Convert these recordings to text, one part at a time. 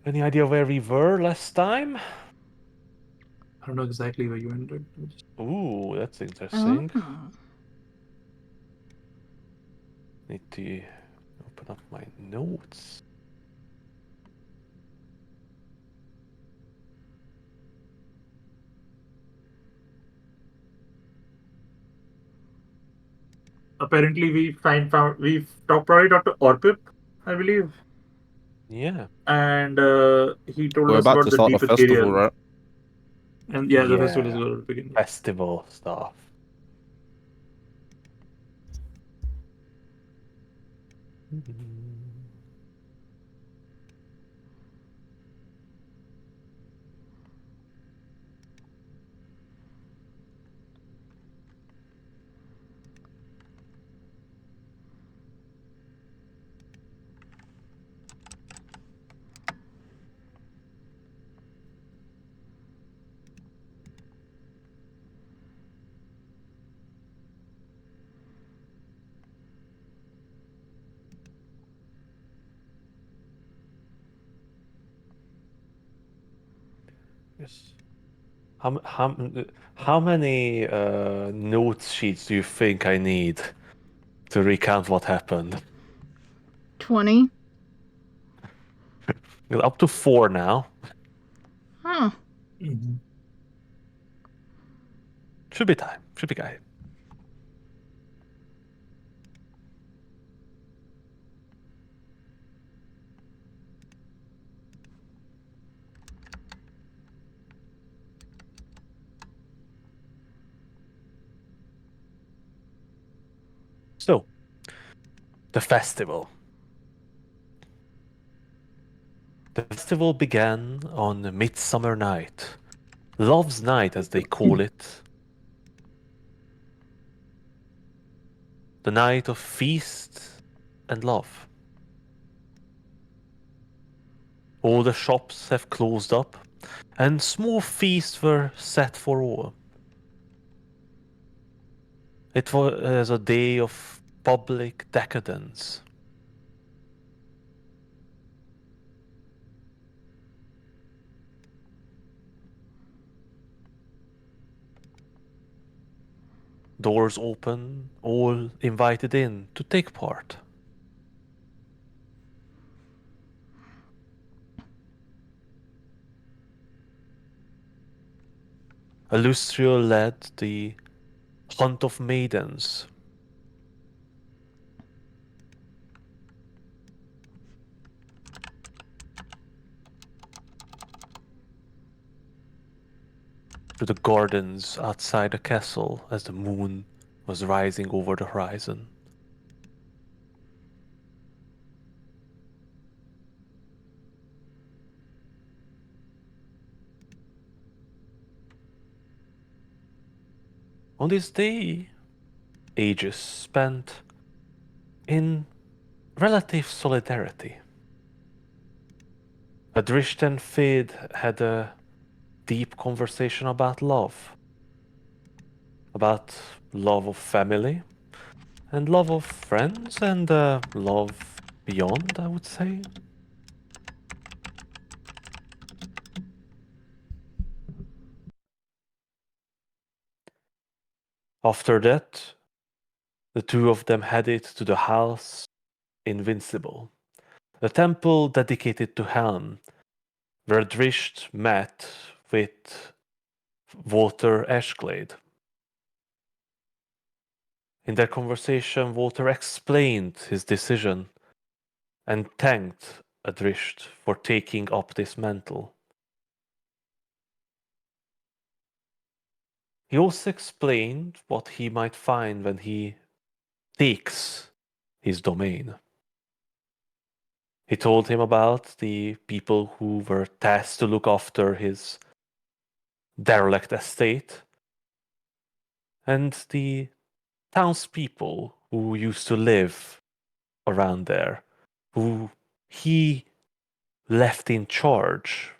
Any idea where we were last time? I don't know exactly where you ended. Ooh, that's Oh. interesting. Need to open up my notes. Apparently, we've probably talked to Orpip, I believe, Yeah. and he told We're us about about to the start the deep festival, ethereal. right? And yeah, the festival is Yeah. going to begin. Festival stuff. Yes. How many note sheets do you think I need to recount what happened? 20. Up to 4 now. Huh. Mhm. Should be time. Should be guy. So, the festival. The festival began on a Midsummer Night. Love's Night, as they call it. The night of feast and love. All the shops have closed up, and small feasts were set for all. It was a day of public decadence. Doors open, all invited in to take part. Illustrio led the hunt of maidens. To the gardens outside the castle as the moon was rising over the horizon. On this day, ages spent in relative solidarity. Adrisht and Fid had a deep conversation about love of family, and love of friends, and love beyond, I would say. After that, the two of them headed to the house Invincible, a temple dedicated to Helm, where Drisht met with Walter Ashglade. In their conversation, Walter explained his decision and thanked Adrisht for taking up this mantle. He also explained what he might find when he takes his domain. He told him about the people who were tasked to look after his derelict estate and the townspeople who used to live around there, who he left in charge,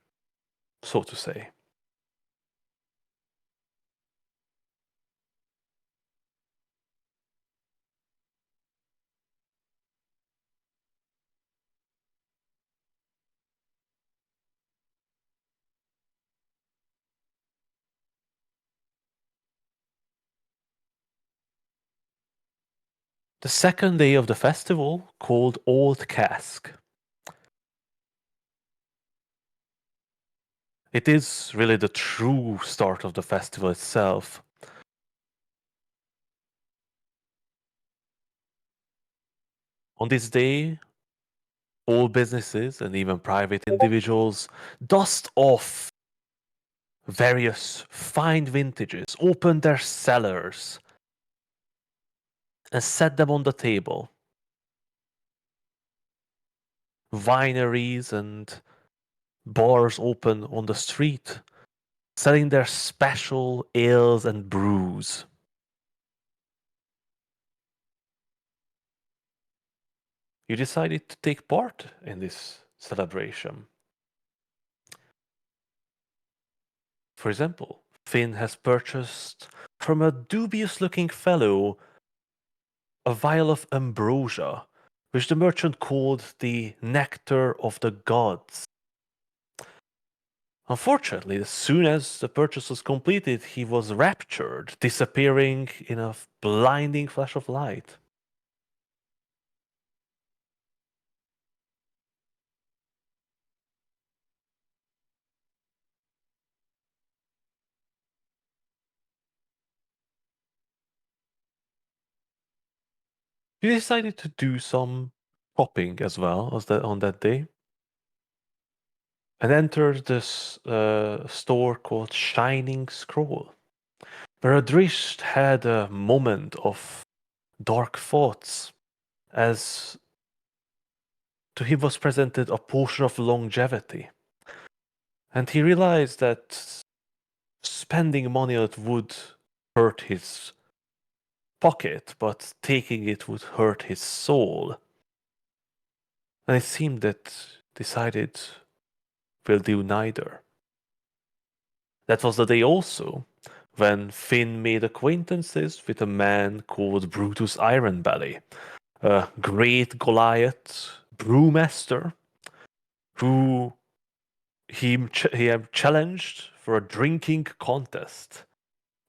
so to say. The second day of the festival, called Old Cask. It is really the true start of the festival itself. On this day, all businesses and even private individuals dust off various fine vintages, open their cellars, and set them on the table. Wineries and bars open on the street, selling their special ales and brews. You decided to take part in this celebration. For example, Finn has purchased from a dubious looking fellow a vial of ambrosia, which the merchant called the nectar of the gods. Unfortunately, as soon as the purchase was completed, he was raptured, disappearing in a blinding flash of light. He decided to do some shopping as well on that day, and entered this store called Shining Scroll, where Adrish had a moment of dark thoughts as to him was presented a potion of longevity. And he realized that spending money on it would hurt his pocket, but taking it would hurt his soul. And it seemed that decided will do neither. That was the day also when Finn made acquaintances with a man called Brutus Ironbelly, a great Goliath brewmaster who he had challenged for a drinking contest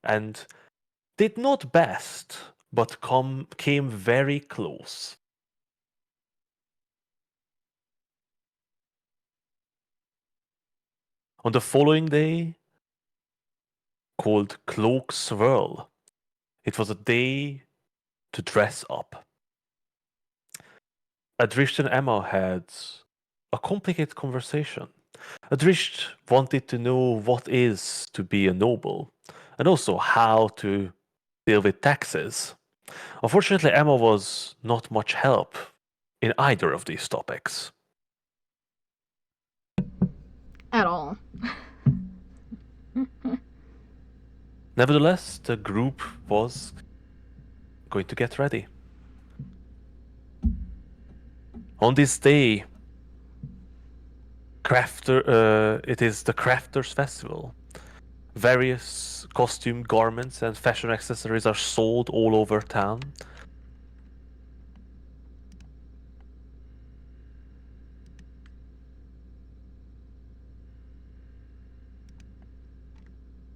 and did not best, but came very close. On the following day, called Cloak Swirl, it was a day to dress up. Adrish and Emma had a complicated conversation. Adrish wanted to know what is to be a noble, and also how to deal with taxes. Unfortunately, Emma was not much help in either of these topics. At all. Nevertheless, the group was going to get ready. On this day, it is the Crafters Festival. Various costume garments and fashion accessories are sold all over town.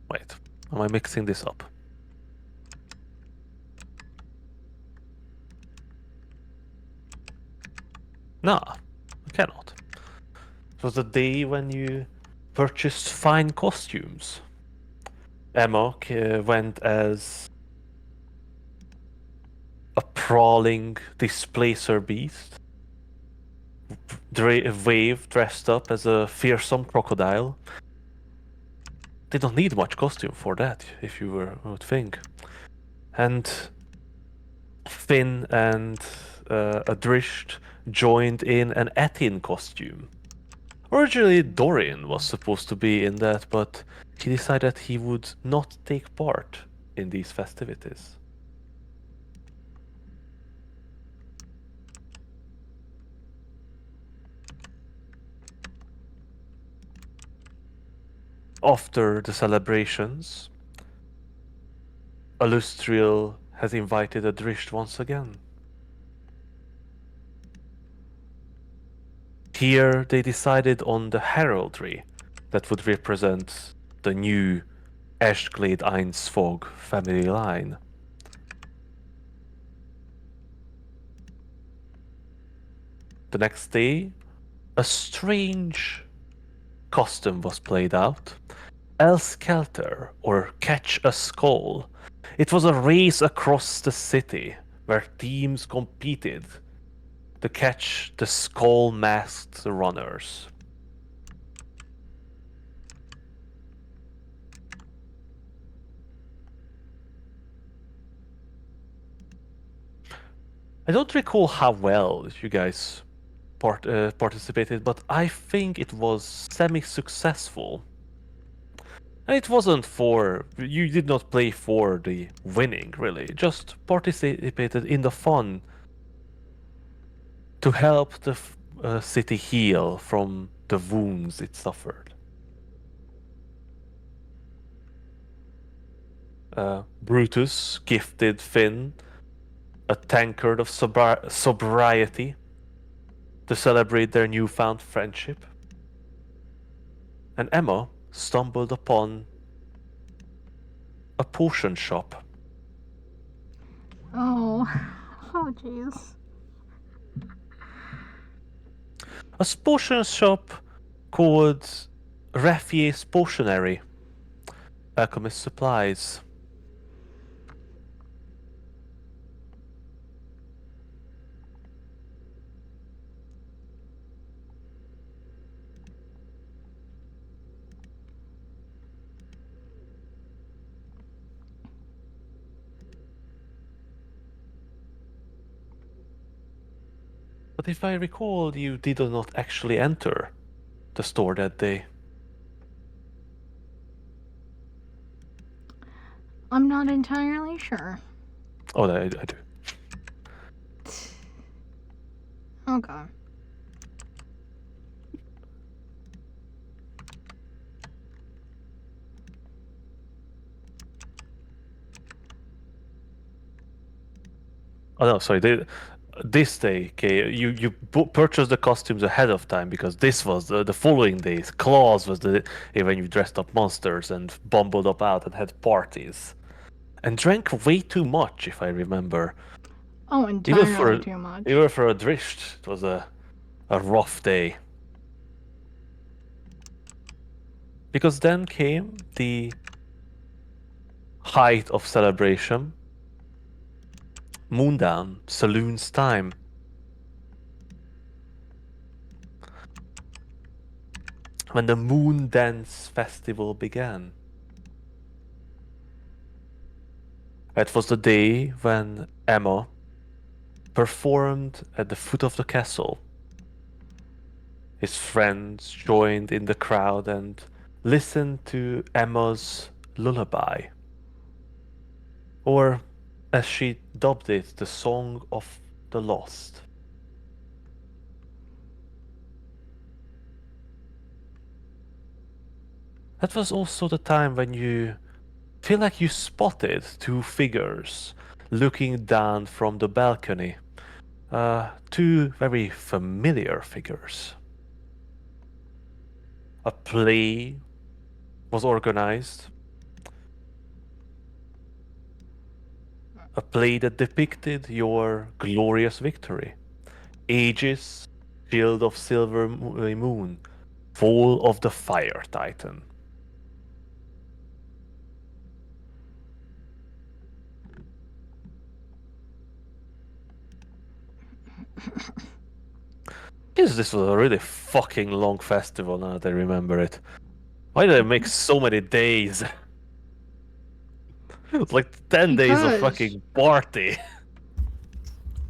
Wait, am I mixing this up? Nah, I cannot. It was the day when you purchased fine costumes. Emma went as a prowling displacer beast. Wave dressed up as a fearsome crocodile. They don't need much costume for that, if you would think. And Finn and Adrisht joined in an Atin costume. Originally, Dorian was supposed to be in that, but he decided he would not take part in these festivities. After the celebrations, Alustriel has invited Adrisht once again. Here they decided on the heraldry that would represent the new Ashglade Einsvog family line. The next day, a strange custom was played out. El Skelter, or Catch a Skull. It was a race across the city where teams competed to catch the skull-masked runners. I don't recall how well you guys participated, but I think it was semi-successful. And it wasn't for... You did not play for the winning, really. Just participated in the fun to help the city heal from the wounds it suffered. Brutus gifted Finn a tankard of sobriety to celebrate their newfound friendship. And Emma stumbled upon a potion shop. Oh. Oh, jeez. A potion shop called Raffier's Potionery. Alchemist supplies. But if I recall, you did not actually enter the store that day. I'm not entirely sure. Oh, I do. Okay. Oh no, sorry. This day, okay, you purchased the costumes ahead of time because this was the following days. Claus was the when you dressed up monsters and bumbled up out and had parties, and drank way too much, if I remember. Oh, entirely too much. Even for a Drisht, it was a rough day. Because then came the height of celebration. Moondown, Saloon's time. When the Moon Dance Festival began. It was the day when Emma performed at the foot of the castle. His friends joined in the crowd and listened to Emma's lullaby. Or, as she dubbed it, the Song of the Lost. That was also the time when you feel like you spotted two figures looking down from the balcony. Two very familiar figures. A play was organized. A play that depicted your glorious victory. Aegis, shield of silver moon, fall of the fire titan. This was a really fucking long festival now that I remember it. Why did I make so many days? It's like 10 days of Because- fucking party.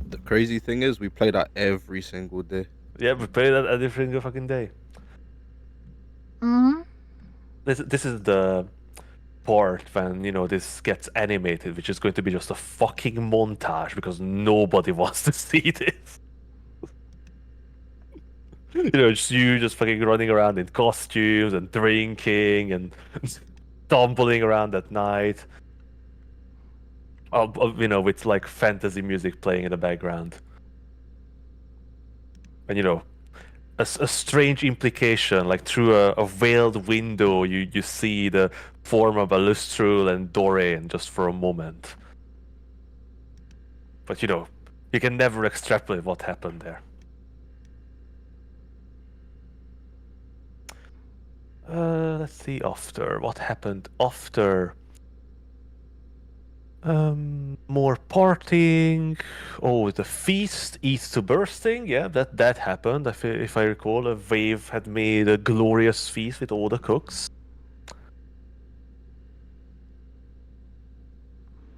The crazy thing is, we play that every single day. Yeah, we play that every single fucking day. Mm-hmm. This is the part when, you know, this gets animated, which is going to be just a fucking montage because nobody wants to see this. You know, just you just fucking running around in costumes and drinking and stumbling around at night. You know, with like fantasy music playing in the background. And you know, a strange implication, like through a veiled window, you see the form of Alustrul and Dorian just for a moment. But you know, you can never extrapolate what happened there. Let's see. After what happened after? More partying. Oh, the feast eats to bursting. Yeah, that happened. If I recall, a wave had made a glorious feast with all the cooks.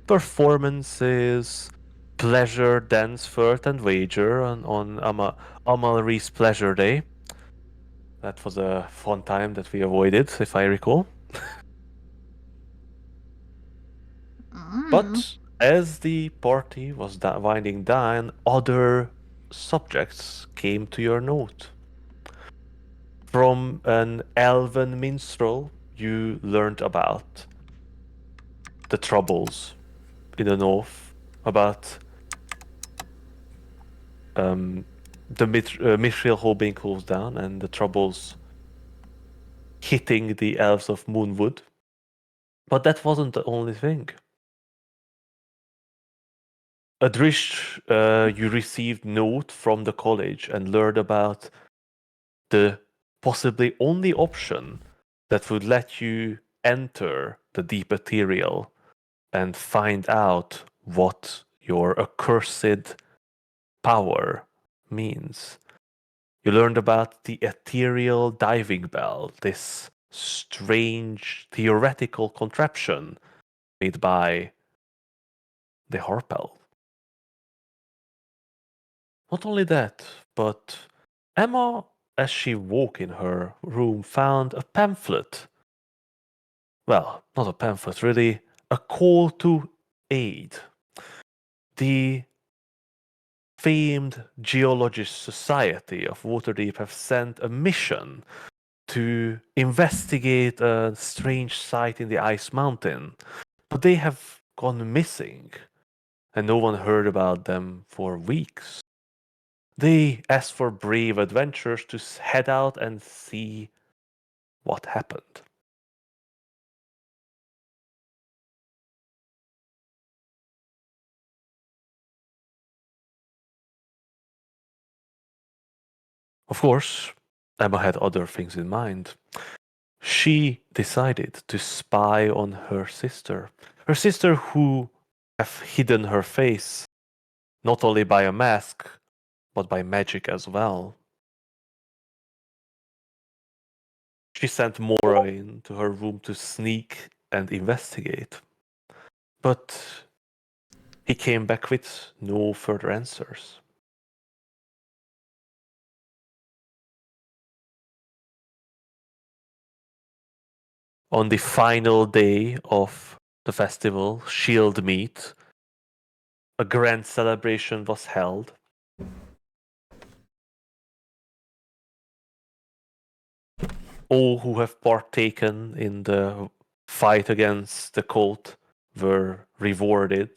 Performances, pleasure dance, flirt, and wager on Amalri's pleasure day. That was a fun time that we avoided, if I recall. But as the party was winding down, other subjects came to your note. From an elven minstrel, you learned about the troubles in the north, about the Mithril Hall being closed down, and the troubles hitting the elves of Moonwood. But that wasn't the only thing. Adrish, you received note from the college and learned about the possibly only option that would let you enter the deep ethereal and find out what your accursed power means. You learned about the ethereal diving bell, this strange theoretical contraption made by the Harpel. Not only that, but Emma, as she woke in her room, found a pamphlet. Well, not a pamphlet, really, a call to aid. The famed Geologist Society of Waterdeep have sent a mission to investigate a strange site in the Ice Mountain, but they have gone missing, and no one heard about them for weeks. They asked for brave adventurers to head out and see what happened. Of course, Emma had other things in mind. She decided to spy on her sister who have hidden her face, not only by a mask, but by magic as well. She sent Mora into her room to sneak and investigate. But he came back with no further answers. On the final day of the festival, Shield Meet, a grand celebration was held. All who have partaken in the fight against the cult were rewarded,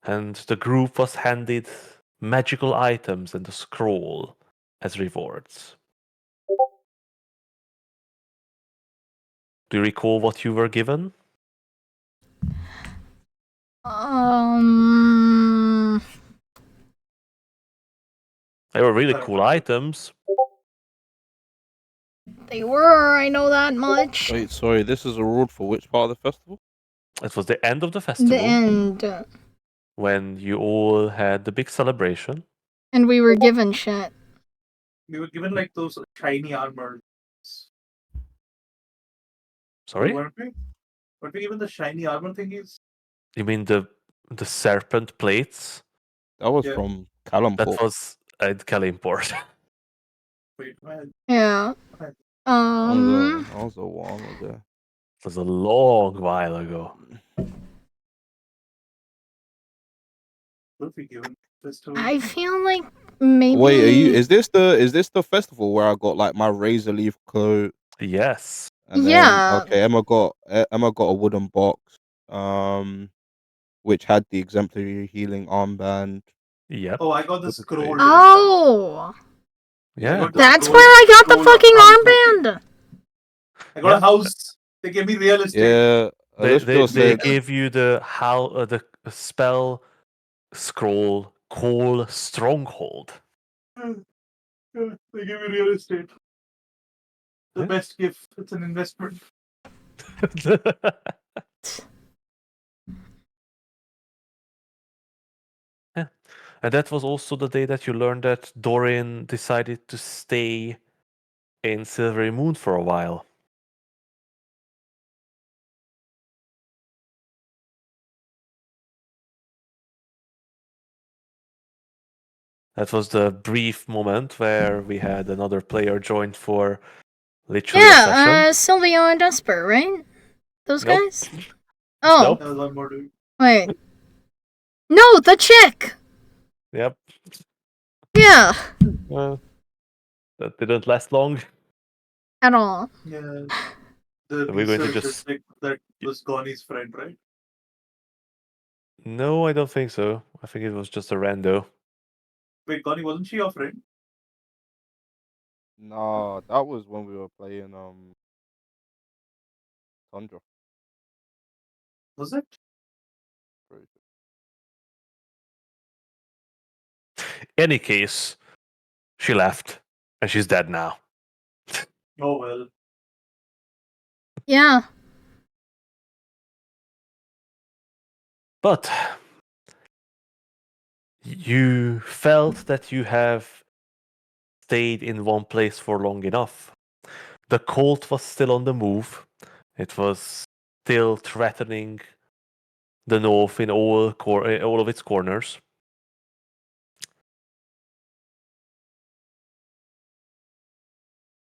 and the group was handed magical items and a scroll as rewards. Do you recall what you were given? They were really cool items. They were, I know that much. Wait, sorry, this is a reward for which part of the festival? It was the end of the festival. The end. When you all had the big celebration. And we were given shit. We were given like those shiny armor. Sorry? Weren't we? Weren't we given the shiny armor thingies? You mean the serpent plates? That was Yeah. from Callum That was at Kalimport. Wait, man. Yeah. That was a while ago. It was a long while ago. What have we given this to? I feel like maybe. Wait, is this the festival where I got like my razor leaf coat? Yes. And Yeah. then, okay, Emma got a wooden box, which had the exemplary healing armband. Yep. Oh, I got the scroll. Oh. Yeah. That's where I got the fucking armband. I got a house. They gave me real estate. Yeah, They gave you the spell scroll call Stronghold. They gave me real estate. The Yeah. best gift. It's an investment. Yeah. And that was also the day that you learned that Dorian decided to stay in Silvery Moon for a while. That was the brief moment where we had another player join for literally a session. Yeah, Silvio and Esper, right? Those Nope. guys? Oh, Nope. That was one more dude. wait. No, the chick! Yep. Yeah, That didn't last long. at all. Yeah. The So we're going to research just- district that was Connie's friend, right? No, I don't think so. I think it was just a rando. Wait, Connie, wasn't she your friend? No, that was when we were playing Tundra. Was it? Pretty sure. Any case, she left, and she's dead now. Oh well. Yeah. But you felt that you have stayed in one place for long enough. The cult was still on the move. It was still threatening the north in all of its corners.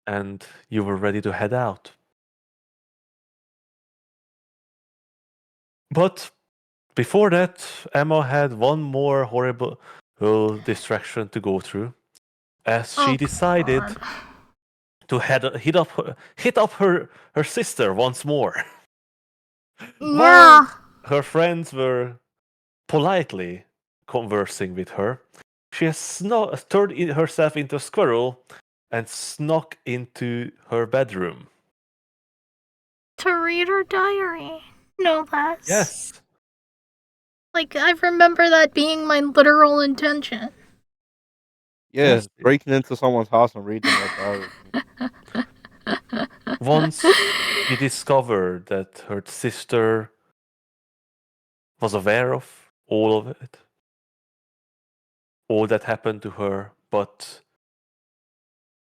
And you were ready to head out. But before that, Emma had one more horrible distraction to go through, as she Oh, decided God. to hit up her sister once more. Yeah. Her friends were politely conversing with her. She has turned herself into a squirrel and snuck into her bedroom. To read her diary. No less. Yes. Like, I remember that being my literal intention. Yeah, Yes. breaking into someone's house and reading their diary. Once she discovered that her sister was aware of all of it, all that happened to her, but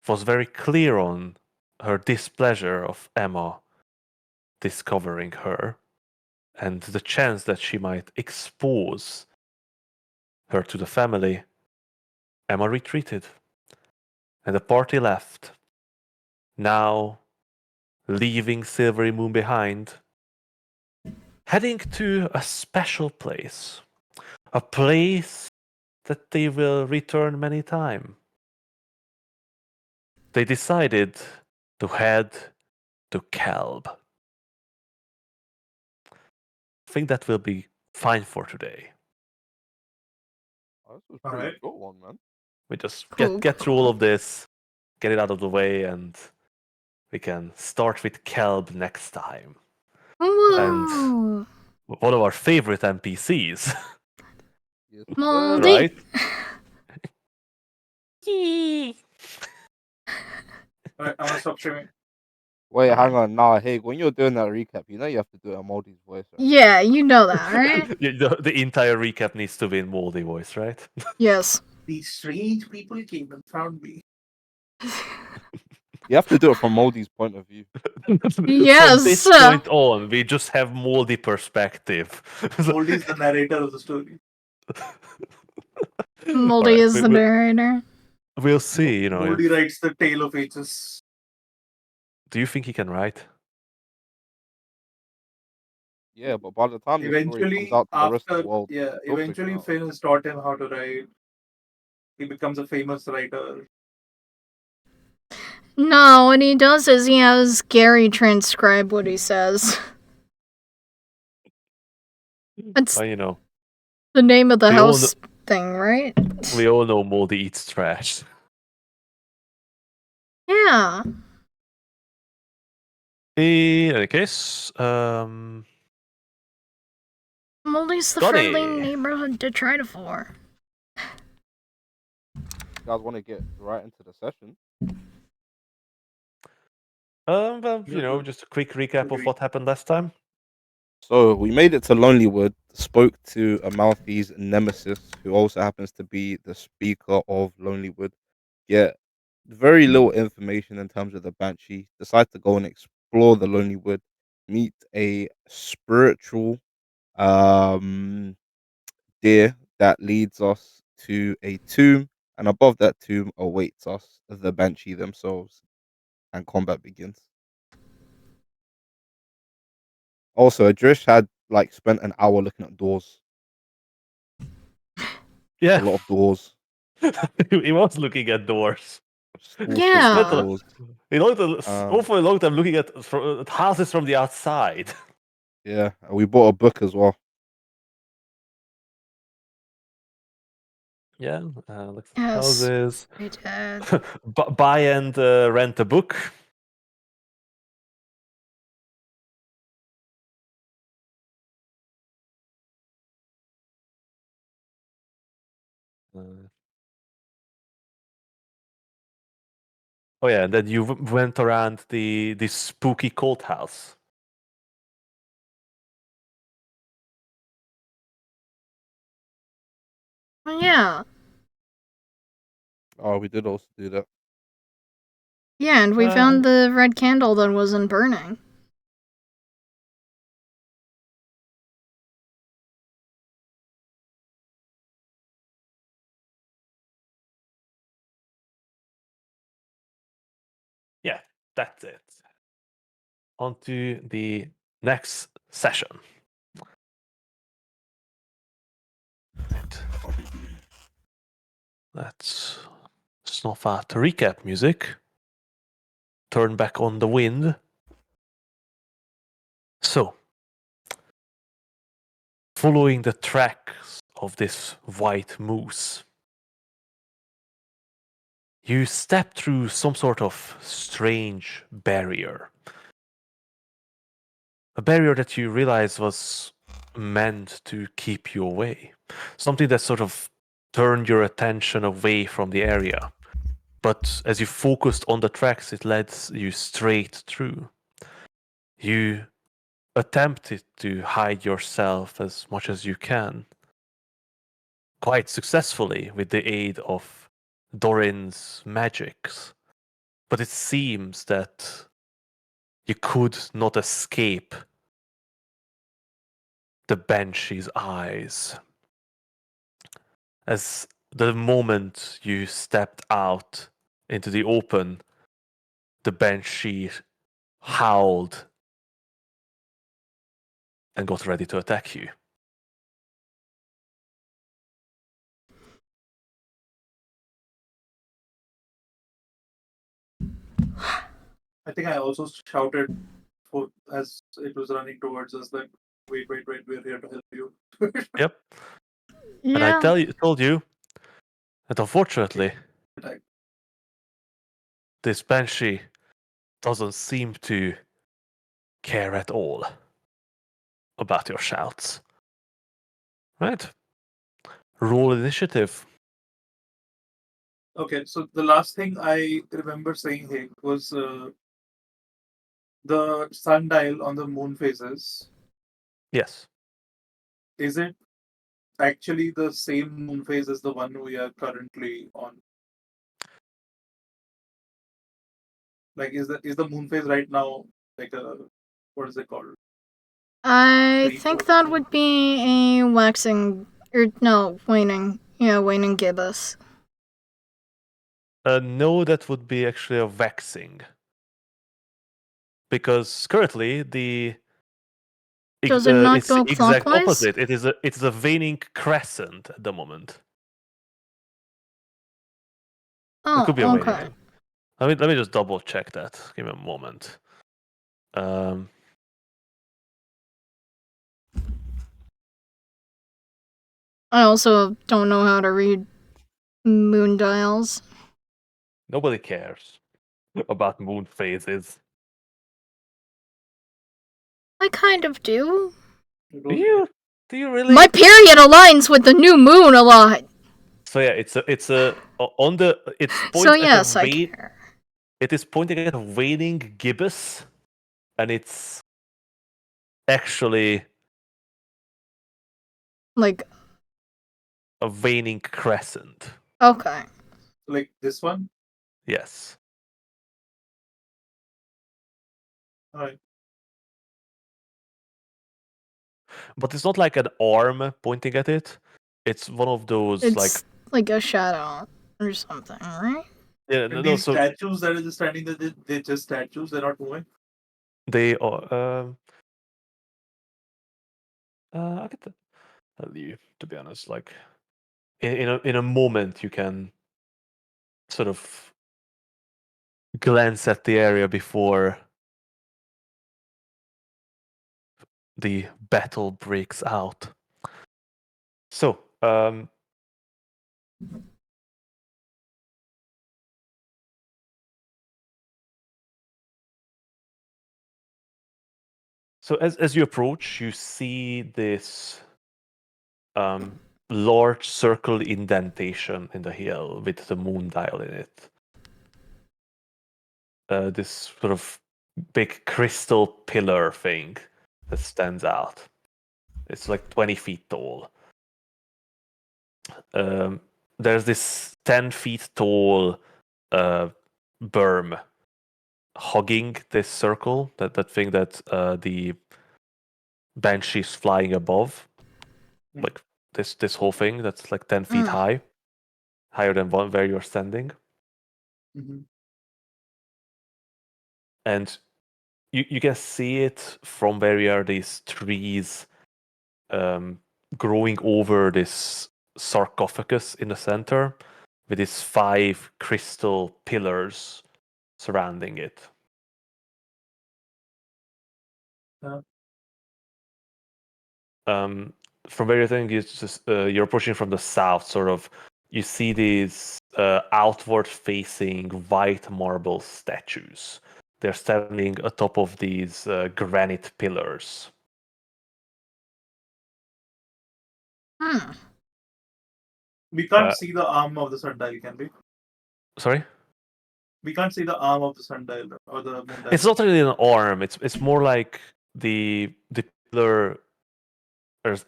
was very clear on her displeasure of Emma discovering her and the chance that she might expose her to the family, Emma retreated and the party left. Now, leaving Silvery Moon behind, heading to a special place. A place that they will return many times. They decided to head to Kelb. I think that will be fine for today. Oh, this was a pretty Alright. short one, man. We just Cool, get through all cool. of this, get it out of the way, and we can start with Kelb next time. Woo! One of our favorite NPCs, Yes, Moldy. right? Alright, I'm gonna stop streaming. Wait, hang on. Nah, hey, when you're doing that recap, you know you have to do it in Moldy's voice, right? Yeah, you know that, right? The entire recap needs to be in Moldy voice, right? Yes. These strange people came and found me. You have to do it from Moldy's point of view. From Yes. this point on, we just have Moldy perspective. Moldy is the narrator of the story. Moldy Alright, is the narrator. We'll see, you know. Moldy writes the tale of ages. Do you think he can write? Yeah, but by the time the story comes Eventually, out to the rest of after the world, yeah, he'll figure eventually it out. Finn has taught him how to write. He becomes a famous writer. No, what he does is he has Gary transcribe what he says. That's You know, the name of the we all house thing, right? we all know Moldy eats trash. Yeah. In any case, Moldy's the Scotty. friendly neighborhood to try to for. You guys want to get right into the session? Well, just a quick recap of what happened last time. So we made it to Lonelywood, spoke to a Maltese nemesis who also happens to be the speaker of Lonelywood. Get very little information in terms of the Banshee. Decide to go and explore the Lonelywood, meet a spiritual um deer that leads us to a tomb, and above that tomb awaits us the Banshee themselves, and combat begins. Also, Adrish had like spent an hour looking at doors. A Yeah, lot of doors. he was looking at doors. Just all sorts Yeah. of doors. He looked Um, for a long time looking at houses from the outside. yeah, and we bought a book as well. Yeah, looks at Yes. houses. We did. Buy and rent a book. Oh yeah, and then you went around the spooky cult house. Yeah. Oh, we did also do that. Yeah, and we found the red candle that wasn't burning. Yeah, that's it. On to the next session. Right. Let's snuff out the recap music. Turn back on the wind. So, following the tracks of this white moose, you step through some sort of strange barrier. A barrier that you realize was meant to keep you away. Something that sort of turned your attention away from the area. But as you focused on the tracks, it led you straight through. You attempted to hide yourself as much as you can, quite successfully with the aid of Dorin's magics. But it seems that you could not escape the Banshee's eyes. As the moment you stepped out into the open, the Banshee howled and got ready to attack you. I think I also shouted as it was running towards us, like, wait, we're here to help you. Yep. Yeah. And I told you that unfortunately, this Banshee doesn't seem to care at all about your shouts. Right? Roll initiative. Okay, so the last thing I remember saying here was the sundial on the moon phases. Yes. Is it actually the same moon phase as the one we are currently on? Like, is the moon phase right now like a, what is it called? I Three, think four, that three? would be a waxing, or no, waning. Yeah, waning gibbous. No, that would be actually a vexing. Because currently Does it not it's the go exact clockwise? opposite. It's a waning crescent at the moment. It could be a Oh, waning. okay. Let me just double check that. Give me a moment. I also don't know how to read moon dials. Nobody cares about moon phases. I kind of do. Do you? Do you really? My period aligns with the new moon a lot. So yeah, it's on the it's So points at yes, the I care. It is pointing at a waning gibbous, and it's actually Like, a waning crescent. okay. Like this one? Yes. Alright. But it's not like an arm pointing at it. It's one of those It's like a shadow or something, right? yeah, And no, these so statues that are just standing there, they're just statues, they're not moving. they are I could tell you, to be honest, like in a moment you can sort of glance at the area before the battle breaks out. So, as you approach, you see this large circle indentation in the hill with the moon dial in it. This sort of big crystal pillar thing that stands out. It's like 20 feet tall. There's this 10 feet tall berm hugging this circle, that thing that the banshee's flying above, like this whole thing that's like 10 feet high, higher than one where you're standing. Mm-hmm. And you can see it from where you are, these trees growing over this sarcophagus in the center with these 5 crystal pillars surrounding it. From where you're thinking, it's just you're approaching from the south, sort of. You see these outward-facing white marble statues. They're standing atop of these granite pillars. We can't see the arm of the sundial, can we? Sorry? We can't see the arm of the sundial or the moon dial. It's not really an arm. It's more like the pillar's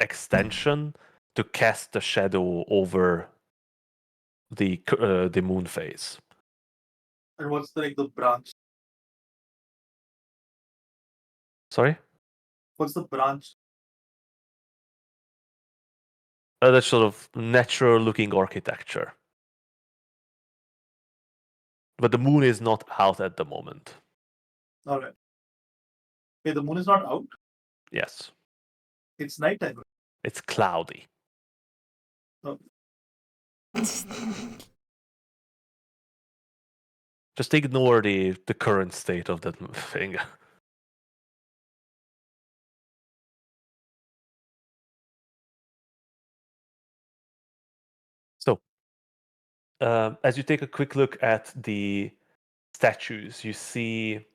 extension to cast the shadow over the moon phase. And what's the branch? Sorry? What's the branch? That sort of natural-looking architecture. But the moon is not out at the moment. Alright. Okay, the moon is not out. Yes. It's nighttime. It's cloudy. Oh. Just ignore the current state of that thing. So, as you take a quick look at the statues, you see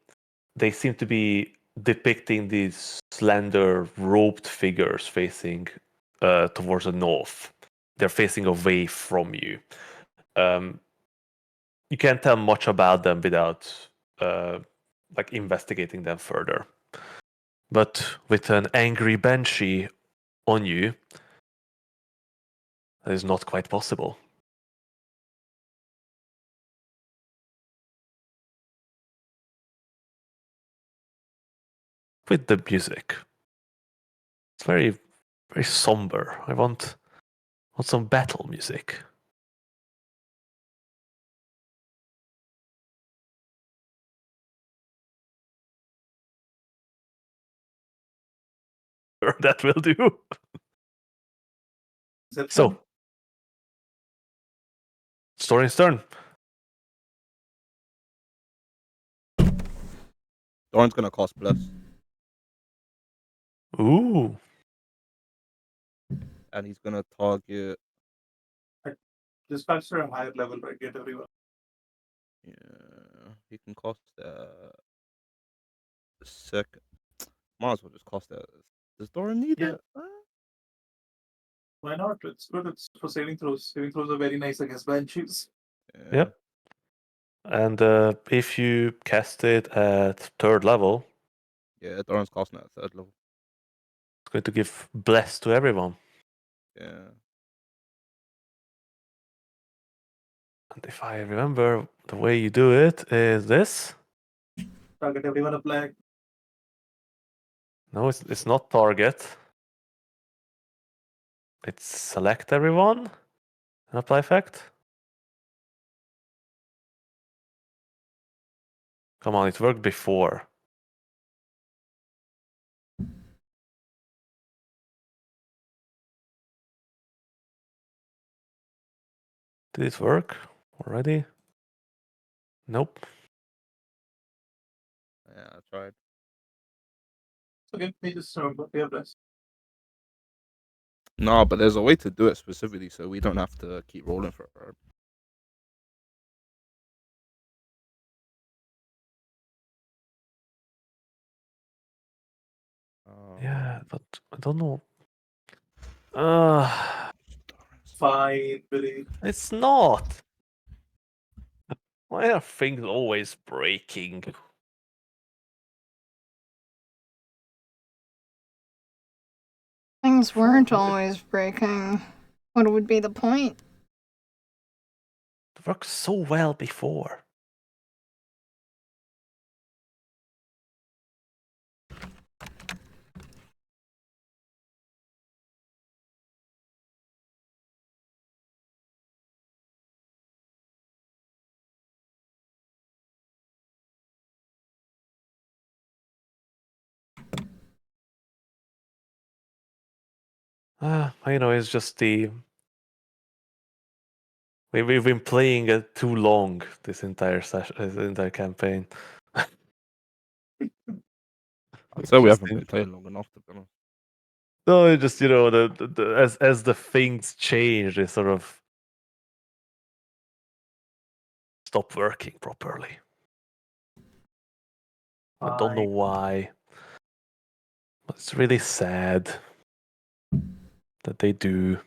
they seem to be depicting these slender, robed figures facing towards the north. They're facing away from you. You can't tell much about them without investigating them further. But with an angry banshee on you, that is not quite possible. With the music, it's very, very somber. I want some battle music. That will do. So, Story's turn. Doran's gonna cast bless, Ooh. and he's gonna target. This cards are a higher level, right? Get everyone. Yeah, he can cost the second. Might as well just cost that. Does Doran need Yeah. it? Why not? It's good. It's for saving throws. Saving throws are very nice against banshees. Yeah. Yep. And if you cast it at 3rd level, Yeah, Doran's casting at 3rd level. it's going to give bless to everyone. Yeah. And if I remember, the way you do it is this. Target everyone apply. No, it's not target. It's select everyone and apply effect. Come on, it worked before. Did it work already? Nope. Yeah, I tried. So give me just remember, we have less. No, but there's a way to do it specifically so we don't have to keep rolling for it. Yeah, but I don't know. Fine, Billy. It's not. Why are things always breaking? Things weren't always breaking. What would be the point? It worked so well before. It's just the we've been playing it too long this entire session, this entire campaign. So we Just haven't been playing long enough to be honest. No, it just as the things change, they sort of stop working properly. I don't know Fine. why, but it's really sad that they do.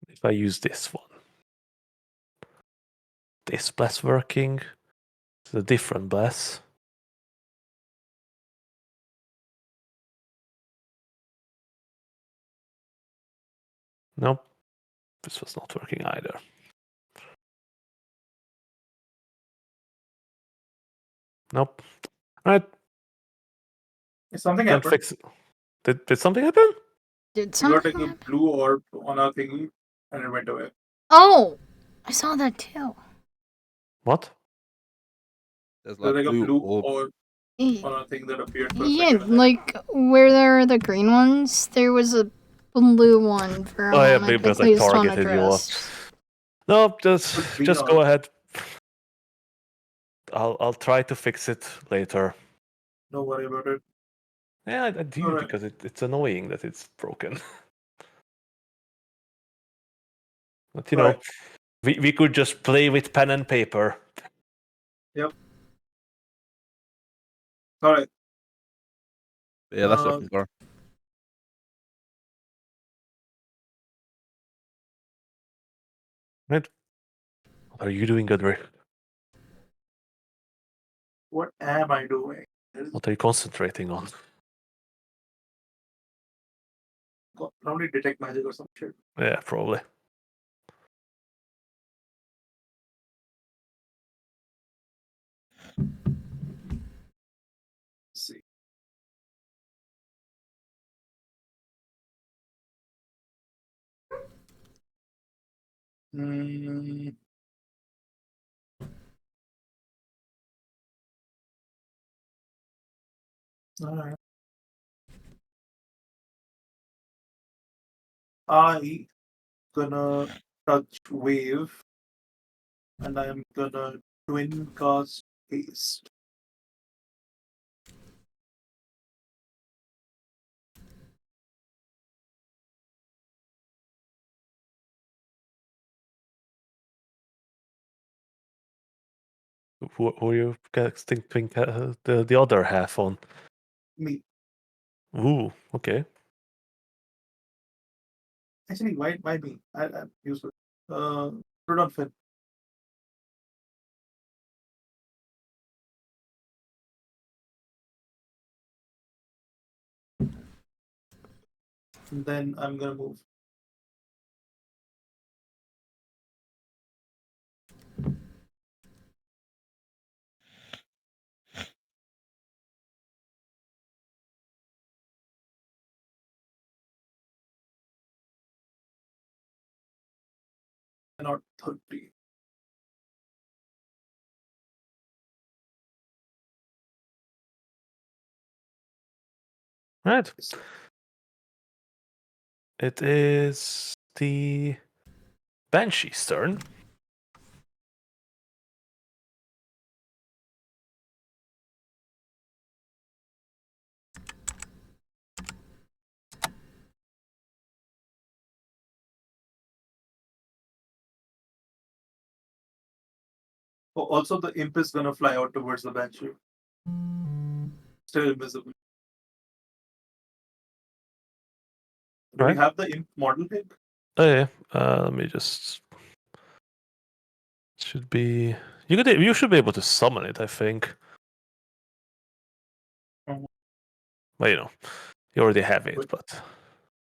If I use this one, this bless working, it's a different bless. Nope, this was not working either. Nope. All right, Something then happened. fix it. Did something happen? Did We got something like a happen? blue orb on our thingy and it went away. Oh! I saw that too. What? There's There's like like a blue blue orb. orb Y- on our thing that appeared for a Yeah, second. And then like where there are the green ones, there was a blue one for a Oh yeah, moment, because at I least targeted you. unaddressed. No, could be just go on. ahead. I'll try to fix it later. Don't worry about it. Yeah, I do Alright. because it's annoying that it's broken. But Right. we could just play with pen and paper. Alright. Yeah, that's looking good. Right? What are you doing, Goodrick? What am I doing? What are you concentrating on? Probably detect magic or some shit. Yeah, probably. Let's see. Mm, alright. I gonna touch wave, and I'm gonna twin cast haste. Who are you casting the other half on? Me. Ooh, okay. Actually, why me? I'm useless. Put it on Finn. And then I'm gonna move. Not 30. Right. It is the Banshee's turn. Oh, also, the imp is gonna fly out towards the banshee. Still invisible. Do we Right. have the imp model pick? Oh yeah. Let me just. Should be. You should be able to summon it, I think. Mhm. Well, you already have it, Wait. but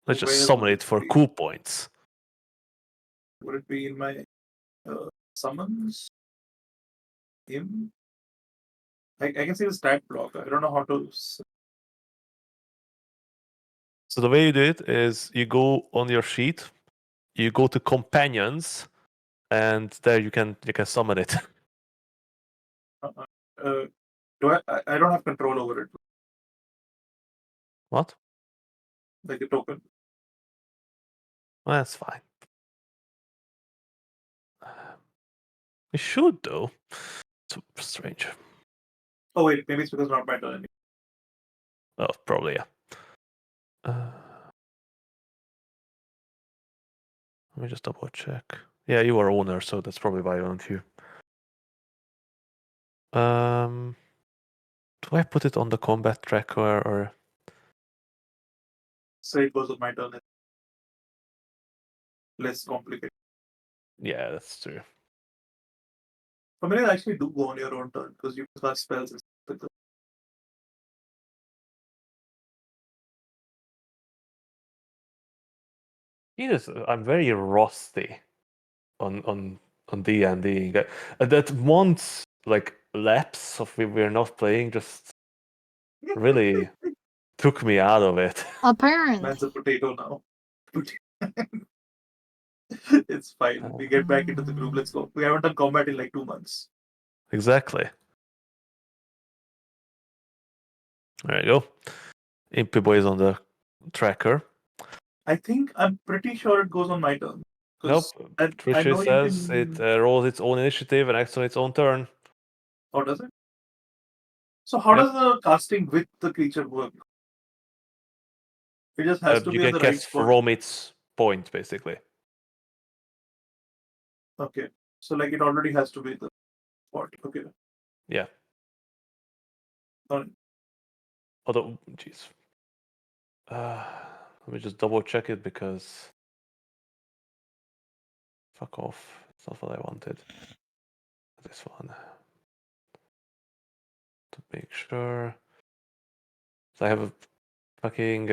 let's just Where summon would it for be? cool points. Would it be in my summons? Imp? I can see the stat block. I don't know how to. So the way you do it is you go on your sheet, you go to companions, and there you can summon it. Do I don't have control over it. What? Like a token. Well, that's fine. We should though. It's strange. Oh wait, maybe it's because not my turn. Oh, probably yeah. Let me just double check. Yeah, you are owner, so that's probably why, aren't you? Do I put it on the combat tracker or? So it goes on my turn. Less complicated. Yeah, that's true. I mean, actually do go on your own turn because you cast spells and stuff like that. I'm very rusty on D&D. That month's like lapse of we're not playing just really took me out of it. Apparently. Man's a potato now. It's fine. We get back into the group. Let's go. We haven't done combat in like 2 months. Exactly. There you go. Impy Boy is on the tracker. I think I'm pretty sure it goes on my turn. Nope. I Trisha know you says can. it rolls its own initiative and acts on its own turn. Or does it? So how Yep. does the casting with the creature work? It just has to You be on can the right cast spot. from its point, basically. Okay. So like it already has to be the spot. Okay. Yeah. Alright. Although, jeez. Let me just double check it because. Fuck off. It's not what I wanted. This one. To make sure. So I have a fucking.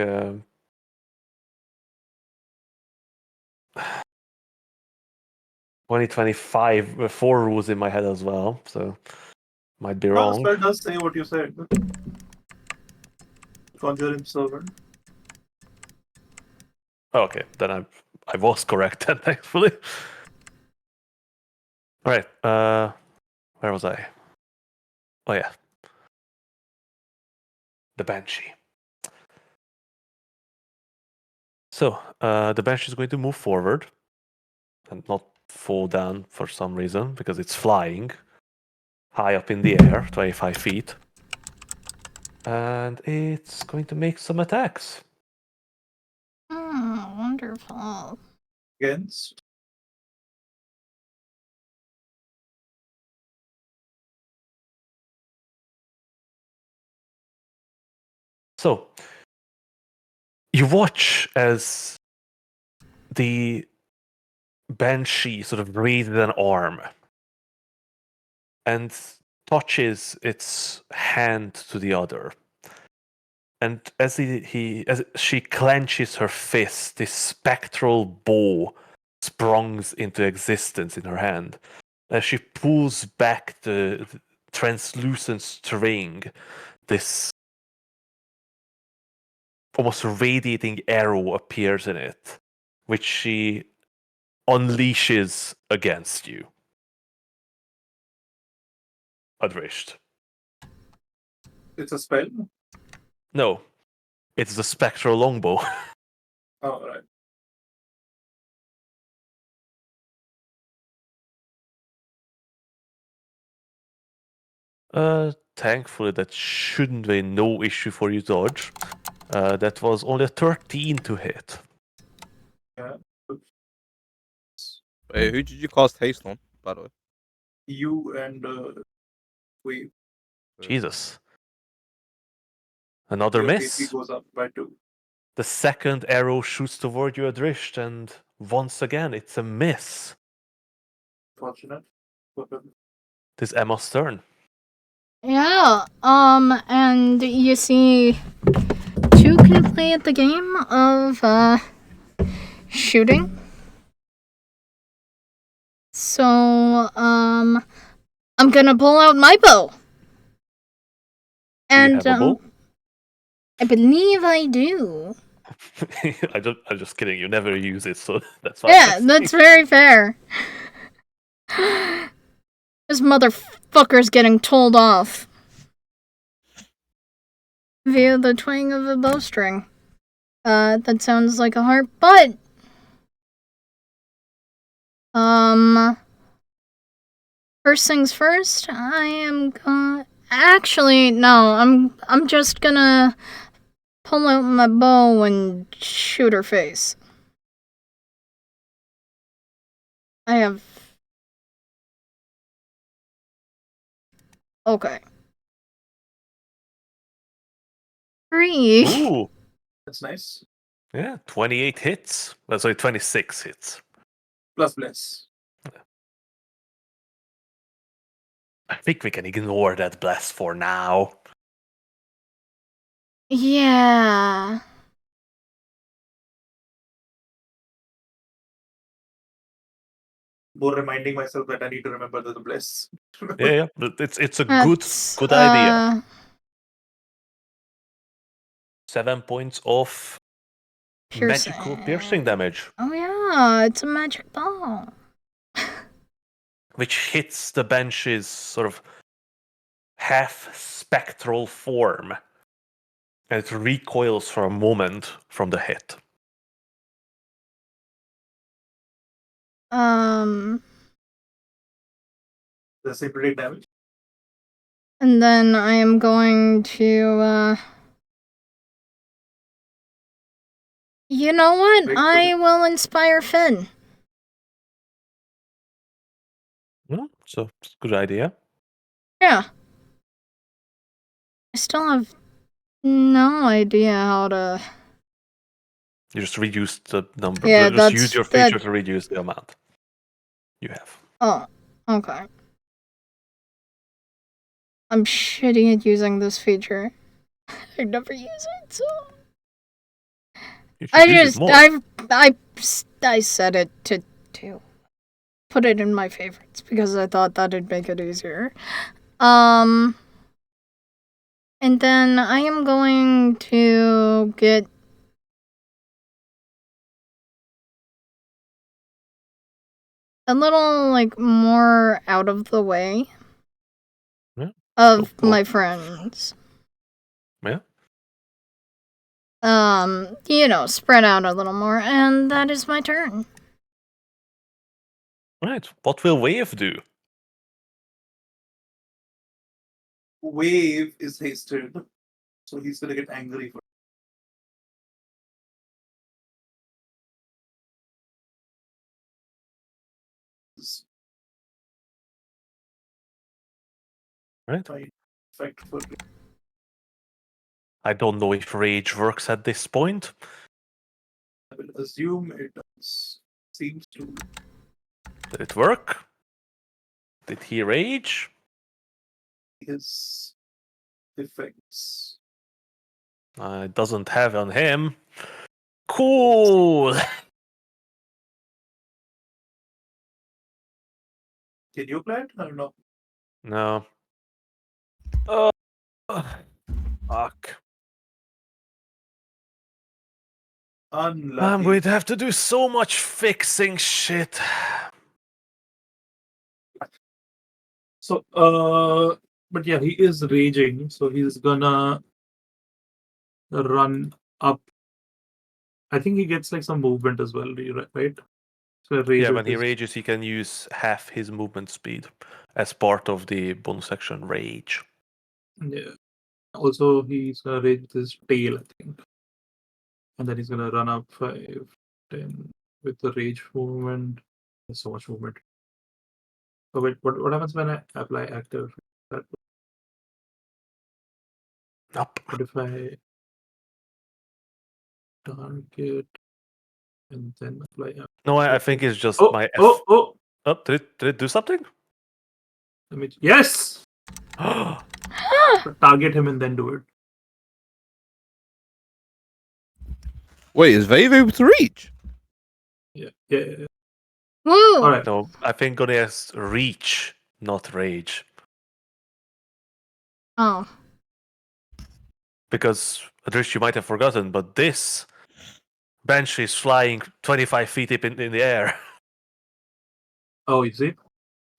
2025 4 rules in my head as well, so might be The wrong. spell does say what you said. Conjure him servant. Oh, okay, then I was correct then, thankfully. All right, where was I? Oh yeah, the Banshee. So the Banshee is going to move forward and not fall down for some reason because it's flying high up in the air, 25 feet, and it's going to make some attacks. Wonderful. Against. So you watch as the banshee sort of raises an arm and touches its hand to the other. And as as she clenches her fist, this spectral bow sprungs into existence in her hand. As she pulls back the translucent string, this almost radiating arrow appears in it, which she unleashes against you. Adrisht. It's a spell. No, it's the spectral longbow. Oh, right. Thankfully, that shouldn't be no issue for you to dodge. That was only a 13 to hit. Yeah. Wait, who did you cast haste on, by the way? You and Wave. Jesus. Another Your miss. AC goes up by 2. The second arrow shoots toward you, Adrisht, and once again, it's a miss. Fortunate. It is Emma's turn. Yeah, and you see, 2 can play at the game of, shooting. So, I'm gonna pull out my bow. Do you And, have a bow? I believe I do. I'm just kidding. You never use it, so that's fine. Yeah, that's very fair. This motherfucker's getting told off via the twang of a bowstring. That sounds like a harp, but first things first, I am gonna actually no, I'm just gonna pull out my bow and shoot her face. I have okay. 3. Ooh, That's nice. yeah, 28 hits. Sorry, 26 hits. Plus bless. I think we can ignore that blast for now. Yeah. More reminding myself that I need to remember the bless. Yeah, but it's a That's, good idea. 7 points of magical piercing damage, Oh yeah, it's a magic ball. which hits the bench's sort of half spectral form, and it recoils for a moment from the hit. The separate damage. And then I am going to, you know what? Wait, I will inspire Finn. Yeah, so it's a good idea. Yeah. I still have no idea how to. You just reduce the number. Yeah, just use your feature that. to reduce the amount you have. Oh, okay. I'm shitty at using this feature. I never use it, so. You should use it just, more. I set it to put it in my favorites because I thought that'd make it easier. And then I am going to get a little, like, more out of the way Yeah. of Go. my friends. Yeah. Spread out a little more, and that is my turn. Right. What will Wave do? Wave is hasted, so he's gonna get angry for this. Right. By effect for I don't know if rage works at this point. I will assume it does. Seems to. Did it work? Did he rage? His effects. It doesn't have on him. Cool. Can you play it? I don't know. No. Oh, fuck. I'm Unlucky. going to have to do so much fixing shit. So, but yeah, he is raging, so he's gonna run up. I think he gets like some movement as well, right? So rage Yeah, when he is- rages, he can use half his movement speed as part of the bonus section rage. Yeah. Also, he's gonna rage with his tail, I think, and then he's gonna run up 5, 10 with the rage movement. There's so much movement. So wait, what happens when I apply active? That Nope. what if I target and then apply? No, I think it's just Oh, my F. oh! Oh, did it do something? Yes. Target him and then do it. Wait, is Vave able to reach? Yeah. Woo! All right. No, I think Gone has reach, not rage. Oh. Because, Adrish, you might have forgotten, but this Banshee is flying 25 feet up in the air. Oh, you see?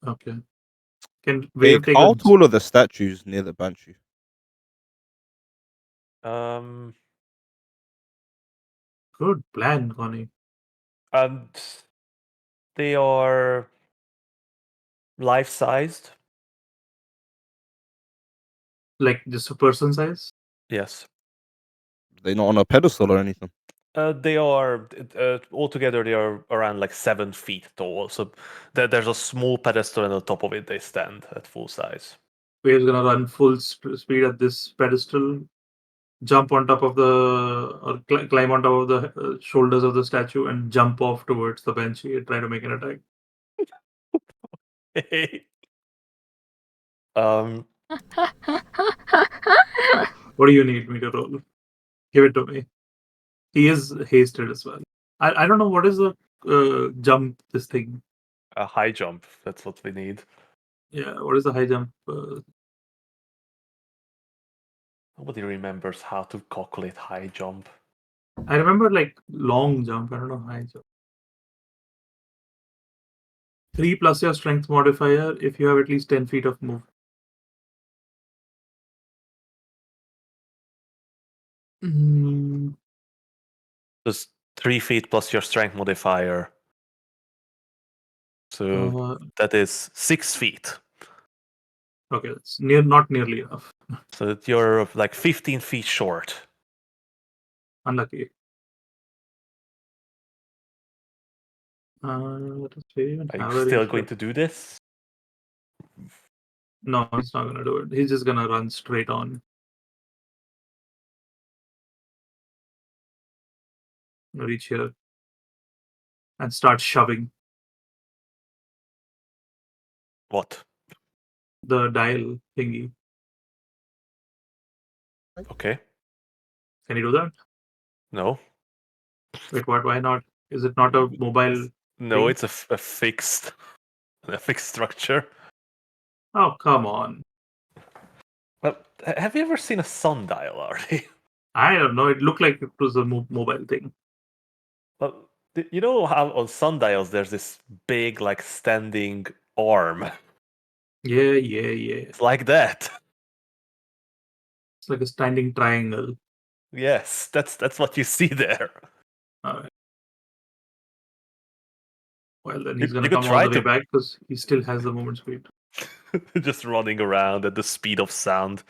Okay. Can Hey, Wave take how a tall are the statues near the Banshee? good plan, Connie? And they are life-sized. Like just a person size? Yes. They're not on a pedestal or anything. They are altogether. They are around like 7 feet tall. So there's a small pedestal, and on top of it, they stand at full size. Wave's gonna run full speed at this pedestal, jump on top of the or climb on top of the shoulders of the statue, and jump off towards the Banshee and try to make an attack. um, What do you need me to roll? Give it to me. He is hasted as well. I don't know what is the jump. This thing. a high jump. That's what we need. Yeah. What is the high jump? Nobody remembers how to calculate high jump. I remember like long jump. I don't know high jump. 3 plus your strength modifier if you have at least 10 feet of move. Just 3 feet plus your strength modifier. So that is 6 feet. Okay, that's not nearly enough. So that you're like 15 feet short. Unlucky. Does he even Are you have a still range going for- to do this? No, he's not gonna do it. He's just gonna run straight on. Reach here and start shoving What? the dial thingy. Okay. Can you do that? No. Wait, what? Why not? Is it not a mobile? No, thing? it's a fixed structure. Oh, come on. Well, have you ever seen a sundial, Artie? I don't know. It looked like it was a mobile thing. Well, you know how on sundials there's this big, like, standing arm? Yeah. It's like that. It's like a standing triangle. Yes, that's what you see there. All right. Well, then You, he's gonna you could come all try the way to back because he still has the movement speed. just running around at the speed of sound.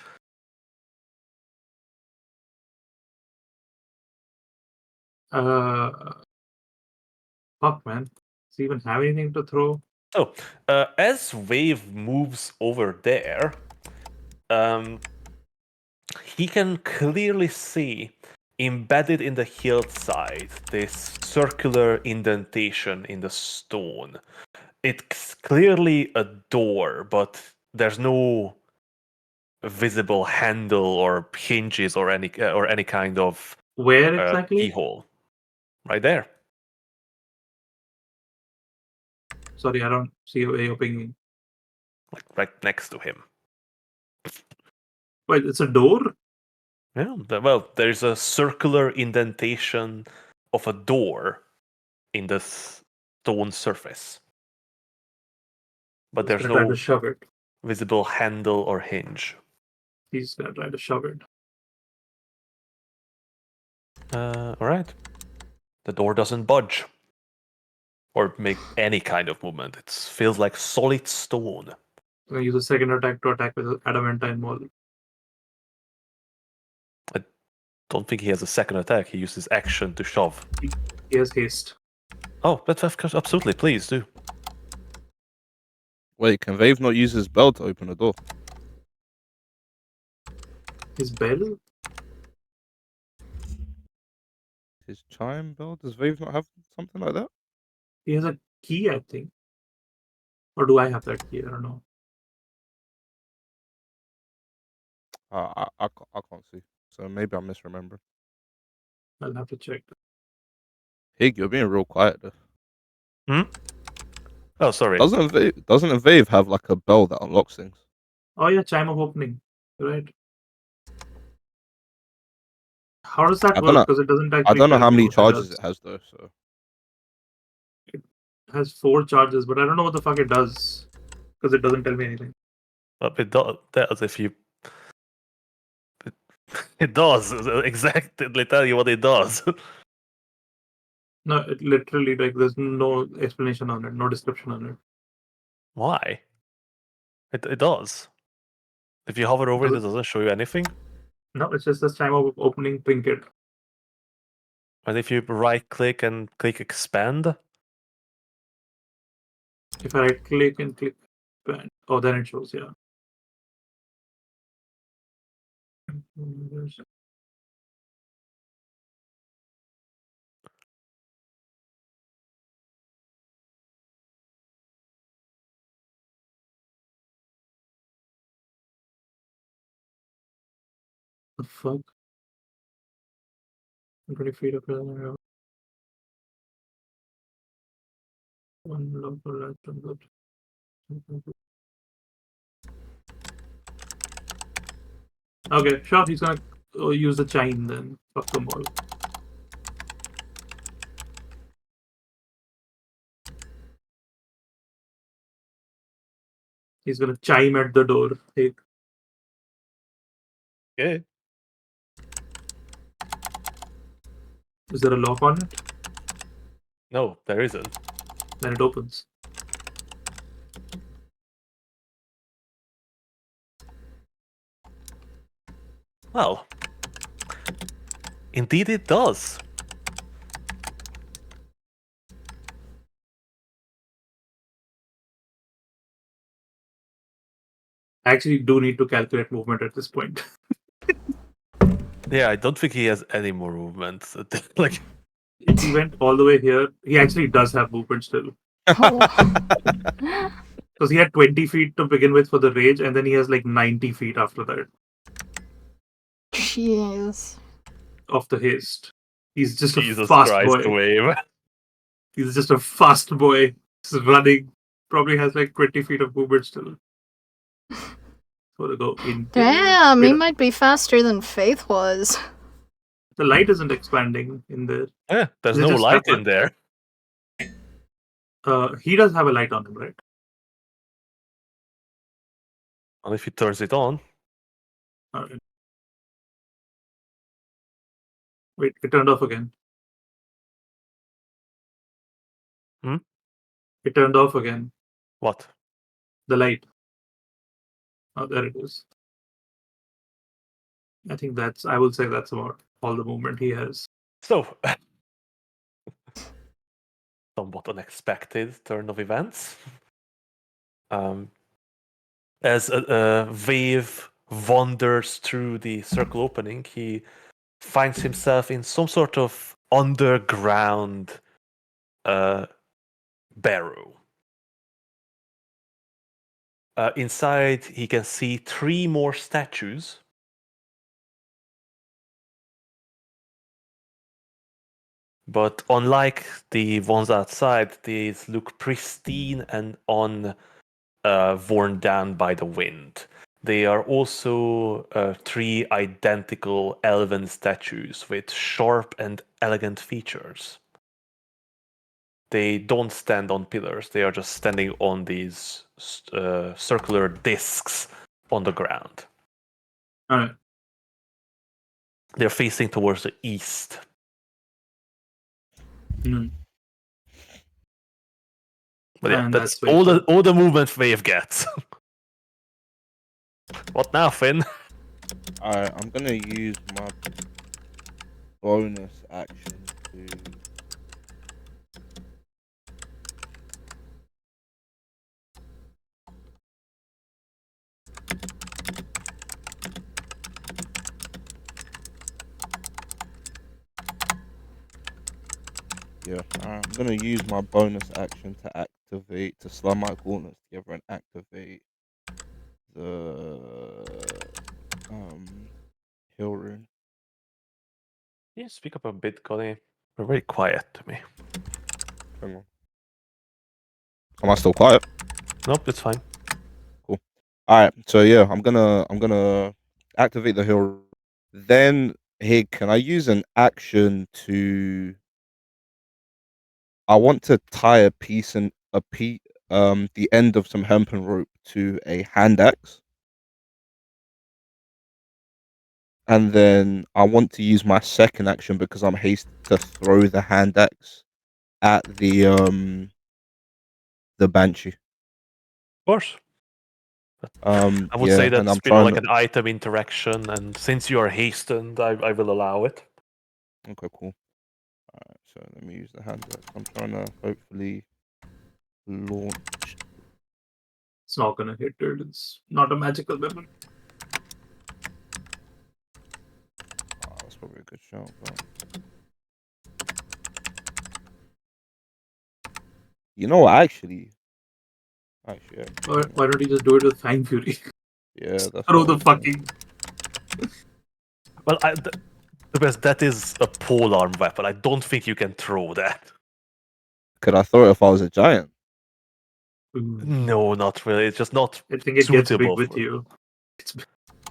Fuck, man. Does he even have anything to throw? So, as Wave moves over there, he can clearly see embedded in the hillside this circular indentation in the stone. It's clearly a door, but there's no visible handle or hinges or any kind of Where exactly? keyhole. Right there. Sorry, I don't see where you're pinging. Like right next to him. Wait, it's a door? Yeah, well, there's a circular indentation of a door in the stone surface. But He's there's gonna try no to shove it. visible handle or hinge. He's gonna try to shove it. Alright. The door doesn't budge. Or make any kind of movement. It feels like solid stone. I'm gonna use a second attack to attack with an adamantine wall. Don't think he has a second attack. He uses action to shove. He has haste. Oh, that's absolutely, please do. Wait, can Vave not use his bell to open the door? His bell? His chime bell? Does Vave not have something like that? He has a key, I think. Or do I have that key? I don't know. I can't see. So maybe I'm misremembering. I'll have to check. Hig, you're being real quiet though. Oh, sorry. Doesn't Vave have like a bell that unlocks things? Oh yeah, chime of opening. Right. How does that I don't work? know. Because it doesn't actually. I don't know tell how me many what charges does. it has though. So It has 4 charges, but I don't know what the fuck it does. Because it doesn't tell me anything. But it does if you. It does exactly tell you what it does. No, it literally like there's no explanation on it, no description on it. Why? It does. If you hover over it, it doesn't show you anything. No, it's just this time of opening trinket. And if you right click and click expand, If I right click and click expand, oh then it shows, yeah. The fuck? 20 feet up there. One local left and left. Okay, sure, he's gonna use the chime then. Fuck them all. He's gonna chime at the door. Hey, okay. is there a lock on it? No, there isn't. Then it opens. Well, indeed it does. I actually do need to calculate movement at this point. Yeah, I don't think he has any more movement. Like, If he went all the way here, he actually does have movement still. Oh. Because he had 20 feet to begin with for the rage, and then he has like 90 feet after that Jeez. of the haste. He's just Jesus a fast Christ, boy. wave. He's just a fast boy. Just running. Probably has like 20 feet of movement still. So to go in. Damn, he Wait, might be faster than Faith was. the light isn't expanding in there. Yeah, there's Is it no just light stuck in there. He does have a light on him, right? And if he turns it on, Alright. Wait, it turned off again. Hmm? It turned off again. what? The light. Oh, there it is. I will say that's about all the movement he has. So, somewhat unexpected turn of events. As Wave wanders through the circle opening, he finds himself in some sort of underground barrow. Inside, he can see 3 more statues. But unlike the ones outside, these look pristine and worn down by the wind. They are also 3 identical elven statues with sharp and elegant features. They don't stand on pillars, they are just standing on these circular discs on the ground. Alright. They're facing towards the east. Mm. But yeah, And that's that's where all the movement Wave gets. What now, Finn? Alright, I'm gonna use my bonus action to. Yeah, I'm gonna use my bonus action to activate, to slide my gauntlets together and activate the hill rune. Yeah, speak up a bit, Connie. You're very quiet to me. Hang on. Am I still quiet? Nope, it's fine. Cool. Alright, so yeah, I'm gonna activate the hill. Then hey, can I use an action to I want to tie a piece and the end of some hempen rope to a hand axe. And then I want to use my second action because I'm hasted to throw the hand axe at the banshee. Of course. I would Yeah, say and that's I'm trying like to. an item interaction, and since you are hastened, I will allow it. Okay, cool. Alright, so let me use the hand axe. I'm trying to hopefully launch. it's not gonna hit it. It's not a magical weapon. That's probably a good shout, but you know what? Actually, Why don't you just do it with Fang Fury? yeah, that's Throw what the I'm saying. fucking. Well, because that is a polearm weapon. I don't think you can throw that. Could I throw it if I was a giant? No, not really. It's just not I think it gets big suitable with for you.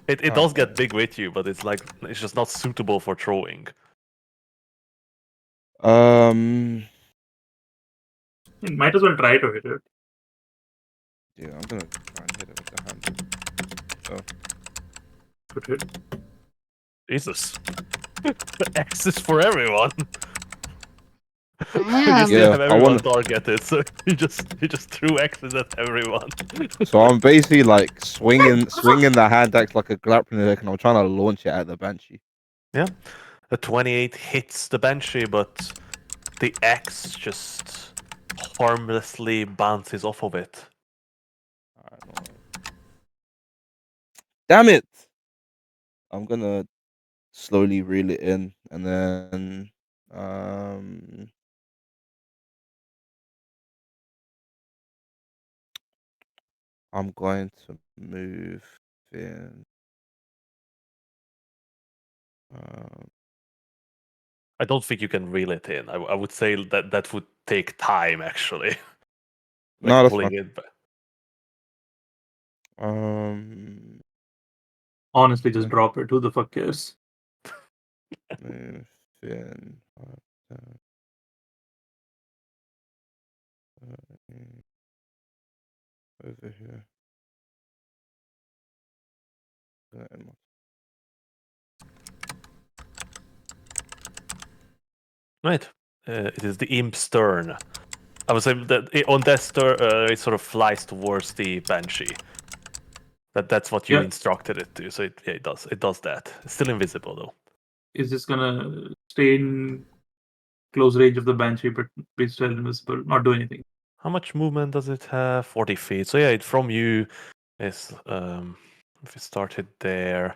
it does get big with you, but it's just not suitable for throwing. You might as well try to hit it. Yeah, I'm gonna try and hit it with the hand. Good hit. Jesus. X's for everyone. You Damn. still Yeah, have I everyone wanna- targeted, so you just threw X's at everyone. So I'm basically like swinging the hand axe like a grappling hook, and I'm trying to launch it at the banshee. Yeah. A 28 hits the Banshee, but the X just harmlessly bounces off of it. Alright, no worries. Damn it! I'm gonna slowly reel it in, and then I'm going to move in. I don't think you can reel it in. I would say that would take time, actually. No, that's pulling fine. it back. Honestly, just drop it. Who the fuck cares? Move in. Over here. Right. It is the Imp's turn. I would say that on that turn, it sort of flies towards the Banshee. That's what you Yeah. instructed it to. So it does. It does that. It's still invisible though. Is this gonna stay in close range of the Banshee but be still invisible? Not do anything. How much movement does it have? 40 feet. So yeah, from you is If it started there,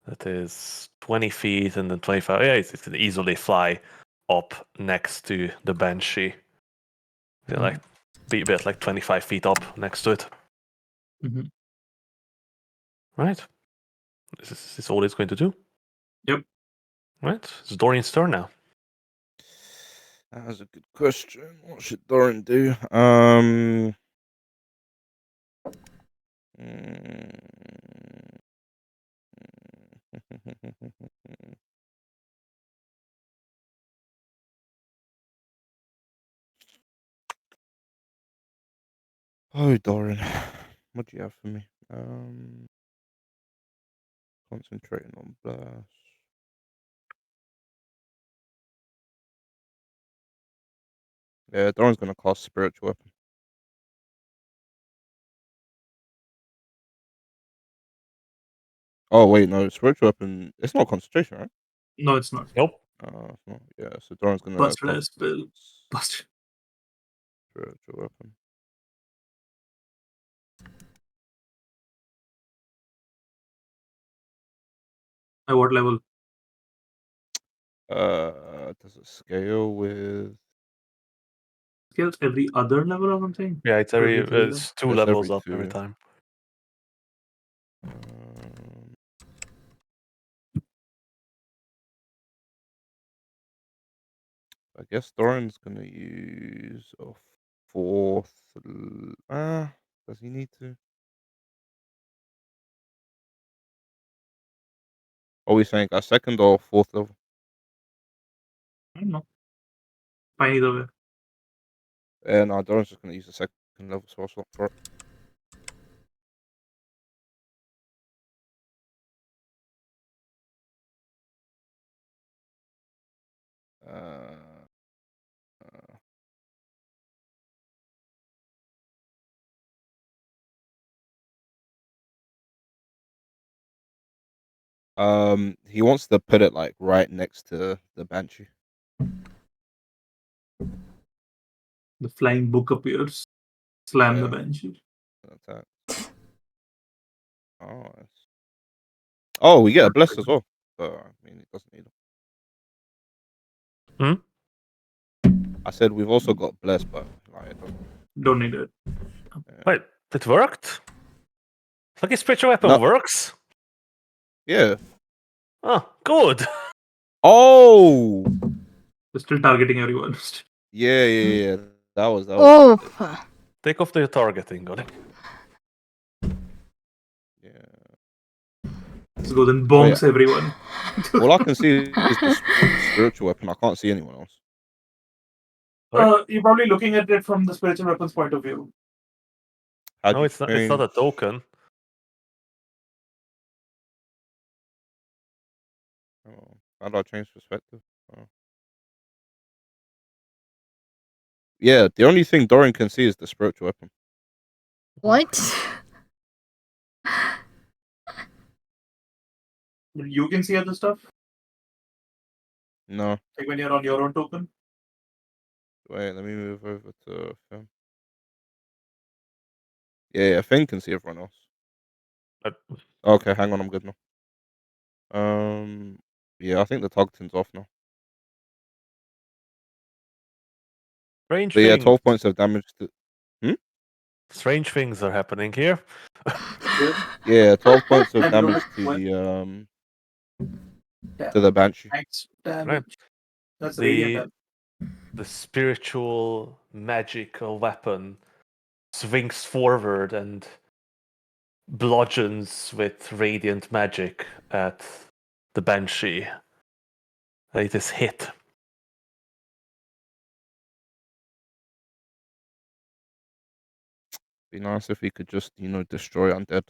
that is 20 feet and then 25. Yeah, it can easily fly up next to the Banshee. Yeah, like be about like 25 feet up next to it. Mhm. Right. This is all it's going to do. Yep. Right. It's Dorian's turn now. That was a good question. What should Doran do? Oh, Doran, what do you have for me? Concentrating on blast. Yeah, Doran's gonna cast spiritual weapon. Oh wait, no, spiritual weapon. It's not concentration, right? No, it's not. Nope. It's not. Yeah, so Doran's gonna Busted cast as spell. Busted. spiritual weapon. At what level? Does it scale with? Scales every other level or something? Yeah, it's Or every every 3 level? it's two It's levels every up every 2. time. I guess Doran's gonna use a 4th. Does he need to? Are we saying a 2nd or 4th level? I don't know. Fine either way. Yeah, no, Doran's just gonna use the 2nd level spell slot for it. Uh, uh, he wants to put it like right next to the Banshee. The flying book appears. Slam the Yeah. Banshee. Attack. Oh, oh, we get a bless as well. But I mean, it doesn't need it. I said we've also got bless, but like, it doesn't. Don't need it. Yeah. Wait, it worked? Like a spiritual weapon No. works? Yeah. Oh, good. Oh. They're still targeting everyone. Yeah. That was. Oh, Take off the targeting on it. Yeah. Let's go then bonks everyone. All I can see is the spiritual weapon. I can't see anyone else. You're probably looking at it from the spiritual weapons point of view. How do No, you it's not. It's not a change- token. Oh, how do I change perspective? Oh. Yeah, the only thing Dorian can see is the spiritual weapon. what? But you can see other stuff. No. Like when you're on your own token. Wait, let me move over to Finn. Yeah, Finn can see everyone else. Okay, hang on, I'm good now. Yeah, I think the targeting's off now. Strange But yeah, things. 12 points of damage to. Strange things are happening here. Yeah, 12 points of And damage notice to the Banshee. max damage. Right. That's radiant. The spiritual magical weapon swings forward and bludgeons with radiant magic at the Banshee. It is hit. Be nice if we could just, destroy undead.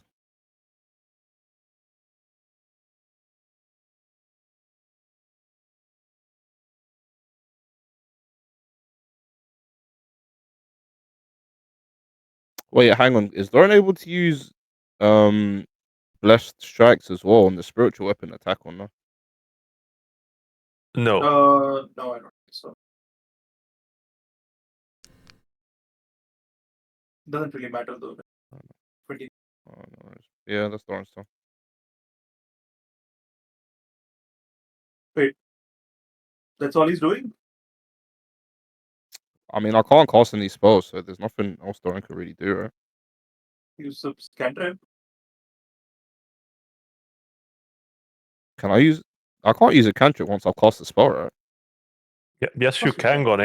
Wait, hang on. Is Doran able to use blessed strikes as well on the spiritual weapon attack or no? No. No, I don't think so. Doesn't really matter though. Oh, no. Yeah, that's Doran's turn. That's all he's doing? I mean, I can't cast any spells, so there's nothing else Doran could really do, right? Use a cantrip? Can I use? I can't use a cantrip once I've cast a spell, right? Yeah, yes, you Of course you can, can. Gone.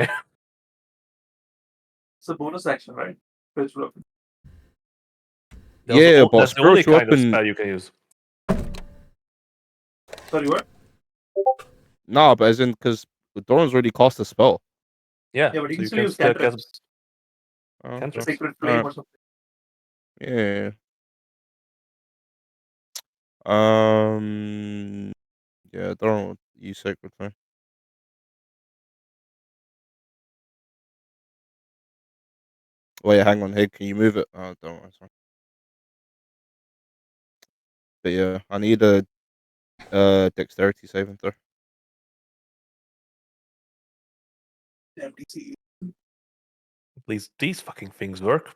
It's a bonus action, right? Spiritual weapon. Yeah, but That's the only spiritual kind of weapon. spell you can use. Sorry, what? Nah, but as in because Doran's already cast a spell. Yeah, Yeah, but he so can you still can use still cast cantrips. Oh, cantrips. Sacred All flame right. or something. Yeah. Yeah, Doran would use sacred flame. Wait, hang on. Hey, can you move it? Oh, don't worry. Sorry. But yeah, I need a dexterity saving throw. Damn DC. These fucking things work.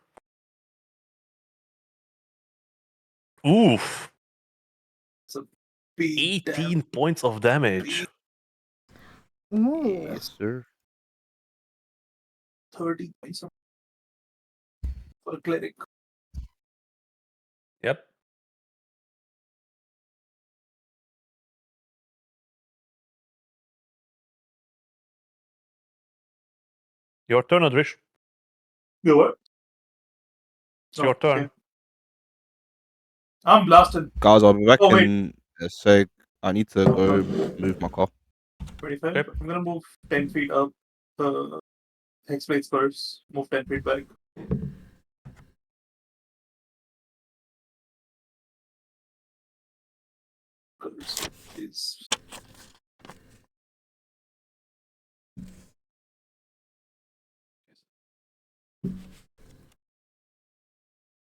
Oof. It's a big 18 damn points of damage. Ooh. Yes, sir. 30 points for a cleric. Yep. Your turn, Adrish. You what? It's your turn. Okay. I'm blasted. Guys, I'll be back Oh, wait. in a sec. I need to go move my car. 25. Okay. I'm gonna move 10 feet up. Hexblade first. Move 10 feet back. Curse is.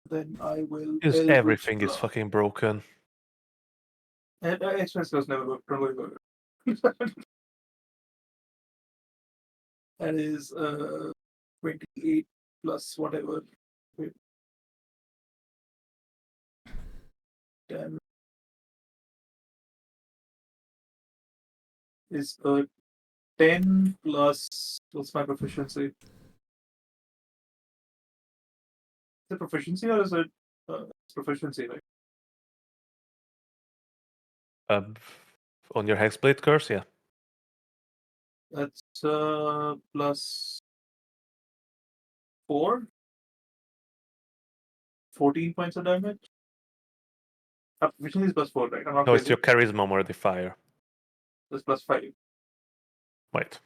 Then I will. Because Eldritch everything is Blast. fucking broken. And express goes never work. Don't worry about it. That is 28 plus whatever. Wait. 10 is 10 plus. What's my proficiency? Is it proficiency or is it it's proficiency, right? On your Hexblade curse, yeah. That's plus 4. 14 points of damage. Proficiency is plus 4, right? I'm not No, it's crazy. your charisma modifier. That's plus 5. Wait.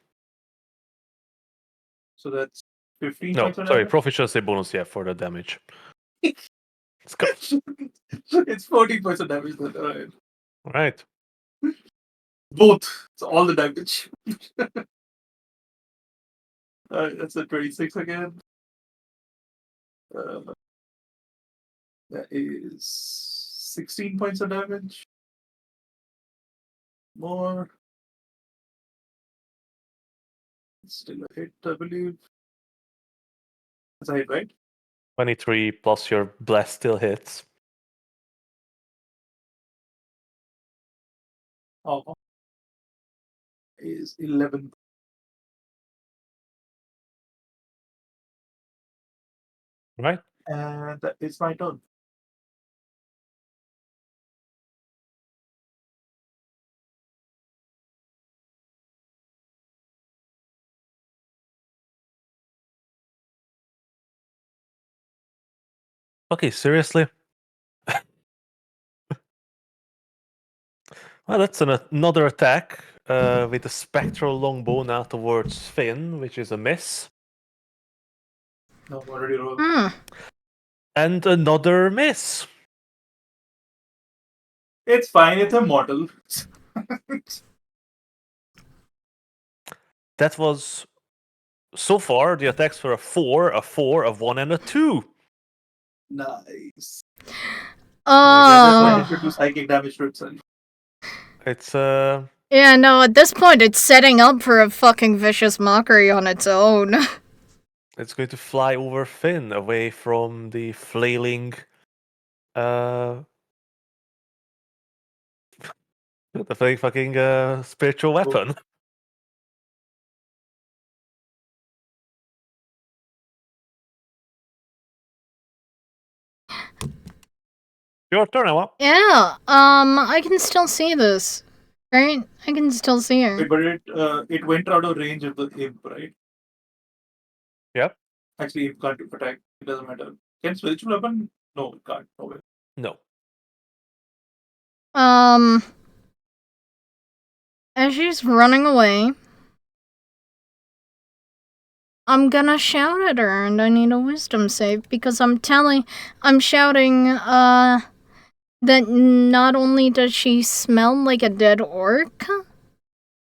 So that's 15 No, points of sorry, damage. proficiency bonus, yeah, for the damage. Let's go. It's 14 points of damage then. Alright. Alright. Both. It's all the damage. That's a 26 again. That is 16 points of damage. More. It's still a hit, I believe. That's a hit, right? 23 plus your blast still hits. Oh. Is 11. Right? And that is my turn. Okay, seriously? Well, that's another attack with a spectral longbow now towards Finn, which is a miss. No, I'm already rolled. And another miss. It's fine, it's immortal. That was so far the attacks for a 4, a 4, a 1, and a 2. Nice. That's Oh. why it should do psychic damage to itself. It's Yeah, no, at this point it's setting up for a fucking vicious mockery on its own. it's going to fly over Finn away from the flailing The fake fucking spiritual weapon. Your turn, Emma. Yeah, I can still see this. Right? I can still see her. Wait, but it went out of range of the imp, right? Yep. Actually, imp can't attack. It doesn't matter. Can spiritual weapon? No, it can't. No way. No. As she's running away, I'm gonna shout at her, and I need a wisdom save because I'm shouting, that not only does she smell like a dead orc,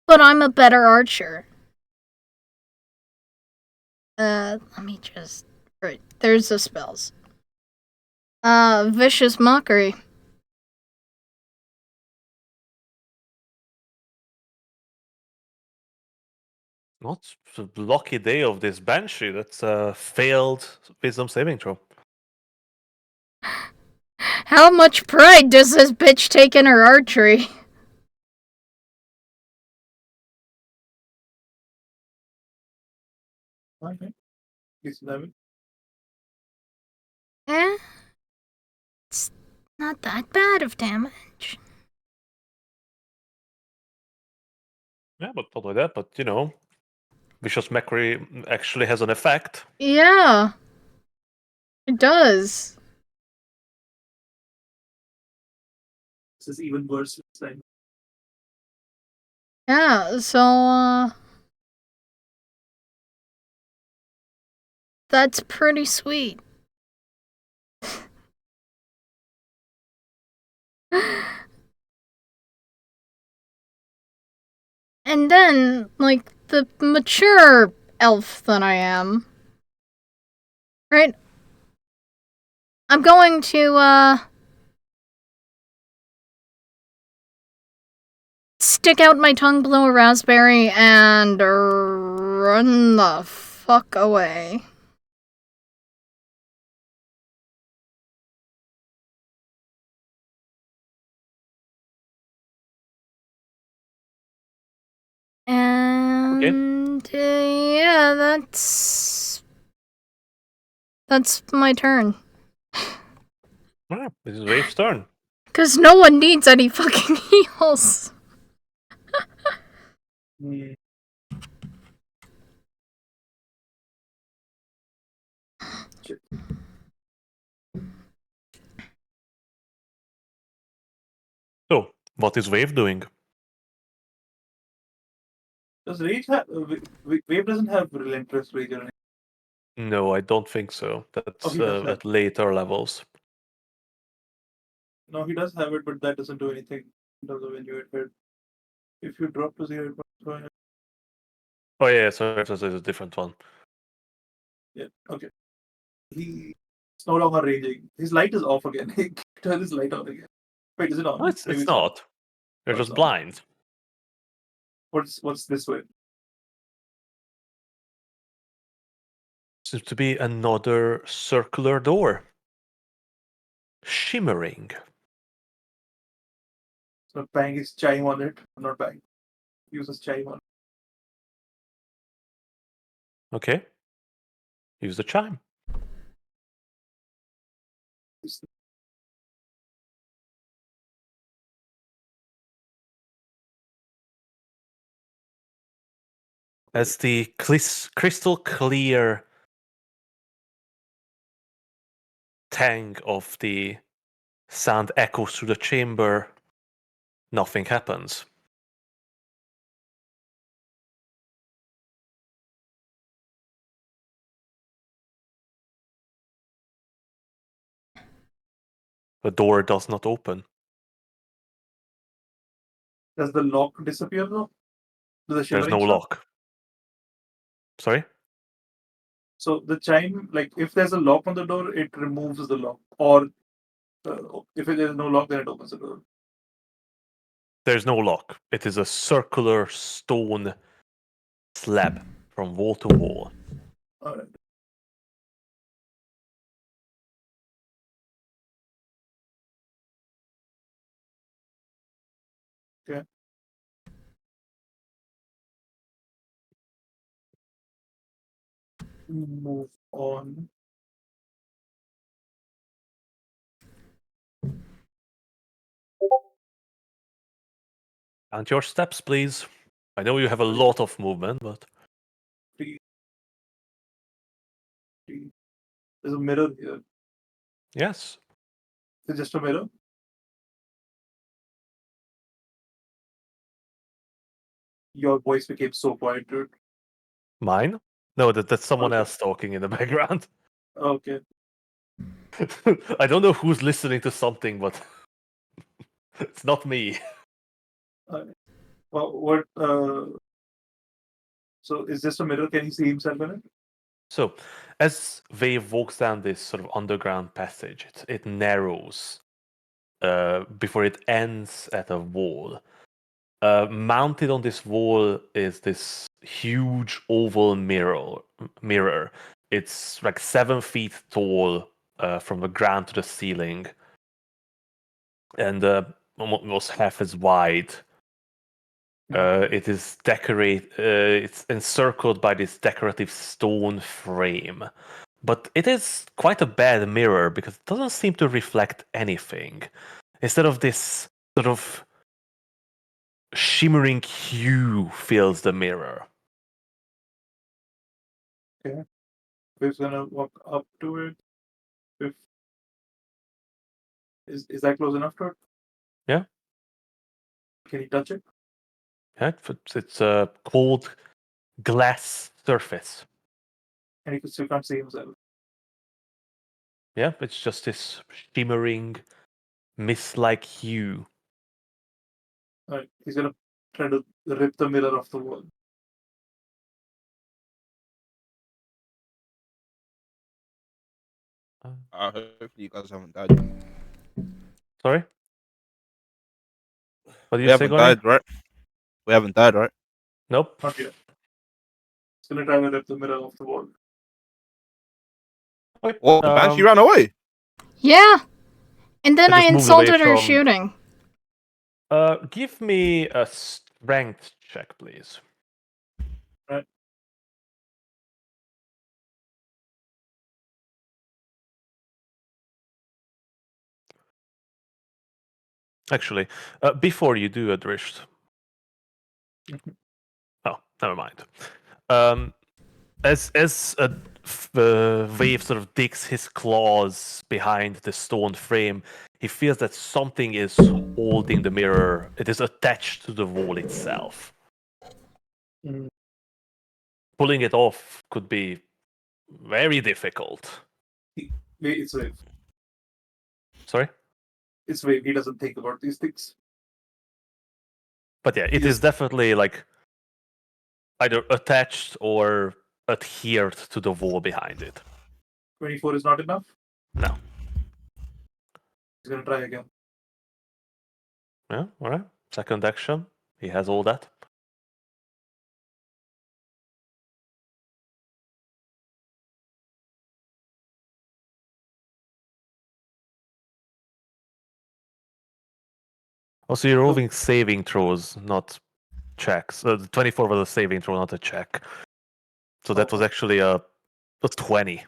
but I'm a better archer. Let me just... Right, there's the spells. Vicious Mockery. Not the lucky day of this banshee. That's a failed wisdom saving throw. How much pride does this bitch take in her archery? Okay. It's 11. It's not that bad of damage. Yeah, but not like that. But you know, vicious mockery actually has an effect. Yeah, it does. This is even worse this time. Yeah, so, that's pretty sweet. And then, like, the mature elf that I am, right? I'm going to, stick out my tongue, blow a raspberry, and run the fuck away. And yeah, that's my turn. Ah, this is Wave's turn. Cause no one needs any fucking heals. Shit. So, what is Wave doing? Does rage have? Wave doesn't have relentless rage or anything. No, I don't think so. That's he does have. at later levels. No, he does have it, but that doesn't do anything in terms of when you hit. If you drop to 0, Oh yeah, so there's a different one. yeah, okay. He's no longer raging. His light is off again. He turn his light on again. Wait, is it on? No, Maybe it's not. You're Oh, just it's on. blind. What's this way? Seems to be another circular door. Shimmering. So bang his chime on it. Not bang. Uses chime on it. Okay. Use the chime. As the crystal clear tang of the sound echoes through the chamber, nothing happens. The door does not open. Does the lock disappear though? Does the There's shimmering no stop? lock. Sorry? So the chime, like if there's a lock on the door, it removes the lock. Or if there's no lock, then it opens the door. There's no lock. It is a circular stone slab from wall to wall. Alright. Okay. move on. Count your steps, please. I know you have a lot of movement, but 3, 3. There's a mirror here. yes. It's just a mirror. Your voice became so quiet, dude. Mine? No, that's someone Okay. else talking in the background. Okay. I don't know who's listening to something, but it's not me. Well, what? So is this a mirror? Can he see himself in it? So, as Wave walks down this sort of underground passage, it narrows before it ends at a wall. Mounted on this wall is this huge oval mirror. It's like 7 feet tall from the ground to the ceiling, and almost half as wide. It is it's encircled by this decorative stone frame, but it is quite a bad mirror because it doesn't seem to reflect anything. Instead of this sort of shimmering hue fills the mirror. Okay. We're gonna walk up to it. If is that close enough to it? Yeah. Can you touch it? Yeah, it's a cold glass surface. And he still can't see himself. Yeah, it's just this shimmering, mist-like hue. Alright. He's gonna try to rip the mirror off the wall. Hopefully you guys haven't died yet. Sorry? What do We you say, haven't Goni? died, right? We haven't died, right? Nope. Not yet. He's gonna try to rip the mirror off the wall. Okay. What? The Banshee ran away? Yeah. And then I I just moved away insulted her from- shooting. Give me a strength check, please. Right. Actually, before you do, Adrisht. Oh, never mind. As Wave sort of digs his claws behind the stone frame, he feels that something is holding the mirror. It is attached to the wall itself. Mm. Pulling it off could be very difficult. Wait, it's Wave. Sorry? It's Wave. He doesn't think about these things. But yeah, it Yes. is definitely like either attached or adhered to the wall behind it. 24 is not enough. No. He's gonna try again. Yeah, alright. Second action. He has all that. Also, you're rolling saving throws, not checks. The 24 was a saving throw, not a check. So that was Okay. actually a 20,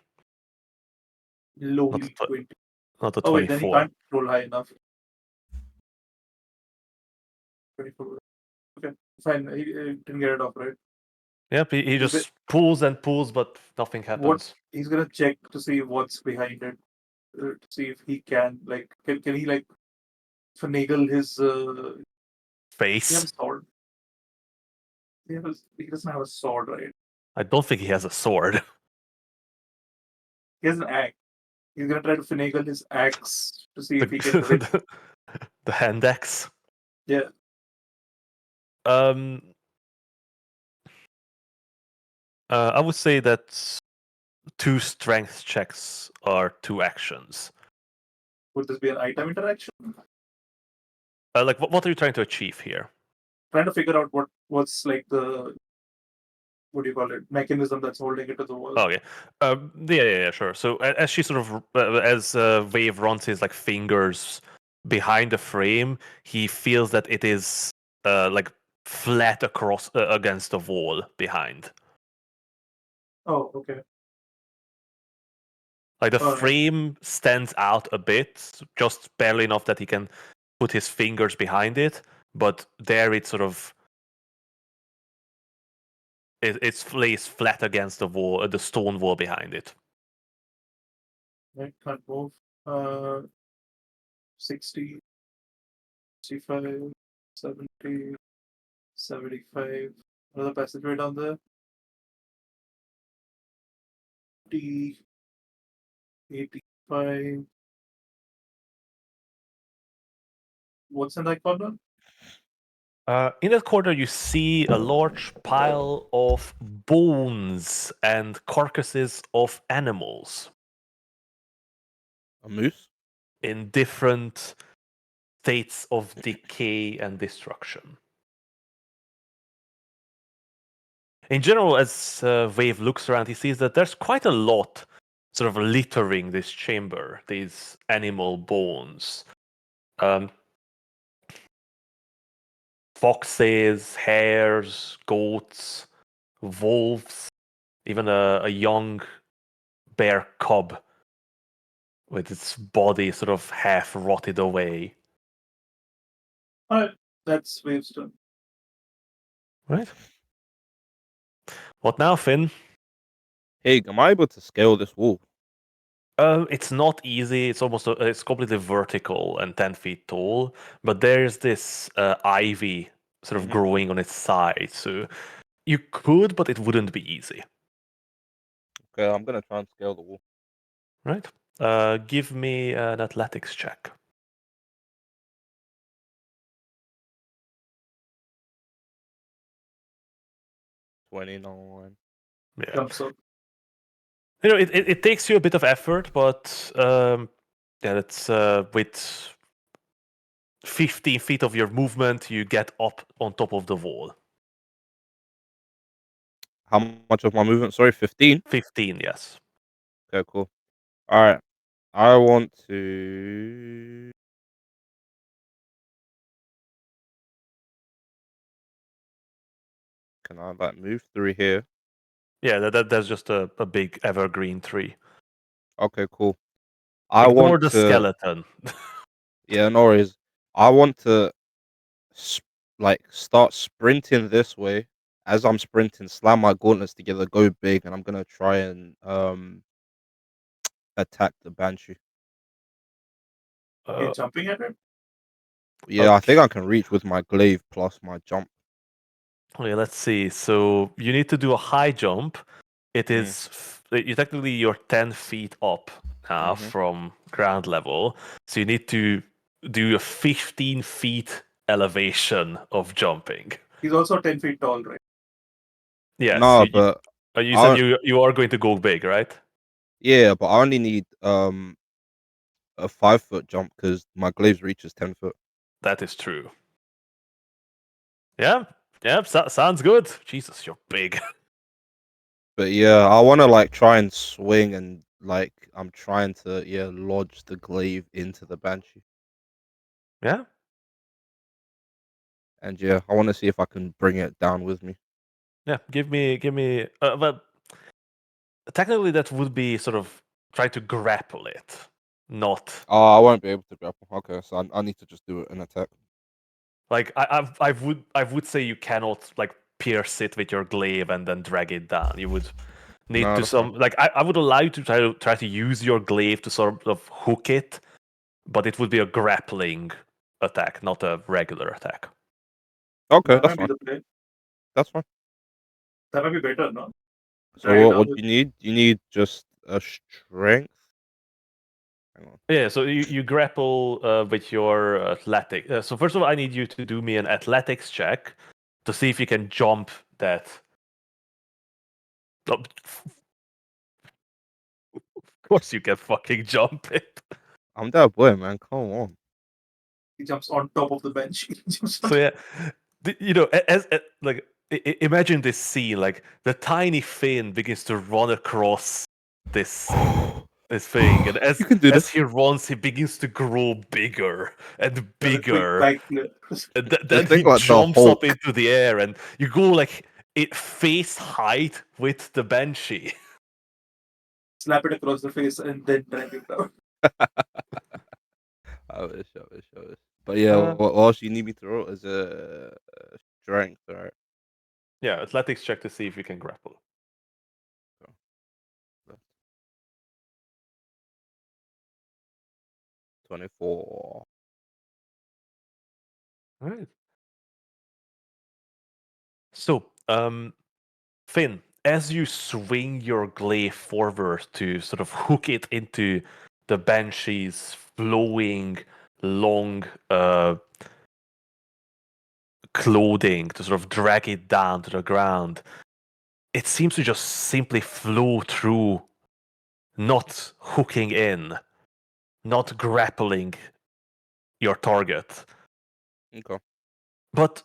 Lowly Not a 20. not a Oh wait, then he 24. can't roll high enough. 24. Okay, fine. He didn't get it off, right? Yep, he Is just pulls and pulls, but nothing happens. He's gonna check to see what's behind it, to see if he can can he finagle his. He has Face. a sword. He doesn't have a sword, right? I don't think he has a sword. He has an axe. He's gonna try to finagle his axe to see if he can rip. The hand axe. Yeah. I would say that 2 strength checks are 2 actions. Would this be an item interaction? Like, what are you trying to achieve here? Trying to figure out what's like the, what do you call it, mechanism that's holding it to the wall. Oh yeah, yeah, sure. So as she sort of as Wave runs his like fingers behind the frame, he feels that it is like flat across against the wall behind. Oh, okay. Like the Alright. frame stands out a bit, just barely enough that he can put his fingers behind it, but there it sort of it lays flat against the wall, the stone wall behind it. I can't move. 60, 65, 70, 75. Another passageway down there. 80, 85. What's in that corner? In that corner, you see a large pile of bones and carcasses of animals A moose? in different states of decay and destruction. In general, as Wave looks around, he sees that there's quite a lot sort of littering this chamber, these animal bones. Foxes, hares, goats, wolves, even a young bear cub with its body sort of half rotted away. Alright, that's Wave's turn. Right? What now, Finn? Hey, am I able to scale this wall? It's not easy. It's almost it's completely vertical and 10 feet tall. But there's this ivy sort of Mhm. growing on its side, so you could, but it wouldn't be easy. Okay, I'm gonna try and scale the wall. Right? Give me an athletics check. 29. Yeah. Jumps up. You know, it takes you a bit of effort, but yeah, that's with 15 feet of your movement, you get up on top of the wall. How much of my movement? Sorry, 15. 15, yes. Okay, cool. All right, I want to. Can I like move through here? Yeah, that's just a big evergreen tree. Okay, cool. I Ignore want the to. skeleton. Yeah, no worries. I want to like start sprinting this way. As I'm sprinting, slam my gauntlets together, go big, and I'm gonna try and attack the banshee. You're Uh, jumping at it? Yeah, I think okay. I can reach with my glaive plus my jump. Okay, let's see. So you need to do a high jump. It Mm, is you technically you're 10 feet up now mm-hmm. from ground level. So you need to do a 15 feet elevation of jumping. He's also 10 feet tall, right? Yes, No, but you said I you are going to go big, right? yeah, but I only need a 5 foot jump because my glaive reaches 10 foot. That is true. Yeah, yeah, sounds good. Jesus, you're big. But yeah, I want to like try and swing and like I'm trying to lodge the glaive into the banshee. Yeah, And yeah, I want to see if I can bring it down with me. yeah. Give me. But technically, that would be sort of try to grapple it, not Oh, I won't be able to grapple. Okay, so I need to just do an attack. like I would say you cannot like pierce it with your glaive and then drag it down. You would need No, to that's fine. some like I would allow you to try to use your glaive to sort of hook it, but it would be a grappling attack, not a regular attack. Okay, That that's might be fine. the play. That's fine. That might be better, no? So Drag it down what with. do you need? You need just a strength. Hang on. Yeah, so you grapple with your athletic. So first of all, I need you to do me an athletics check to see if you can jump that. Of course, you can fucking jump it. I'm that boy, man. Come on. He jumps on top of the bench. So yeah, you know, as like imagine this scene, like the tiny Finn begins to run across this thing, and You can do as this. he runs, he begins to grow bigger and And a quick bigger. backflip. And then Just he think like the jumps up Hulk. into the air, and you go like it face height with the banshee. slap it across the face, and then drag it down. I wish. But yeah, Uh, what else you need me to roll is a strength, right? yeah, athletics check to see if you can grapple. 24. All right. So, Finn, as you swing your glaive forward to sort of hook it into the banshee's flowing, long clothing to sort of drag it down to the ground, it seems to just simply flow through, not hooking in, not grappling your target. Okay. But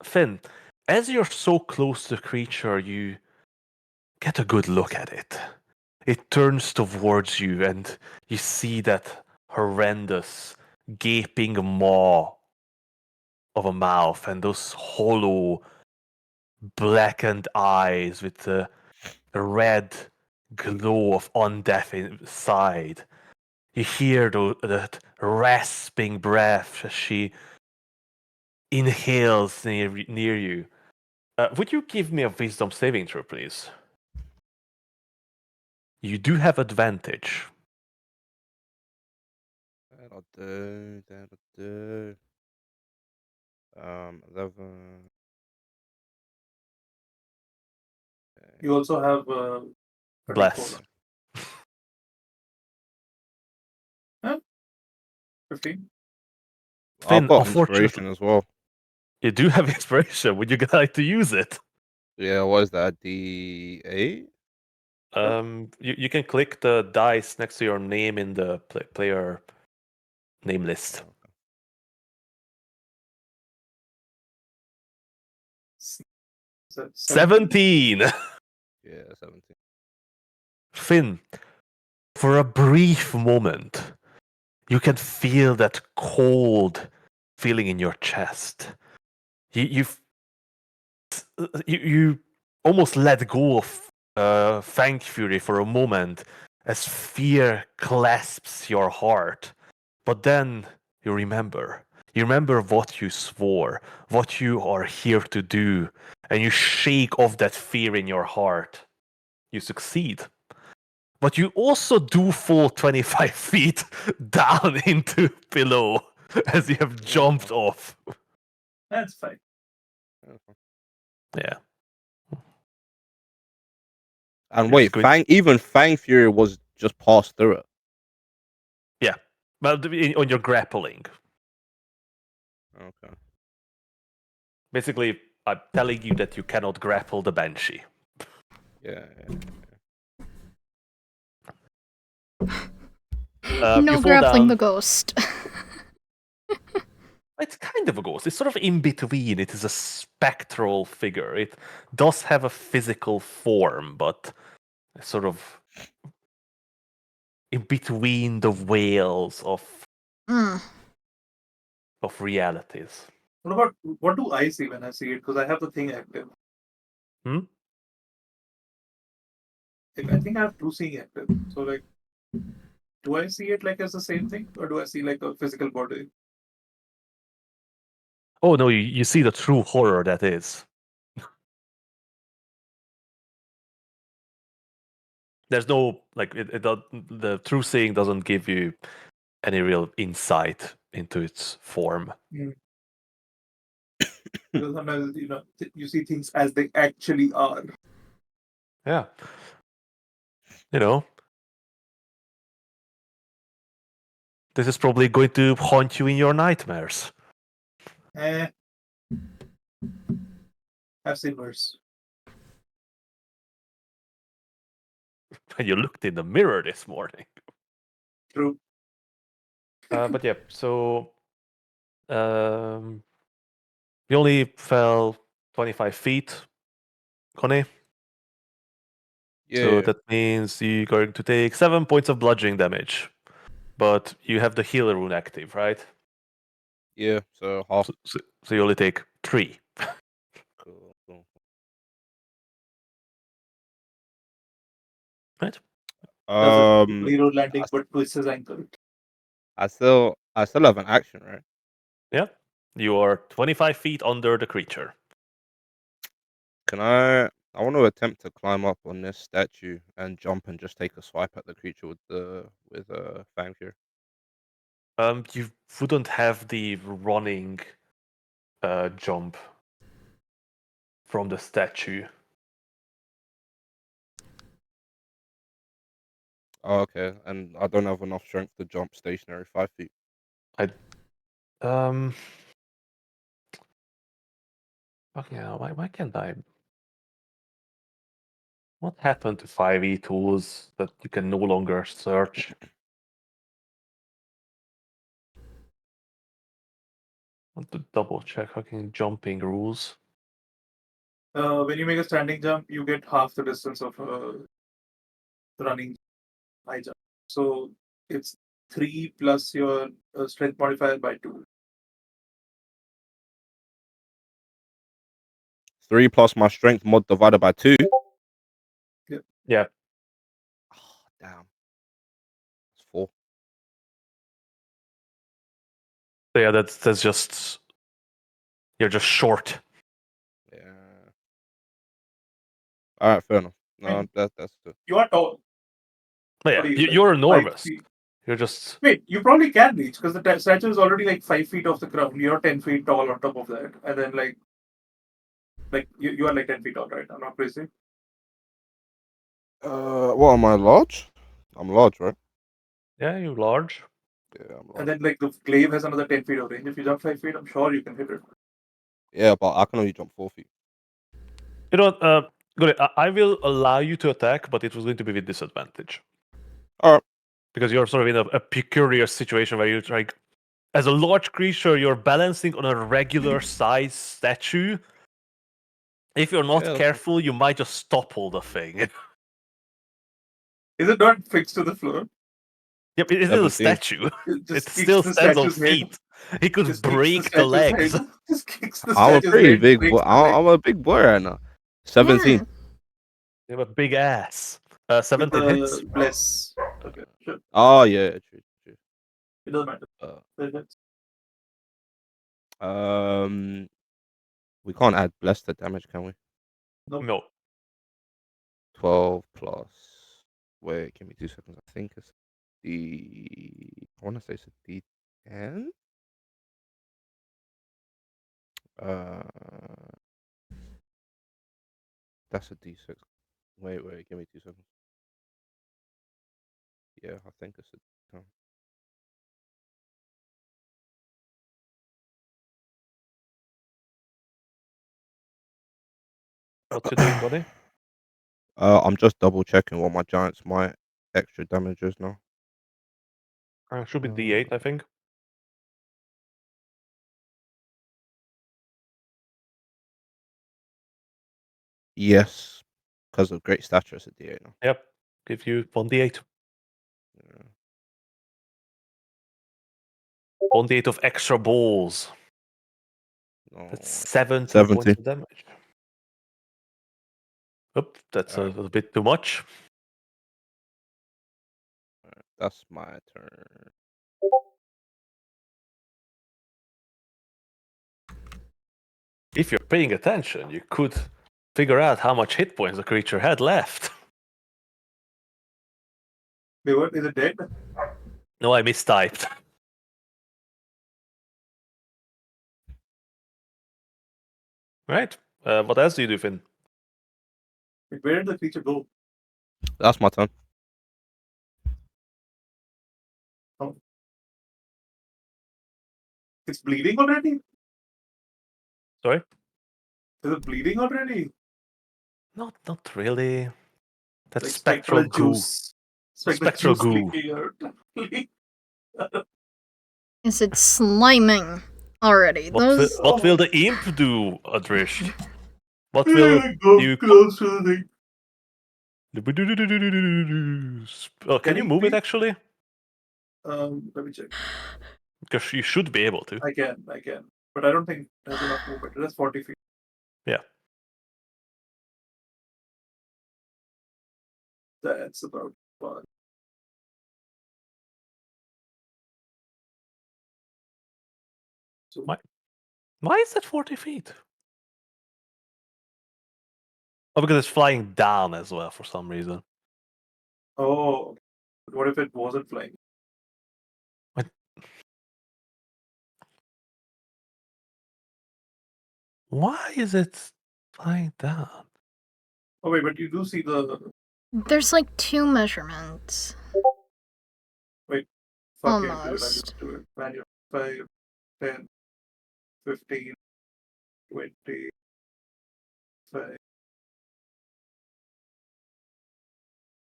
Finn, as you're so close to the creature, you get a good look at it. It turns towards you, and you see that horrendous, gaping maw of a mouth and those hollow, blackened eyes with the red glow of undeath inside. You hear that rasping breath as she inhales near you. Would you give me a wisdom saving throw, please? You do have advantage. That'll do. 11. You also have Bless. 15. I've Finn, got unfortunately, inspiration as well. you do have inspiration. Would you like to use it? Yeah, what is that? D8? You can click the dice next to your name in the player name list. 17. Yeah, 17. Finn, for a brief moment, you can feel that cold feeling in your chest. You almost let go of Fang Fury for a moment as fear clasps your heart. But then you remember. You remember what you swore, what you are here to do, and you shake off that fear in your heart. You succeed. But you also do fall 25 feet down into below as you have jumped off. That's fine. Yeah. And You're wait, just going. Even Fang Fury was just passed through it. Yeah. Well, on your grappling. Okay. Basically, I'm telling you that you cannot grapple the Banshee. Yeah. No You fall grappling down. the ghost. It's kind of a ghost. It's sort of in between. It is a spectral figure. It does have a physical form, but it's sort of in between the veils Mm. of realities. What do I see when I see it? Because I have the thing active. Hmm? Like, I think I have true seeing active. So like, do I see it like as the same thing, or do I see like a physical body? Oh no, you see the true horror that is. There's no like the true seeing doesn't give you any real insight into its form. Because sometimes you see things as they actually are. Yeah. You know, this is probably going to haunt you in your nightmares. I've seen worse. When you looked in the mirror this morning. True. But yeah, so you only fell 25 feet, Connie. Yeah. So that means you're going to take 7 points of bludgeoning damage. But you have the healer rune active, right? Yeah. So half. So you only take 3. Cool. Right? Does a Um, hero landing, I, but twists his ankle. I still have an action, right? Yeah. You are 25 feet under the creature. Can I? I want to attempt to climb up on this statue and jump and just take a swipe at the creature with Fang here. You wouldn't have the running jump from the statue. Oh, okay. And I don't have enough strength to jump stationary 5 feet. Um. Fucking hell, why can't I? What happened to 5e tools that you can no longer search? I want to double check fucking jumping rules. When you make a standing jump, you get half the distance of running high jump. So it's 3 plus your strength modifier by 2. 3 plus my strength mod divided by 2. Yeah. Oh, damn. It's 4. So yeah, that's just you're just short. Yeah. All right, fair enough. No, And that's good. you are tall. But yeah, What are you, like, you're 5 enormous. feet? You're just Wait, you probably can reach because the statue is already like 5 feet off the ground. You're 10 feet tall on top of that, and then like you are like 10 feet tall, right? I'm not crazy. What am I large? I'm large, right? yeah, you're large. Yeah, I'm large. And then like the glaive has another 10 feet of range. If you jump 5 feet, I'm sure you can hit it. Yeah, but I can only jump 4 feet. You know what? Good. I will allow you to attack, but it was going to be with disadvantage. All right. Because you're sort of in a peculiar situation where you're like, as a large creature, you're balancing on a regular size statue. If you're not Yeah, that's fine. careful, you might just topple the thing. Is it not fixed to the floor? Yep, it is a 17. statue. It It just kicks still the stands on statue's head. feet. He could Just kicks the break the statue's legs. head. Just kicks the I'm a statue's pretty head. big breaks boy. the leg I'm a big boy right now. 17. Yeah. You have a big ass. with 17 hits. the bless. Okay, sure. Oh yeah, true. It doesn't matter. Uh, It hits. we can't add bless to damage, can we? Nope. No. 12 plus. Wait, give me 2 seconds. I think it's I want to say it's a D10. Uh, that's a D6. Wait, give me 2 seconds. Yeah, I think it's a D10. What's it doing, buddy? I'm just double checking what my giant's might extra damage is now. Should be D8, I think. Yes, because of great stature, it's a D8 now. Yep. Give you 1d8. Yeah. 1d8 of extra balls. No, That's 17 17. points of damage. Oop, that's a little bit too much. That's my turn. If you're paying attention, you could figure out how much hit points the creature had left. Wait, what? Is it dead? No, I mistyped. Right. What else do you do, Finn? Wait, where did the creature go? That's my turn. It's bleeding already? Sorry? Is it bleeding already? Not really. That's Like spectral goo. juice. Spectral juice goo. leaking out. Is it sliming already? Those. What will the imp do, Adrish? What will Go you... close to the thing. Oh, can you he move it please? actually? Let me check. Because you should be able to. I can. But I don't think it has enough movement. It has 40 feet. Yeah. That's about fun. So Why is it 40 feet? Oh, because it's flying down as well for some reason. oh, what if it wasn't flying? Why is it flying down? Oh wait, but you do see the There's like 2 measurements. fuck it, dude. I Almost. just do it. Manual 5, 10, 15, 20, 5.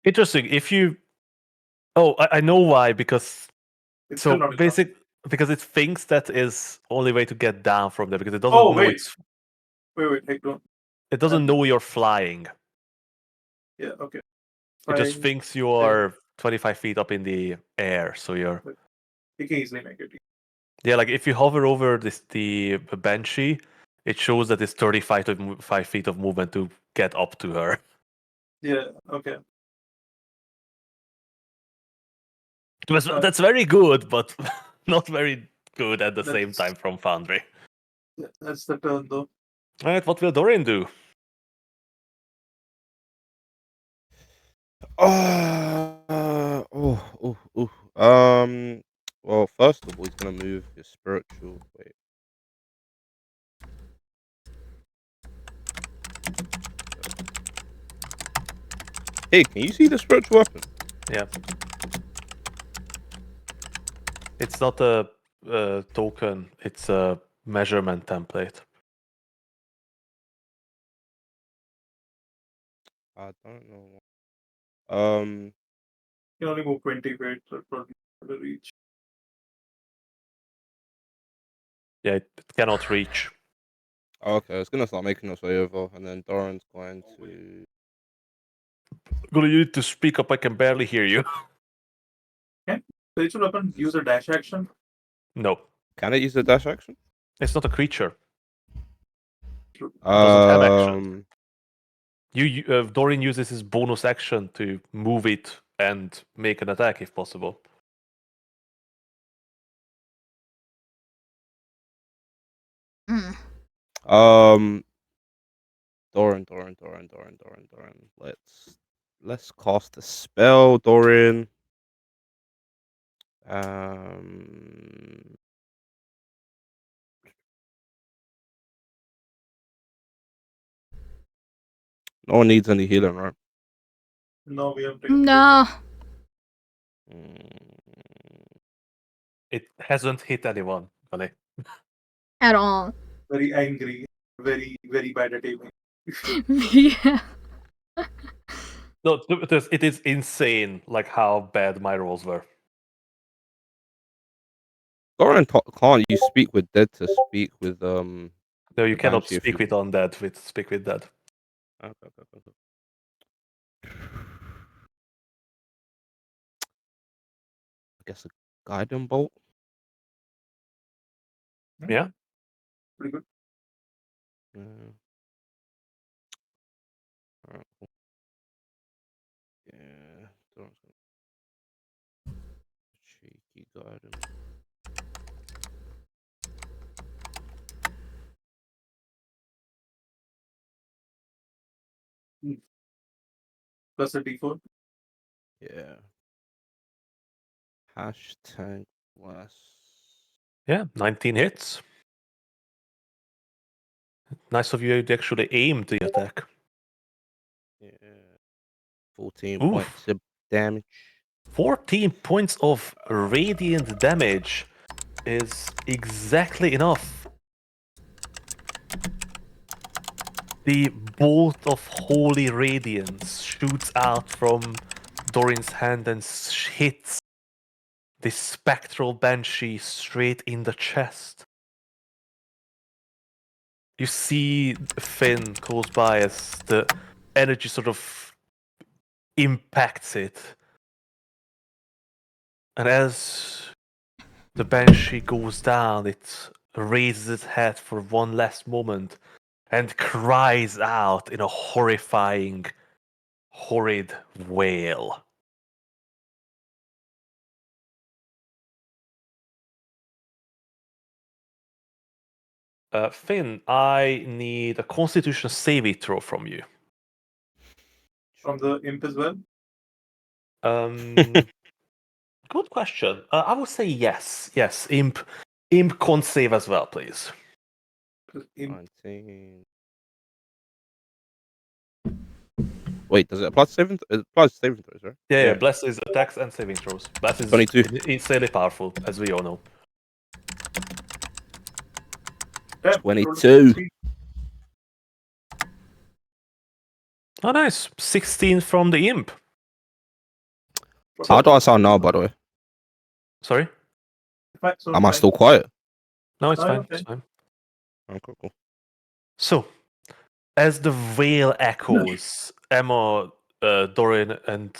Interesting. If you, I know why. Because It's still so not enough. because it thinks that is only way to get down from there because it doesn't Oh, know wait. Wait, hey, don't. it doesn't know you're flying. Yeah, okay. It just 5, thinks you 10. are 25 feet up in the air, so you're You can easily make it. yeah. Like if you hover over the Banshee, it shows that it's 35 to 5 feet of movement to get up to her. Yeah, okay. That's very good, but not very good at the same That's time from Foundry. that's the turn though. All right, what will Dorian do? Well, first of all, he's gonna move his spiritual. Wait. Hey, can you see the spiritual weapon? Yeah, it's not a token; it's a measurement template. I don't know. Um. You can only move 20 feet, so probably not gonna reach. Yeah, it cannot reach. Okay, it's gonna start making its way over, and then Doran's going to. Gonna you need to speak up. I can barely hear you. Spiritual weapon, use a dash action. No, Can it use the dash action? it's not a creature. True. Doesn't have action. Um. Dorian uses his bonus action to move it and make an attack if possible. Mm. Um. Doran. Let's cast a spell, Doran. Um. No one needs any healing, right? No, we have taken. No. Mm, It hasn't hit anyone, Gully. At all. Very angry, very bad at aiming. Yeah. No, it is insane, like how bad my rolls were. Doran can't you speak with dead to speak with No, you the cannot Banshee if speak you. with undead. With speak with dead. Okay. I guess a guiding bolt. Yeah. Pretty good. Yeah. Alright, cool. Yeah. Doran's gonna cheeky guiding. Plus a d4. Yeah. Hashtag less. Yeah, 19 hits. Nice of you to actually aim the attack. Yeah. 14 Oof. points of damage. 14 points of radiant damage is exactly enough. The bolt of holy radiance shoots out from Dorian's hand and hits the spectral banshee straight in the chest. You see Finn close by as the energy sort of impacts it. And as the banshee goes down, it raises its head for one last moment and cries out in a horrifying, horrid wail. Finn, I need a Constitution saving throw from you. From the imp as well? Um, good question. I would say yes. Yes, imp con save as well, please. 'Cause imp 19. Wait, does it apply to saving? It applies to saving throws, right? Yeah. Bless is attacks and saving throws. Bless is 22. insanely powerful, as we all know. Yeah, 22. Oh, nice. 16 from the imp. How do I sound now, by the way? Sorry? Am I still quiet? No, it's Oh, fine. okay. It's fine. Okay, cool. So, as the wail echoes, Emma, Dorin, and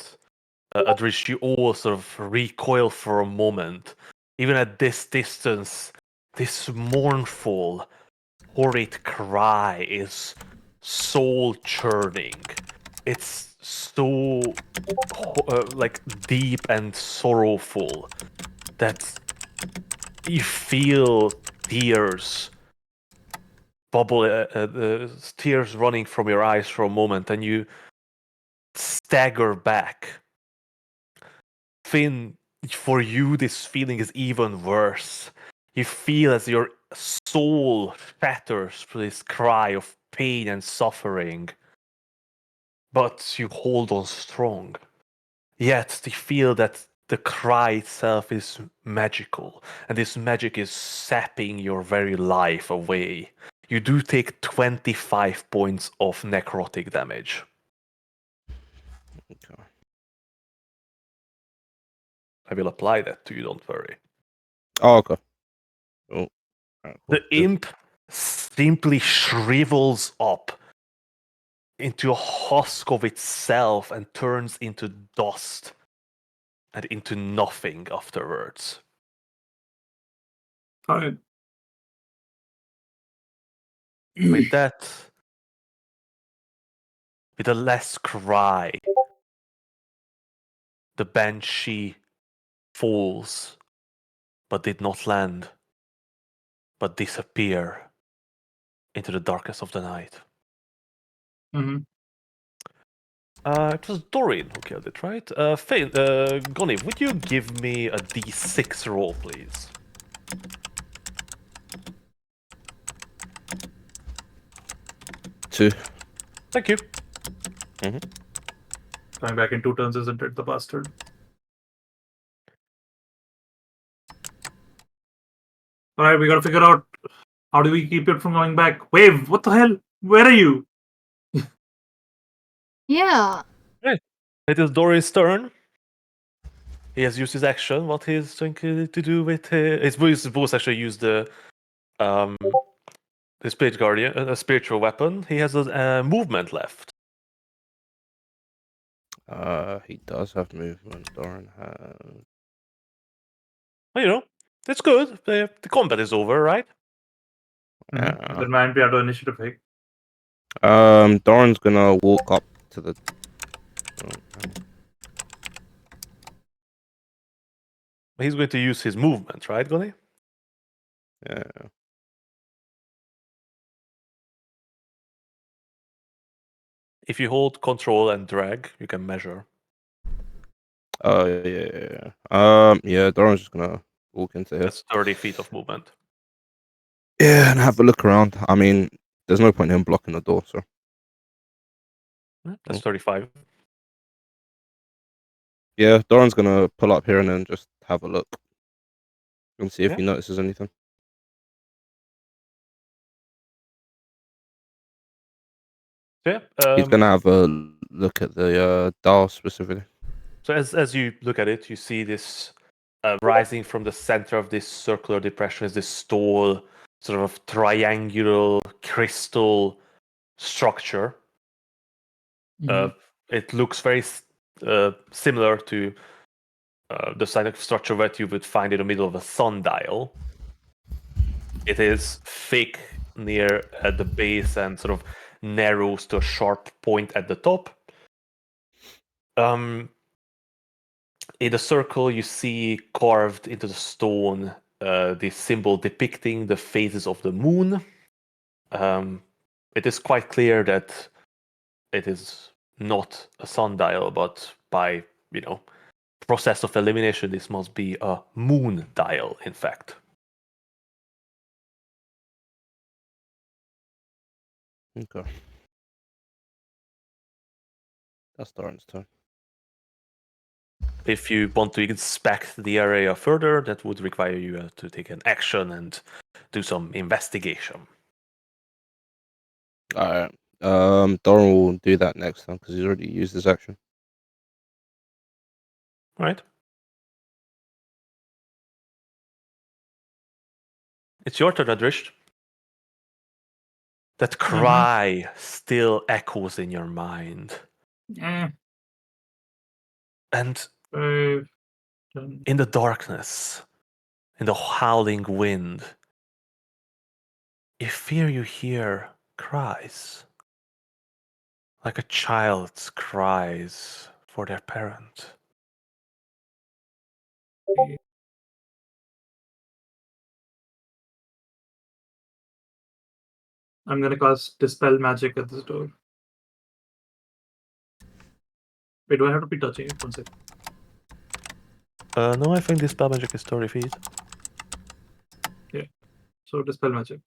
Adrish, you all sort of recoil for a moment. Even at this distance, this mournful, horrid cry is soul churning. It's so like deep and sorrowful that you feel tears bubble, tears running from your eyes for a moment, and you stagger back. Finn, for you, this feeling is even worse. You feel as your soul shatters to this cry of pain and suffering, but you hold on strong. Yet you feel that the cry itself is magical, and this magic is sapping your very life away. You do take 25 points of necrotic damage. Okay. I will apply that to you, don't worry. Oh, okay. Oh, right, cool. The imp simply shrivels up into a husk of itself and turns into dust and into nothing afterwards. Alright. With that, with a last cry, the banshee falls, but did not land, but disappear into the darkness of the night. Mhm. It was Dorin who killed it, right? Gonny, would you give me a d6 roll, please? 2. Thank you. Coming back in 2 turns, isn't it, the bastard? Alright, we gotta figure out how do we keep it from coming back. Wave, what the hell? Where are you? Yeah. It is Dorin's turn. He has used his action. What he's trying to do with his supposed actually use the spirit guardian, a spiritual weapon. He has a movement left. He does have movement. Doran has. Well, you know, it's good. The combat is over, right? Mm-hmm. Then might be out of initiative, hey? Doran's gonna walk up to the. He's going to use his movement, right, Gonny? Yeah. If you hold control and drag, you can measure. Oh yeah. Yeah. Doran's just gonna walk into here. That's 30 feet of movement. Yeah, and have a look around. I mean, there's no point in him blocking the door, so. That's 35. Yeah, Doran's gonna pull up here and then just have a look and see if Yeah. he notices anything. Yeah. He's gonna have a look at the dial specifically. So as you look at it, you see this rising from the center of this circular depression is this tall, sort of triangular crystal structure. It looks very similar to the kind of structure that you would find in the middle of a sundial. It is thick near at the base and sort of narrows to a sharp point at the top. In the circle, you see carved into the stone the symbol depicting the phases of the moon It is quite clear that it is not a sundial, but by, process of elimination, this must be a moon dial, in fact. Okay. That's Doran's turn. If you want to inspect the area further, that would require you to take an action and do some investigation. Alright. Doran will do that next time because he's already used his action. Right? It's your turn, Adrish. That cry still echoes in your mind. Eh, And 5, 10. in the darkness, in the howling wind, you fear you hear cries. Like a child's cries for their parent. I'm gonna cast Dispel Magic at this door. Wait, do I have to be touching it? 1 second. No, I think this spell magic is story feed. So Dispel Magic.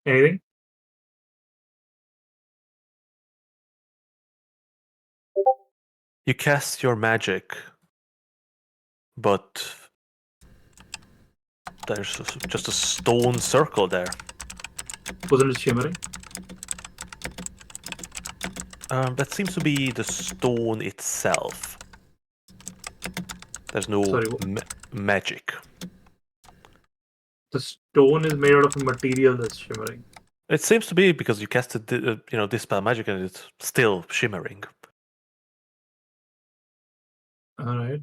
Anything? You cast your magic, but there's just a stone circle there. Wasn't it shimmering? That seems to be the stone itself. There's no Sorry, magic. the stone is made out of a material that's shimmering. It seems to be because you casted, dispel magic and it's still shimmering. All right.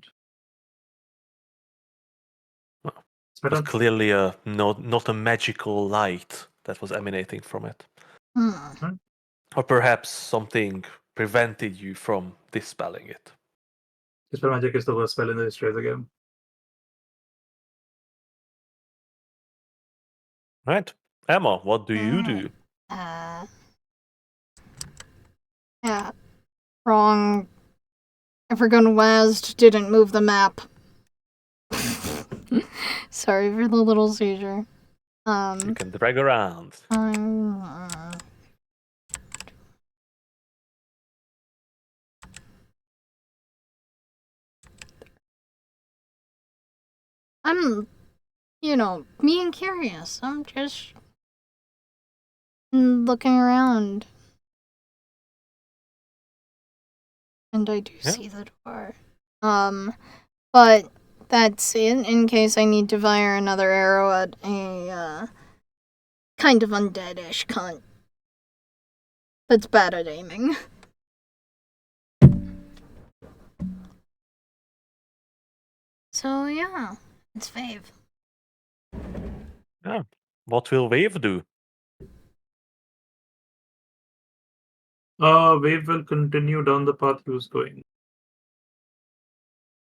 Well, It's better. It was clearly not a magical light that was emanating from it. Hmm. Or perhaps something prevented you from dispelling it. Dispel Magic is the worst spell in the history of the game. Right. Emma, what do you do? Yeah. Wrong. Evergon West didn't move the map. Sorry for the little seizure. You can drag around. I'm, being curious. I'm just looking around. And I do see the door. But that's it, in case I need to fire another arrow at a, kind of undead-ish cunt. That's bad at aiming. So, yeah. It's Fave. Yeah. What will Wave do? Wave will continue down the path he was going.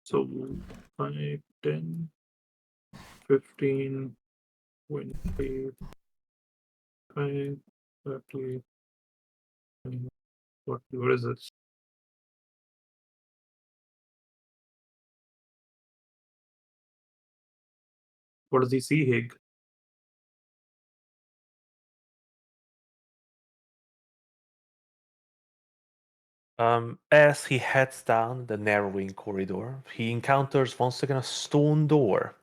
So 5, 10, 15, 20, 5, 30, 40. What is this? What does he see, Hig? As he heads down the narrowing corridor, he encounters once again a stone door.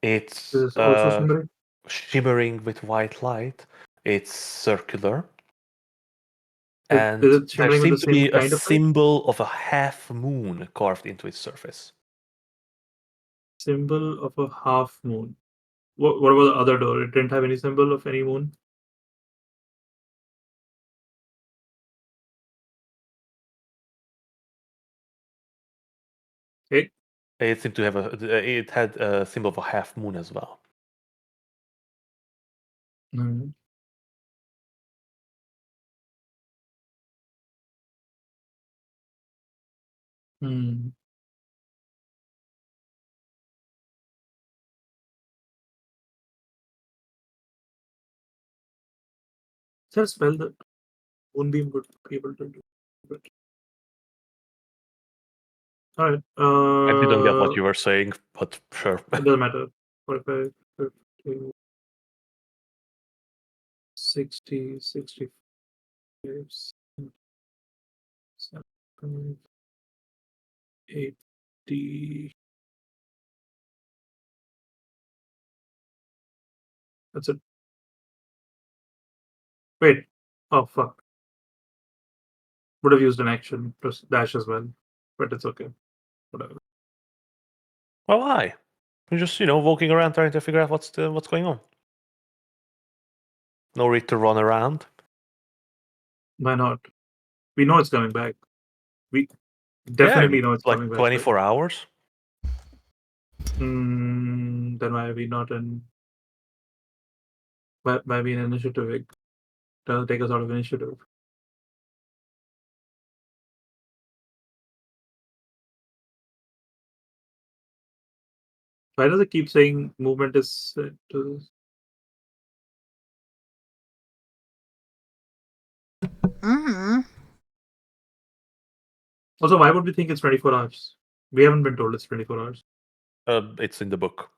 It's Is this also shimmering? shimmering with white light. It's circular. Is And it there shimmering with the seems to be same a kind of light? symbol of a half moon carved into its surface. Symbol of a half moon. What about the other door? It didn't have any symbol of any moon. Okay. It seemed to have it had a symbol of a half moon as well. Mm. Hmm. Is there a spell that Moonbeam would be able to do? But... All right. I didn't get what you were saying, but sure. It doesn't matter. 45, 50, 60, 65, 70, 80. That's it. Wait. Oh, fuck. Would have used an action plus dash as well, but it's okay. Whatever. Well, why? You're just walking around trying to figure out what's going on. No need to run around. Why not? We know it's coming back. We definitely know it's like coming back. 24 hours. Then why are we not in? Why be in initiative? It doesn't take us out of initiative. Why does it keep saying movement is set to? Also, why would we think it's 24 hours? We haven't been told it's 24 hours. It's in the book.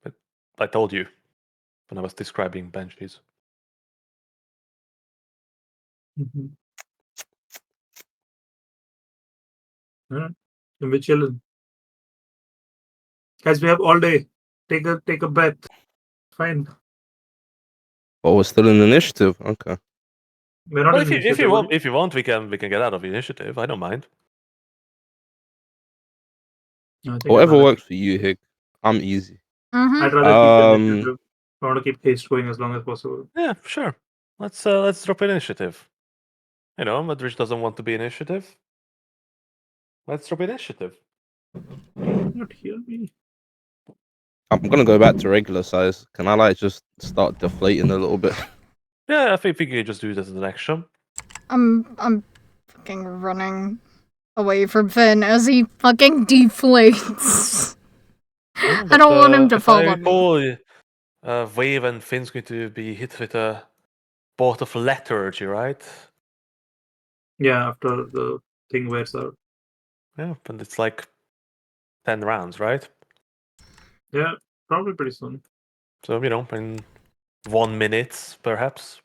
But I told you when I was describing banshees. Mm-hmm. Alright. Then we're chilling. Guys, we have all day. Take a breath. Fine. Oh, we're still in initiative. Okay. We're not Well, in if you initiative. want, we can get out of initiative. I don't mind. No, I think Whatever I'd rather works for you, Hig. I'm easy. Mm-hmm. I'd rather keep initiative. I want to keep haste going as long as possible. Yeah, sure. Let's drop initiative. Madrid doesn't want to be initiative. Let's drop initiative. Not hear me. I'm gonna go back to regular size. Can I just start deflating a little bit? Yeah, I think we can just do this as an action. I'm fucking running away from Finn as he fucking deflates. Yeah, I don't want him to if fall I on me. recall, Wave and Finn's going to be hit with a bolt of lethargy, right? Yeah, after the thing wears out. Yeah, but it's like 10 rounds, right? Yeah, probably pretty soon. So, in 1 minute, perhaps.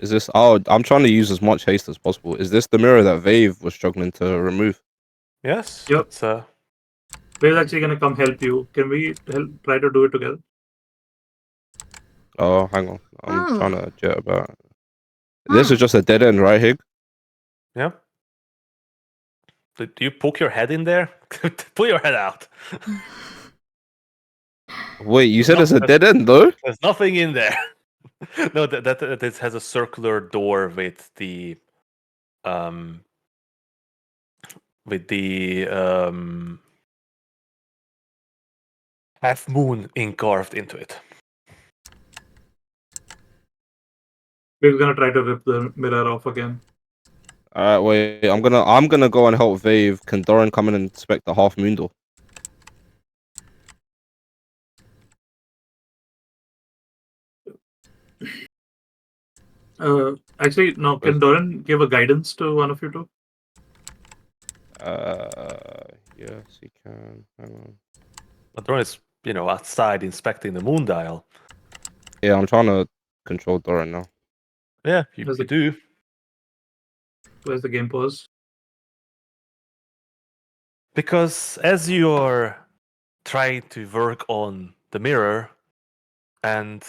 Is this? Oh, I'm trying to use as much haste as possible. Is this the mirror that Vave was struggling to remove? Yes. Yep. It's, We're actually gonna come help you. Can we try to do it together? Oh, hang on. I'm Oh. trying to jet about. This is just a dead end, right, Hig? yeah. Do you poke your head in there? Pull your head out. Wait, you There's said it's a not- dead end though? There's nothing in there. No, that this has a circular door with the half moon carved into it. We're gonna try to rip the mirror off again. Alright, wait. I'm gonna go and help Vave. Can Doran come in and inspect the half moon door? Actually, no. Can Doran give a guidance to one of you two? Yes, he can. Hang on. But Ron is, outside inspecting the moon dial. Yeah, I'm trying to control Doran now. Yeah, you do. Where's the game pause? Because as you're trying to work on the mirror and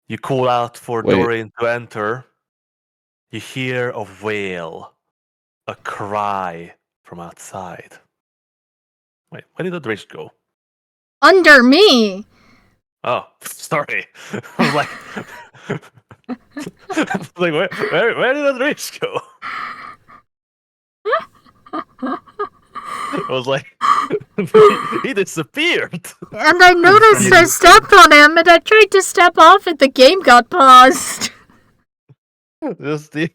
you call out for Wait. Dorian to enter, you hear a wail, a cry from outside. Wait, where did the wrist go? Under me! Oh, sorry. I was like, where did the wrist go? I was like, he disappeared. And I noticed I stepped on him, and I tried to step off it. The game got paused. Just the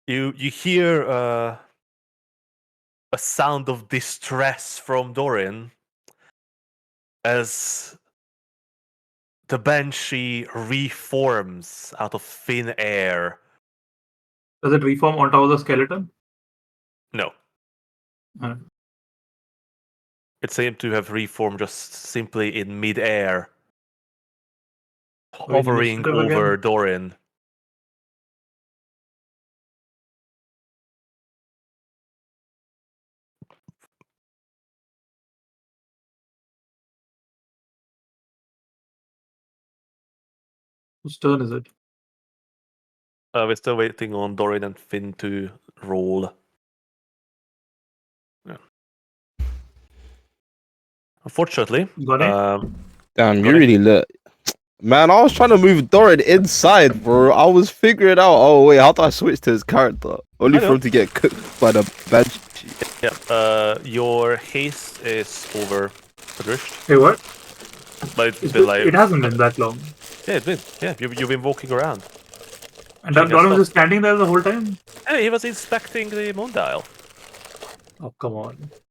you hear a sound of distress from Dorian as the banshee reforms out of thin air. Does it reform on top of the skeleton? No, Uh, it seemed to have reformed just simply in mid-air, hovering initiative over again? Dorian. Whose turn is it? We're still waiting on Dorian and Finn to roll. Yeah. Unfortunately, Got it? Damn, Go you ahead. really lit. Man, I was trying to move Doran inside, bro. I was figuring out, oh wait, how do I switch to his character? Only I know. for him to get cooked by the banshee. Yeah, your haste is over, Adrish. Hey, what? But it's been like It hasn't been that long. yeah, it's been you've been walking around. And Check Doran your was just standing there the whole time? Hey, he was inspecting the moon dial. Oh, come on. That's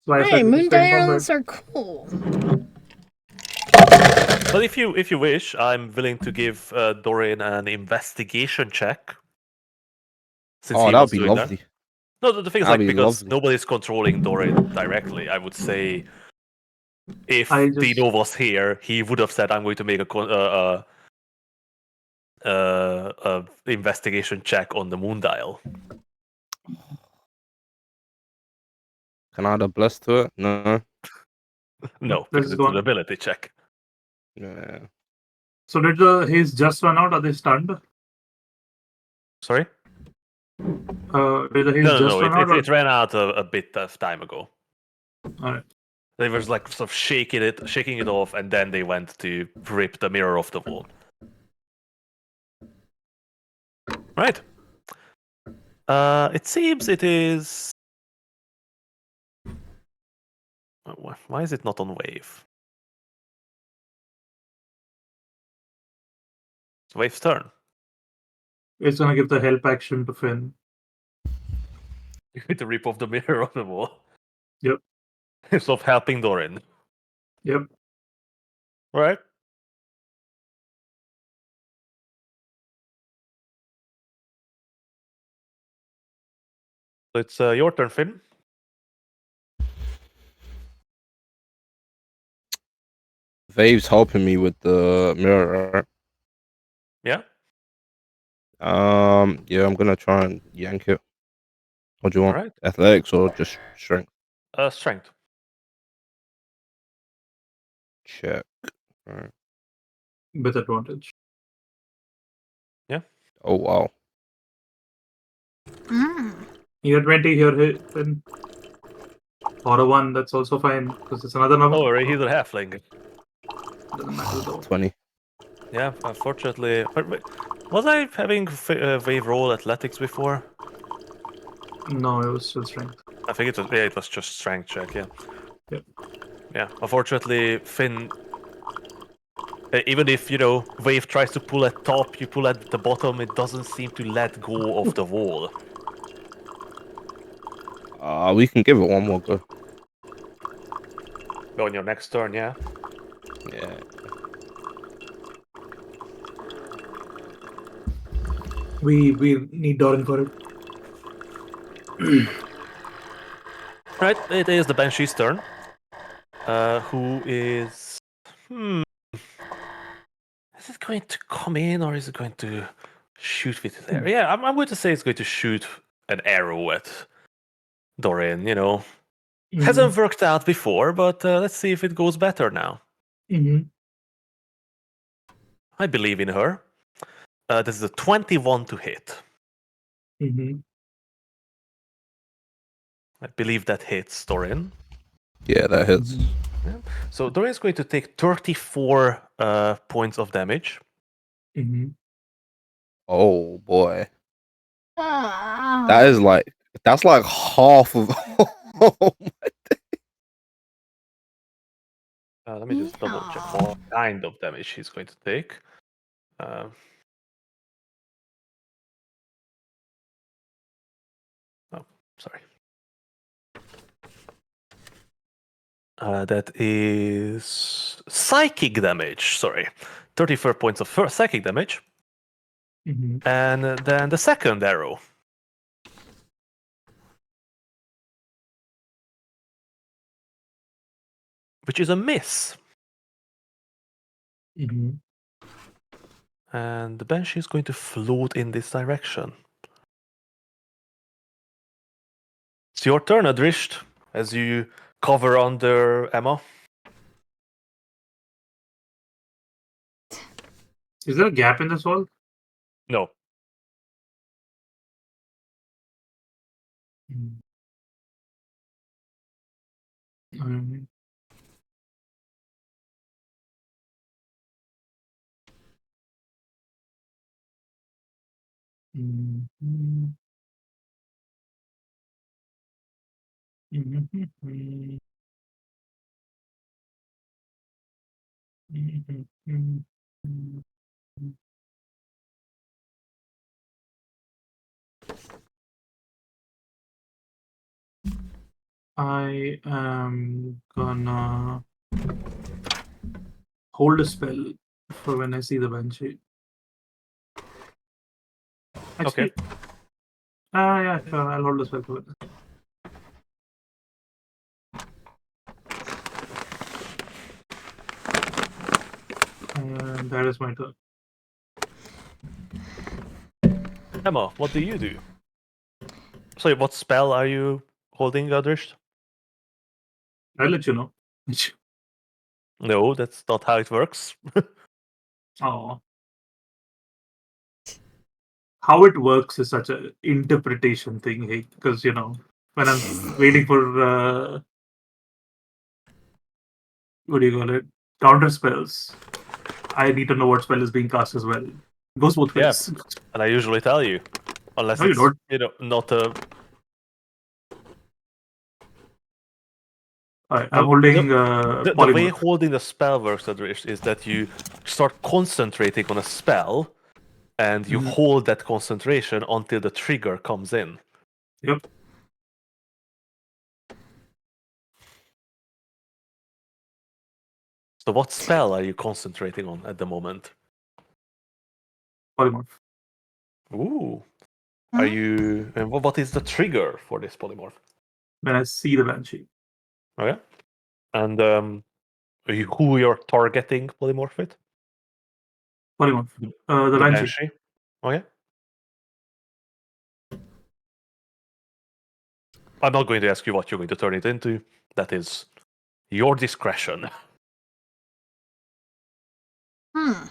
why I Hey, said moon staying from dials bed. are cool. But if you wish, I'm willing to give Dorian an investigation check. Since Oh, he that would was be doing lovely. that. No, the thing is, That'd like, be because lovely. nobody's controlling Dorian directly, I would say if I just- Dino was here, he would have said, "I'm going to make a investigation check on the moon dial." Can I add a bless to it? No. No, Let's because it's go an on. ability check. Yeah. So did his just run out? Are they stunned? Sorry? Did the haze No, just run out? it ran out a bit of time ago. Alright. They were like sort of shaking it off, and then they went to rip the mirror off the wall. Right. It seems it is. Why is it not on wave? It's wave's turn. It's gonna give the help action to Finn. You're going to rip off the mirror on the wall. Yep. Instead of helping Doran. Yep. Right? So it's your turn, Finn. Vave's helping me with the mirror, right? Yeah? Yeah, I'm gonna try and yank it. What do you want? Alright. Athletics or just strength? Strength. Check. Alright. With advantage. Oh wow. Here 20, here Finn. Or a 1, that's also fine. Because it's another number. Oh, right, he's a halfling. Doesn't matter though. 20. Yeah, unfortunately. Was I having wave roll athletics before? No, it was still strength. I think it was just strength check, yeah. Yep. Yeah, unfortunately, Finn, even if, wave tries to pull at top, you pull at the bottom, it doesn't seem to let go of the wall. We can give it one more go. Go on your next turn, yeah? Yeah. We need Doran for it. Right, it is the Banshee's turn. Who is... Is it going to come in, or is it going to shoot with his arrow? Yeah, I'm going to say it's going to shoot an arrow at Dorian, Hasn't worked out before, but let's see if it goes better now. Mm-hmm. I believe in her. This is a 21 to hit. Mm-hmm. I believe that hits Dorian. Yeah, that hits. Yeah. So Dorian's going to take 34 points of damage. Mm-hmm. Oh boy. Ah. That's like half of. Let me just double check what kind of damage he's going to take. Oh, sorry. That is psychic damage. Sorry, 34 points of psychic damage, and then the second arrow, which is a miss. And the Banshee is going to float in this direction. It's your turn, Adrisht, as you cover under Emma. Is there a gap in this wall? No. I am gonna hold a spell for when I see the Banshee. Actually, Okay. yeah, sure, I'll hold a spell for it. And that is my turn. Emma, what do you do? Sorry, what spell are you holding, Adrisht? I'll let you know. No, that's not how it works. Oh. How it works is such an interpretation thing, hey? Because, when I'm waiting for, what do you call it? Counter spells, I need to know what spell is being cast as well. It goes both Yeah. ways. And I usually tell you. Unless No, you it's, don't. not a... Alright, I'm holding The way polymorph. holding the spell works, Adrish, is that you start concentrating on a spell, and you hold that concentration until the trigger comes in. Yep. So what spell are you concentrating on at the moment? Polymorph. Ooh. Are you... And what is the trigger for this polymorph? When I see the Banshee. Okay. And who you're targeting polymorph with? Polymorph. The Banshee. Okay. I'm not going to ask you what you're going to turn it into. That is your discretion. Hmm.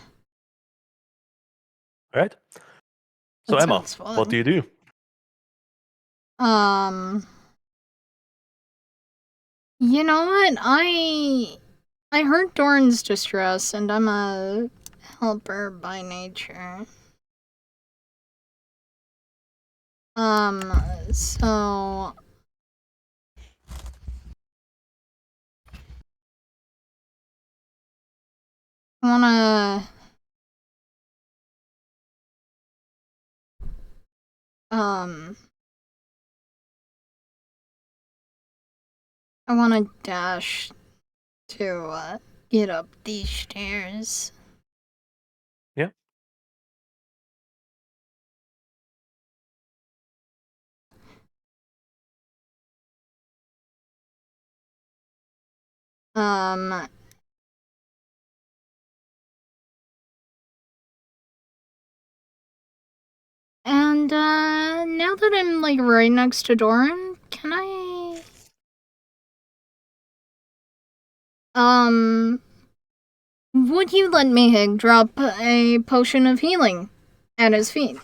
Alright? So That Emma, sounds fun. what do you do? You know what? I heard Doran's distress, and I'm a helper by nature. So I wanna I wanna dash to get up these stairs. Yeah. And now that I'm like right next to Doran, can I would you let me drop a potion of healing at his feet?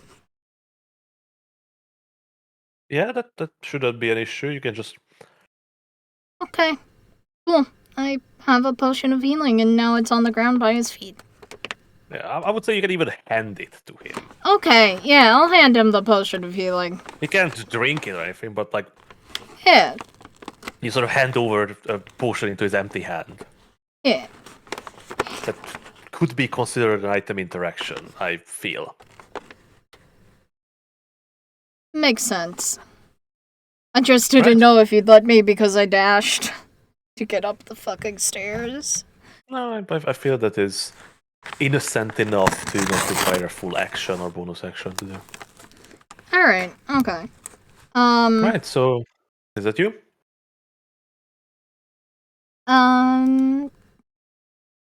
Yeah, that shouldn't be an issue. You can just... Okay. Cool. I have a potion of healing and now it's on the ground by his feet. Yeah, I would say you can even hand it to him. Okay, yeah, I'll hand him the potion of healing. He can't drink it or anything, but like Yeah, you sort of hand over a potion into his empty hand. yeah. That could be considered an item interaction, I feel. Makes sense. I just didn't Right. know if you'd let me because I dashed to get up the fucking stairs. No, I feel that is innocent enough to not require full action or bonus action to do. Alright, okay. Right, so is that you? Um,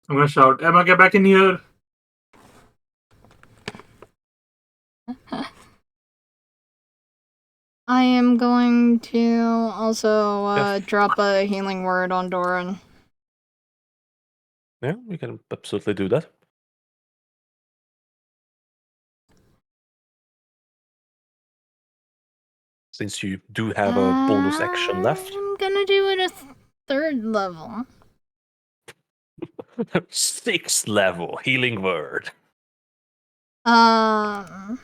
I'm gonna shout, Emma, get back in here. I am going to also Yes. drop a healing word on Doran. Yeah, you can absolutely do that. Since you do have a bonus action left. I'm gonna do it at third level. 6th level healing word. Um,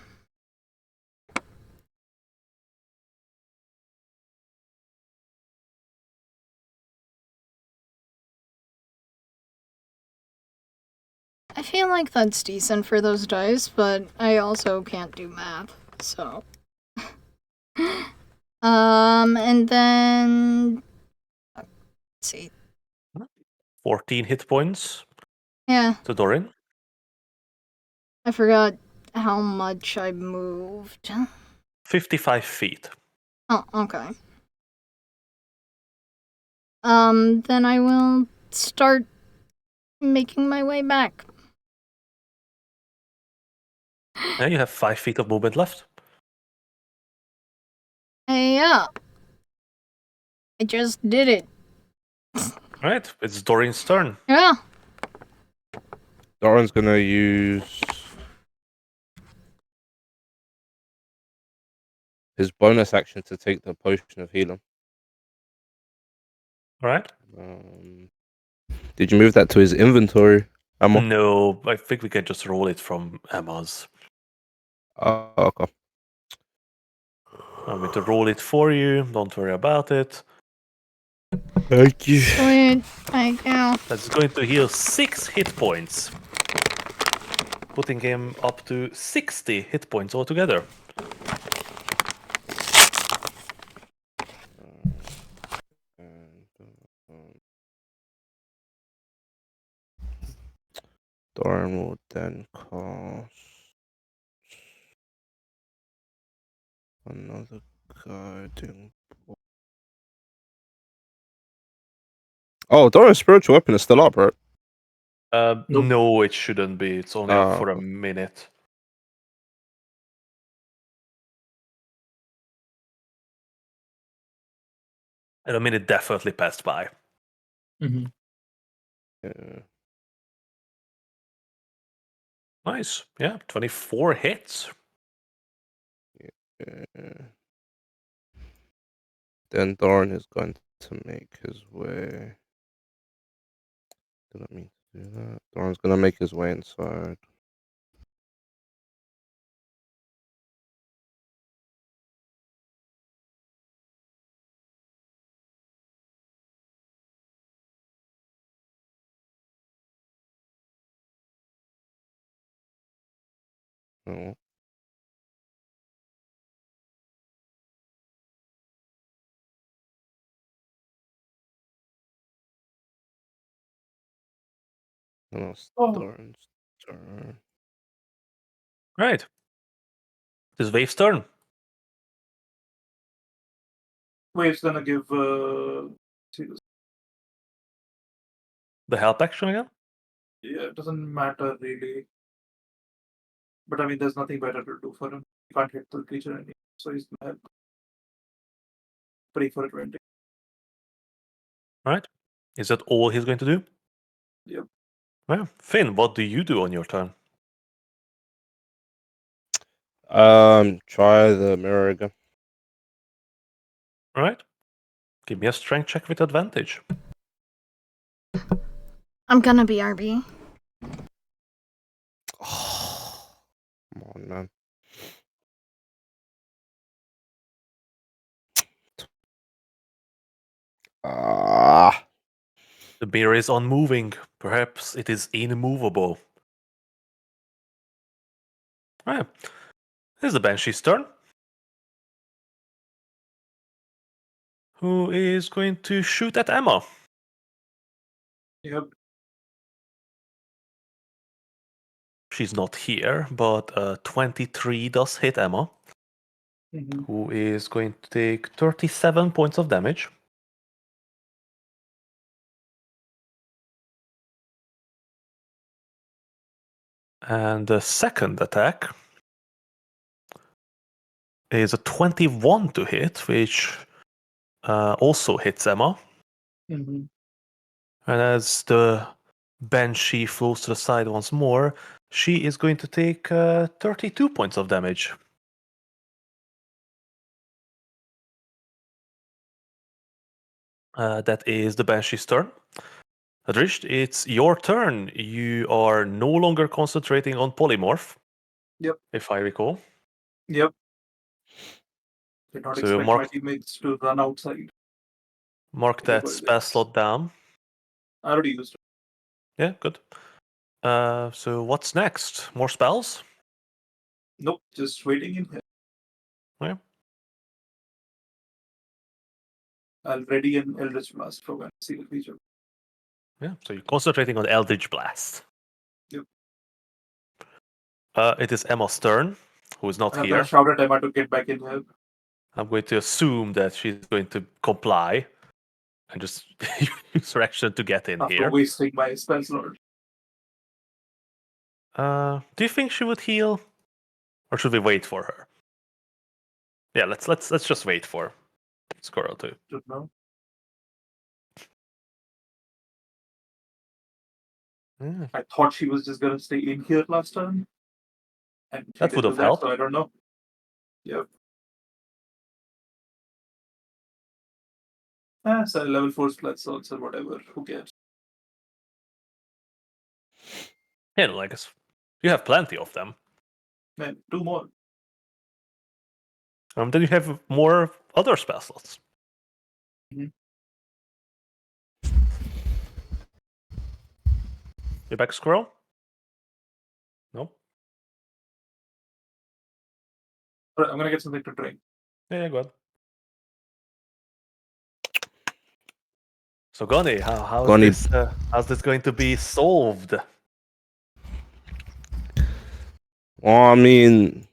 I feel like that's decent for those dice, but I also can't do math, so. And then let's see. 14 hit points Yeah, to Dorin. I forgot how much I moved. 55 feet. Oh, okay. Then I will start making my way back. Yeah, you have 5 feet of movement left. Hey, yeah. I just did it. Right, it's Dorin's turn. Yeah. Doran's gonna use his bonus action to take the potion of healing. Right? Did you move that to his inventory, Emma? No, I think we can just roll it from Emma's. Oh, okay. I'm going to roll it for you. Don't worry about it. Thank you. Sweet. Thank you. That's going to heal 6 hit points, putting him up to 60 hit points altogether. Doran will then cast another guiding bolt. Oh, Doran's spiritual weapon is still up, right? Nope. No, it shouldn't be. It's only up for a Okay. minute. And a minute definitely passed by. Mm-hmm. Yeah. Nice. Yeah, 24 hits. Yeah. Then Doran is going to make his way. Did I mean to do that? Doran's going to make his way inside. Oh. And it's Doran's turn. Right. This wave's turn. Wave's gonna give The help action again? yeah, it doesn't matter really. But I mean there's nothing better to do for him. He can't hit the creature anymore, so he's gonna help. Pray for a 20. Right. Is that all he's going to do? Yep. Well, Finn, what do you do on your turn? Try the mirror again. Right. Give me a strength check with advantage. I'm gonna be RB. Come on, man. Ah, The mirror is unmoving. Perhaps it is immovable. Alright. Here's the Banshee's turn. Who is going to shoot at Emma? Yep. She's not here, but 23 does hit Emma, Mhm. who is going to take 37 points of damage. And the second attack is a 21 to hit, which also hits Emma. Mhm. And as the Banshee flows to the side once more, she is going to take 32 points of damage. That is the Banshee's turn. Adrish, it's your turn. You are no longer concentrating on polymorph. Yep. If I recall. Yep. Did not So expect my mark teammates to run outside. that spell slot down. I already used it. Yeah, good. So what's next? More spells? Nope, just waiting in here. Yeah. I'll ready an Eldritch Blast for when I see the creature. Yeah. So you're concentrating on Eldritch Blast. Yep. It is Emma's turn, who is not I'm gonna here. shout at Emma to get back in here. I'm going to assume that she's going to comply and just use her action to get in After here. wasting my spell slot. Do you think she would heal, or should we wait for her? Yeah, let's just wait for Squirrel too. Don't know. Yeah, I thought she was just gonna stay in here last time. And she that would didn't do have that, helped. so I don't know. Yep. So level 4 spell slots or whatever. Who cares? Yeah, no, I guess you have plenty of them. Man, 2 more. Then you have more other spell slots. Mhm. You back, Squirrel? No. Alright, I'm gonna get something to drink. Yeah, go ahead. So Gonny, how's this going to be solved? well, I mean,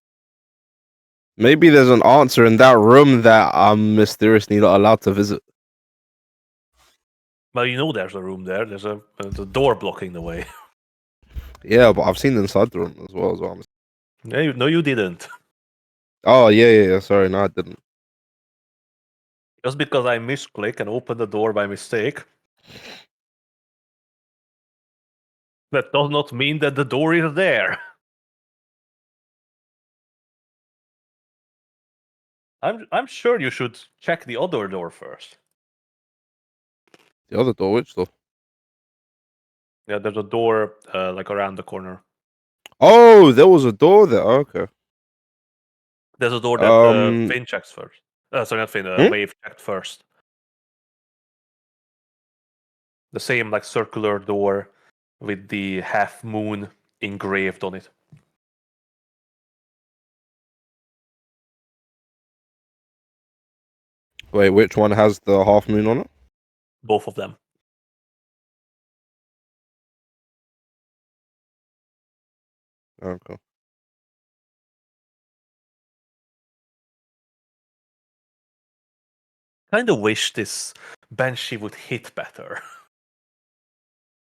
maybe there's an answer in that room that I'm mysteriously not allowed to visit. Well, you know there's a room there. There's a door blocking the way. Yeah, but I've seen inside the room as well. As well. Yeah, no, you didn't. Oh yeah. Sorry, no, I didn't. Just because I misclick and open the door by mistake, that does not mean that the door is there. I'm sure you should check the other door first. The other door, which door? Yeah, there's a door like around the corner. Oh, there was a door there. Okay. There's a door that Finn checks first. Sorry, not Finn. Wave checked first. The same like circular door with the half moon engraved on it. Wait, which one has the half moon on it? Both of them. Okay. Kind of wish this Banshee would hit better.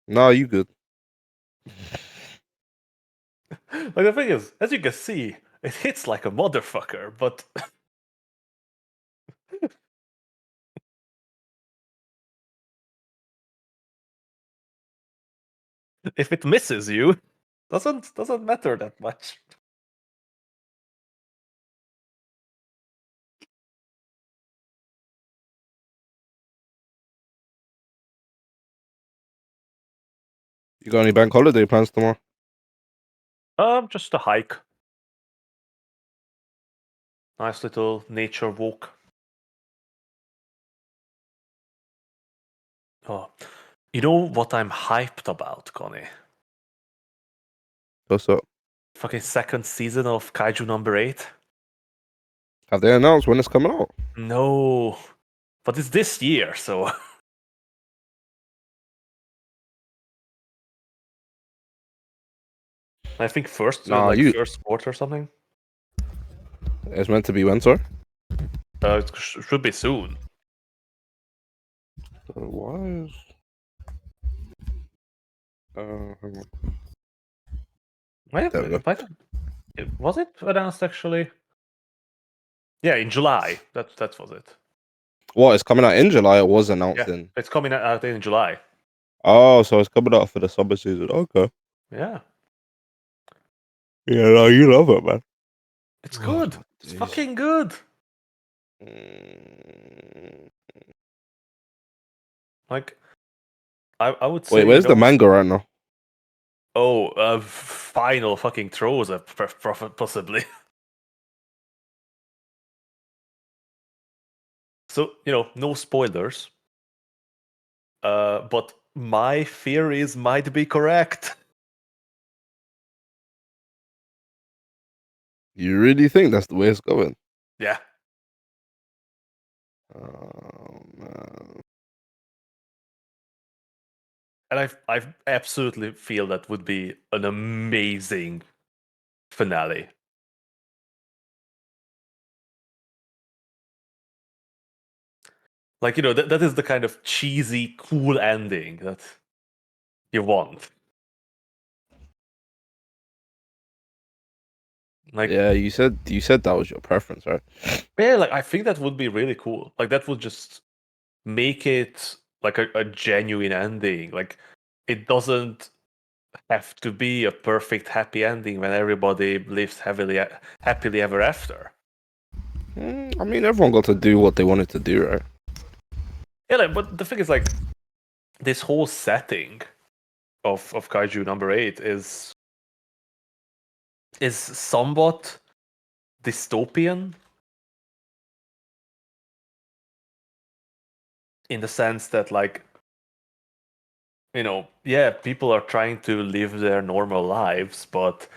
No, you good. Like the thing is, as you can see, it hits like a motherfucker, but if it misses you, doesn't matter that much. You got any bank holiday plans tomorrow? Just a hike. Nice little nature walk. Oh, you know what I'm hyped about, Connie? What's up? Fucking second season of Kaiju number 8. Have they announced when it's coming out? No, but it's this year, so I think first quarter or something. It's meant to be when, sorry? It should be soon. Why is... hang on. There we go. Was it announced actually? Yeah, in July. That was it. What, it's coming out in July? It was announced Yeah, in... it's coming out in July. Oh, so it's coming out for the summer season. Okay. Yeah, Yeah, no, you love it, man. it's Oh, good. my It's days. fucking good. Like, I would say. Wait, where's the manga right now? Oh, final fucking throws, possibly. So, no spoilers. But my theories might be correct. You really think that's the way it's going? Yeah. Oh, man. And I absolutely feel that would be an amazing finale. Like, that is the kind of cheesy, cool ending that you want. Like, Yeah, you said that was your preference, right? yeah, like I think that would be really cool. Like that would just make it like a genuine ending. Like it doesn't have to be a perfect happy ending when everybody lives happily ever after. I mean, everyone got to do what they wanted to do, right? Yeah, like, but the thing is, like, this whole setting of Kaiju number 8 is somewhat dystopian in the sense that, like, yeah, people are trying to live their normal lives, but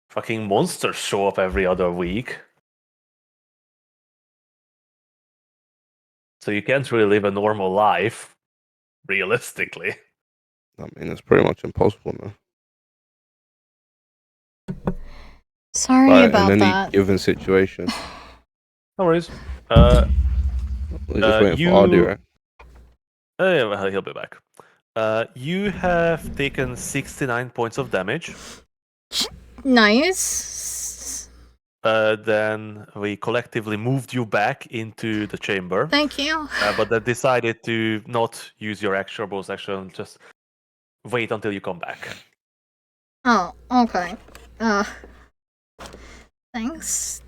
fucking monsters show up every other week. So you can't really live a normal life, realistically. I mean, it's pretty much impossible now. Sorry Like, in about any that. given situation. No worries. We're just waiting for Ardy, right? Yeah, well, he'll be back. You have taken 69 points of damage. Nice. Then we collectively moved you back into the chamber. Thank you. But then decided to not use your extra bonus action, just wait until you come back. Oh, okay. Thanks.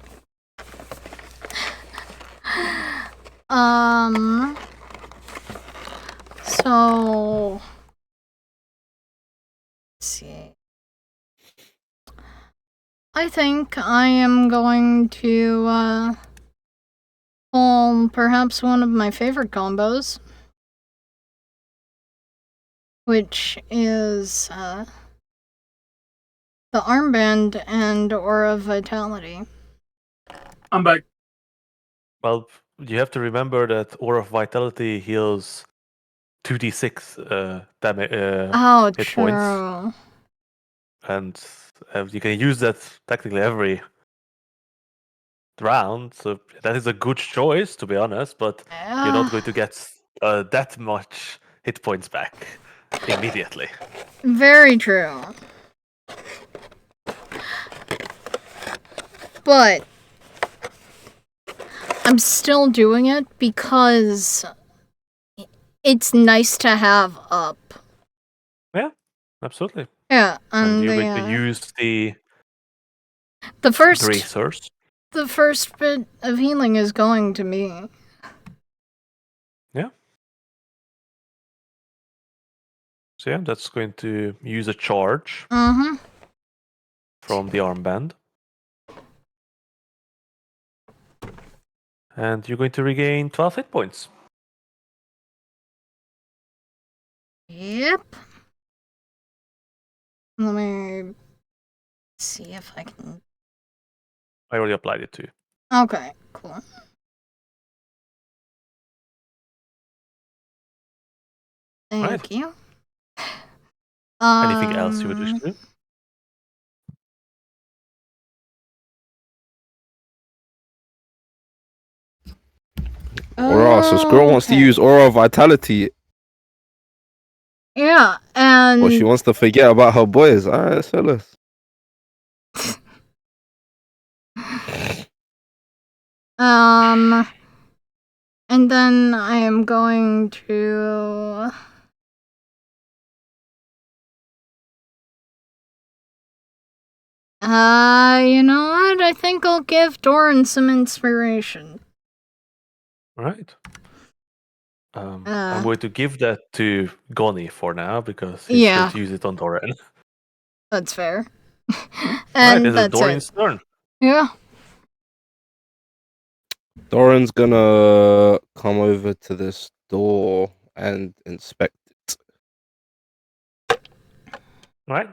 So let's see. I think I am going to pull perhaps one of my favorite combos, which is the armband and Aura of Vitality. I'm back. Well, you have to remember that Aura of Vitality heals 2d6 damage Oh, hit true. points, and you can use that technically every round. So that is a good choice, to be honest. But you're not going to get that much hit points back immediately. Very true. But I'm still doing it because it's nice to have up. Yeah, absolutely. Yeah, And you're going to use the bracers. The first bit of healing is going to me. Yeah. So yeah, that's going to use a charge from the armband. And you're going to regain 12 hit points. Yep. Let me see if I can. I already applied it to you. Okay, cool. Thank Right. you. Anything else you would wish to do? Aura, so Squirrel wants to use Aura Vitality, Yeah, but she and wants to forget about her boys. Alright, so let's. and then I am going to. You know what? I think I'll give Doran some inspiration. Right. I'm going to give that to Goni for now because he's Yeah. going to use it on Doran. That's fair. Right, And this is that's Doran's it. turn. Yeah. Doran's gonna come over to this door and inspect it. Right.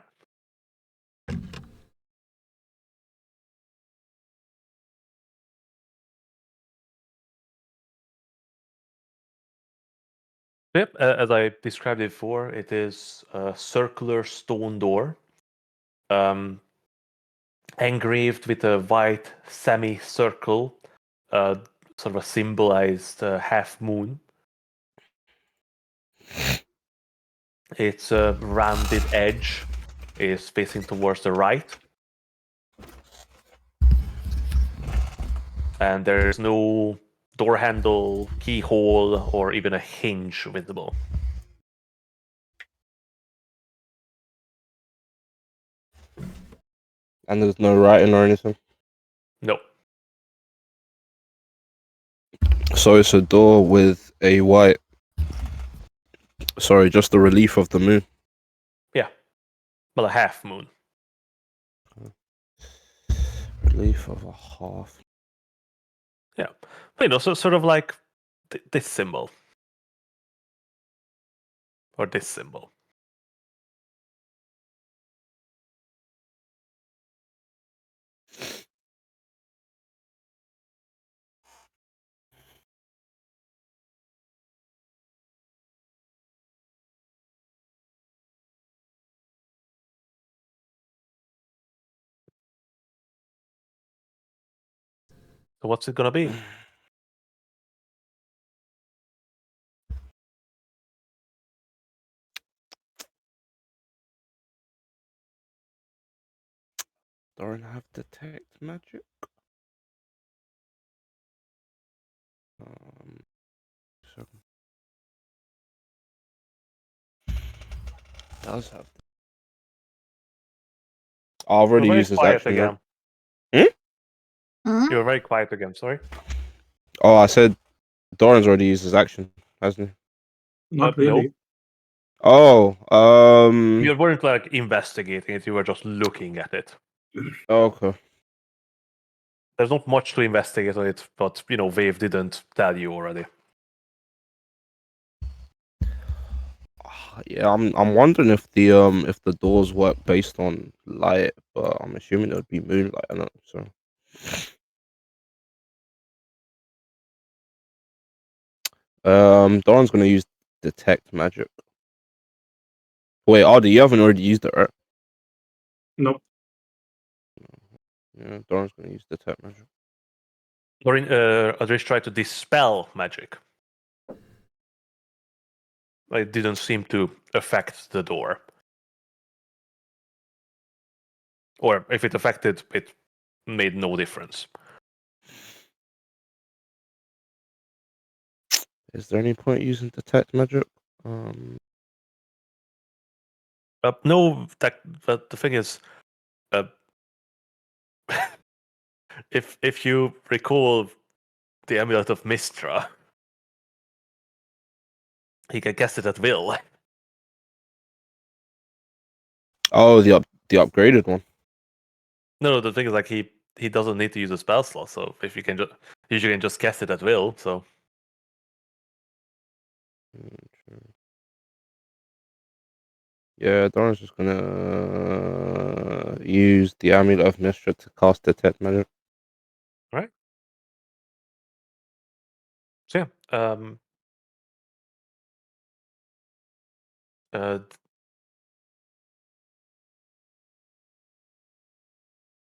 Yep, as I described it before, it is a circular stone door, engraved with a white semicircle, sort of a symbolized half moon. Its rounded edge is facing towards the right, and there is no door handle, keyhole, or even a hinge visible. And there's no writing or anything. No. So it's a door with a white. Sorry, just the relief of the moon. Yeah. Well, a half moon. Relief of a half. Yeah. But, you know, so sort of like this symbol. Or this symbol. So what's it gonna be? Don't have detect magic. So does have. I've already You're very used his quiet action. again. Right? Mhm. You're very quiet again, sorry. Oh, I said Doran's already used his action, hasn't he? Not No. really. Oh, You weren't like investigating it, you were just looking at it. okay. There's not much to investigate on it, but you know, Wave didn't tell you already. Yeah, I'm wondering if the doors work based on light, but I'm assuming it would be moonlight. I don't know, so. Doran's gonna use detect magic. Wait, Ardy, you haven't already used it, right? Nope. Yeah, Doran's gonna use detect magic. Or Adrish tried to dispel magic. It didn't seem to affect the door. Or if it affected, it made no difference. Is there any point using detect magic? No, but the thing is, uh, if you recall the amulet of Mistra, he can cast it at will. Oh, the upgraded one. No, the thing is, like he he doesn't need to use a spell slot. So if you can just cast it at will. So Yeah, Doran's just gonna use the Amulet of Mystra to cast Detect Magic. right. So yeah.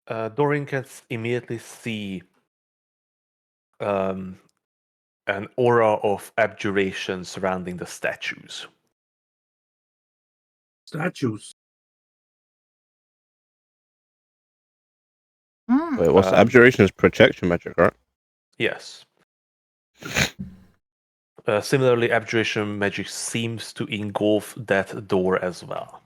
Uh, Dorian can immediately see an aura of abjuration surrounding the statues. Statues. Hmm. Wait, what's Um, Abjuration is protection magic, right? Yes. Similarly, abjuration magic seems to engulf that door as well.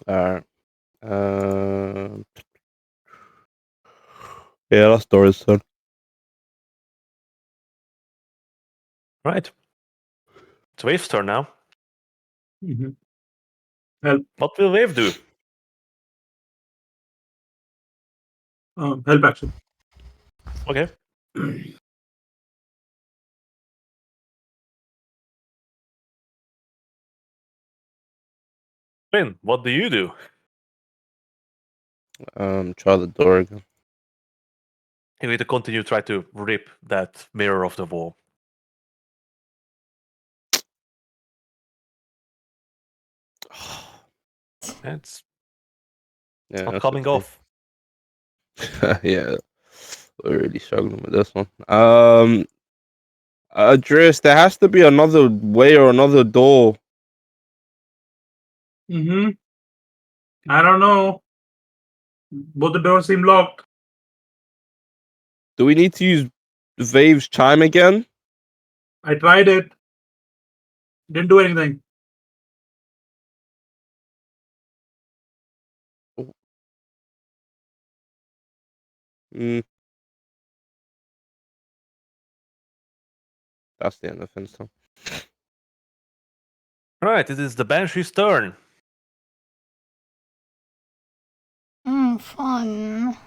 Alright. Yeah, that's Dora's turn. Right. It's Wave's turn now. Mm-hmm. Help. What will Wave do? Help action. Okay. Finn, what do you do? Try the door again. You need to continue to try to rip that mirror off the wall. It's Yeah, not that's coming off. Yeah, we're really struggling with this one. Andreas, there has to be another way or another door. Mm-hmm. I don't know. Both the doors seem locked. Do we need to use Vave's chime again? I tried it. Didn't do anything. Mm, that's the end of Finn's turn. Right, it is the Banshee's turn. Fun.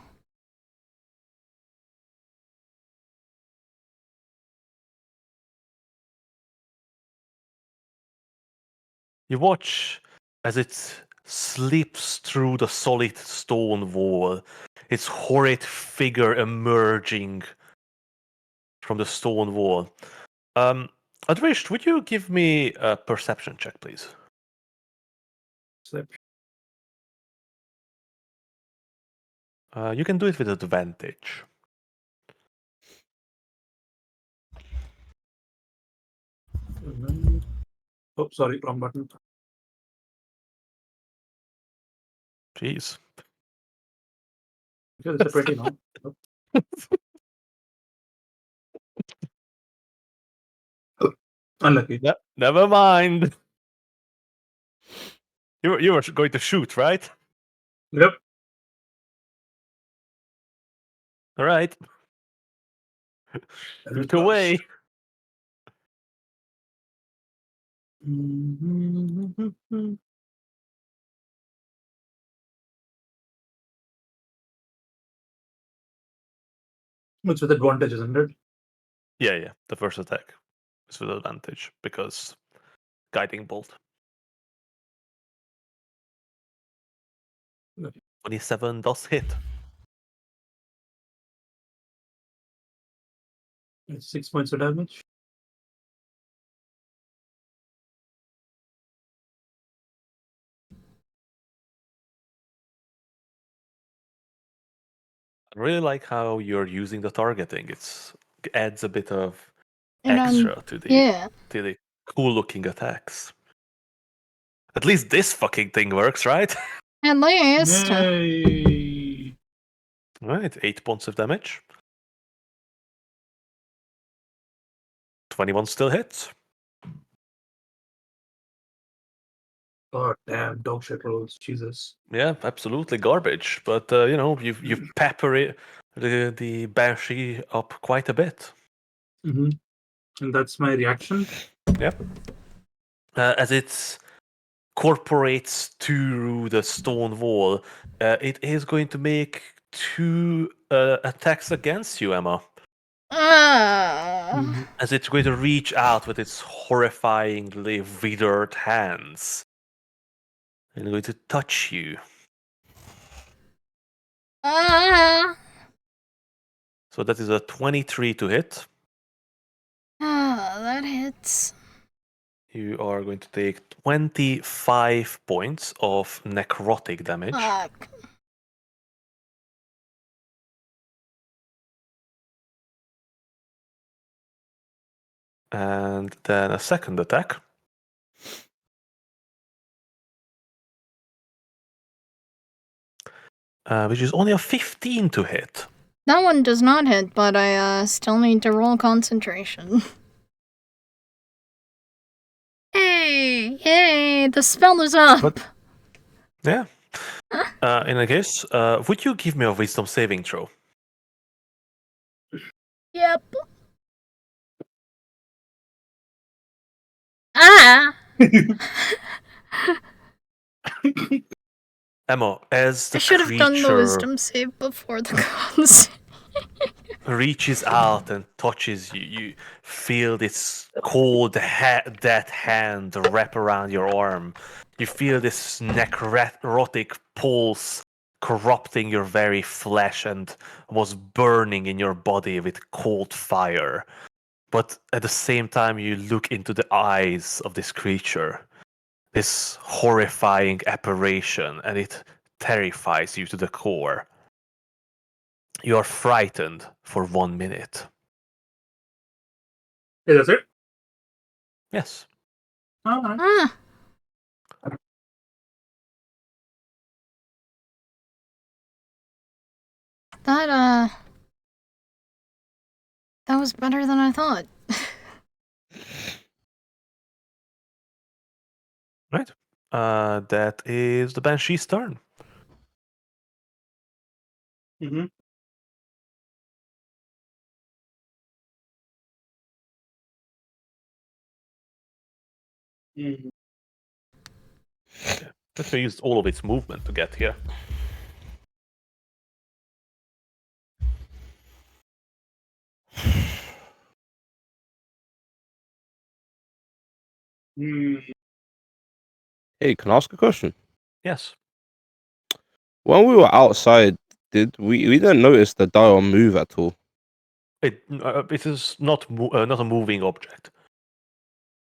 You watch as it slips through the solid stone wall, its horrid figure emerging from the stone wall. Adrish, would you give me a perception check, please? You can do it with advantage. Oh, sorry, wrong button. Jeez. Okay, it's a 20 now. Oh, unlucky. Never mind. You were going to shoot, right? Yep. All right. Shoot away. It's with advantage, isn't it? Yeah. The first attack is with advantage because guiding bolt. Okay. 27 does hit. It's 6 points of damage. I really like how you're using the targeting. It adds a bit of And extra to yeah. the cool looking attacks. At least this fucking thing works, right? At least. Yay! Right, 8 points of damage. 21 still hits. God damn, dog shit rolls. Jesus. Yeah, absolutely garbage. But you pepper it, the Banshee up quite a bit. Mm-hmm. And that's my reaction. Yep. as it corporates through the stone wall, it is going to make 2 attacks against you, Emma. As it's going to reach out with its horrifyingly withered hands and going to touch you. So that is a 23 to hit. That hits. You are going to take 25 points of necrotic damage. Fuck. And then a second attack. Which is only a 15 to hit. That one does not hit, but I still need to roll concentration. Hey, the spell is up. But- Yeah. In that case, would you give me a wisdom saving throw? Yep. Ah! Emma, as the I should have done the creature wisdom save before the cons. reaches out and touches you, you feel this cold, dead hand wrap around your arm. You feel this necrotic pulse corrupting your very flesh and almost burning in your body with cold fire. But at the same time, you look into the eyes of this creature, this horrifying apparition, and it terrifies you to the core. You are frightened for 1 minute. Hey, that's it? Yes. Alright. Ah. That was better than I thought. Right. That is the Banshee's turn. Mm-hmm. Mm-hmm. That used all of its movement to get here. Mm-hmm. Hey, can I ask a question? Yes. When we were outside, did we didn't notice the dial move at all? It is not not a moving object.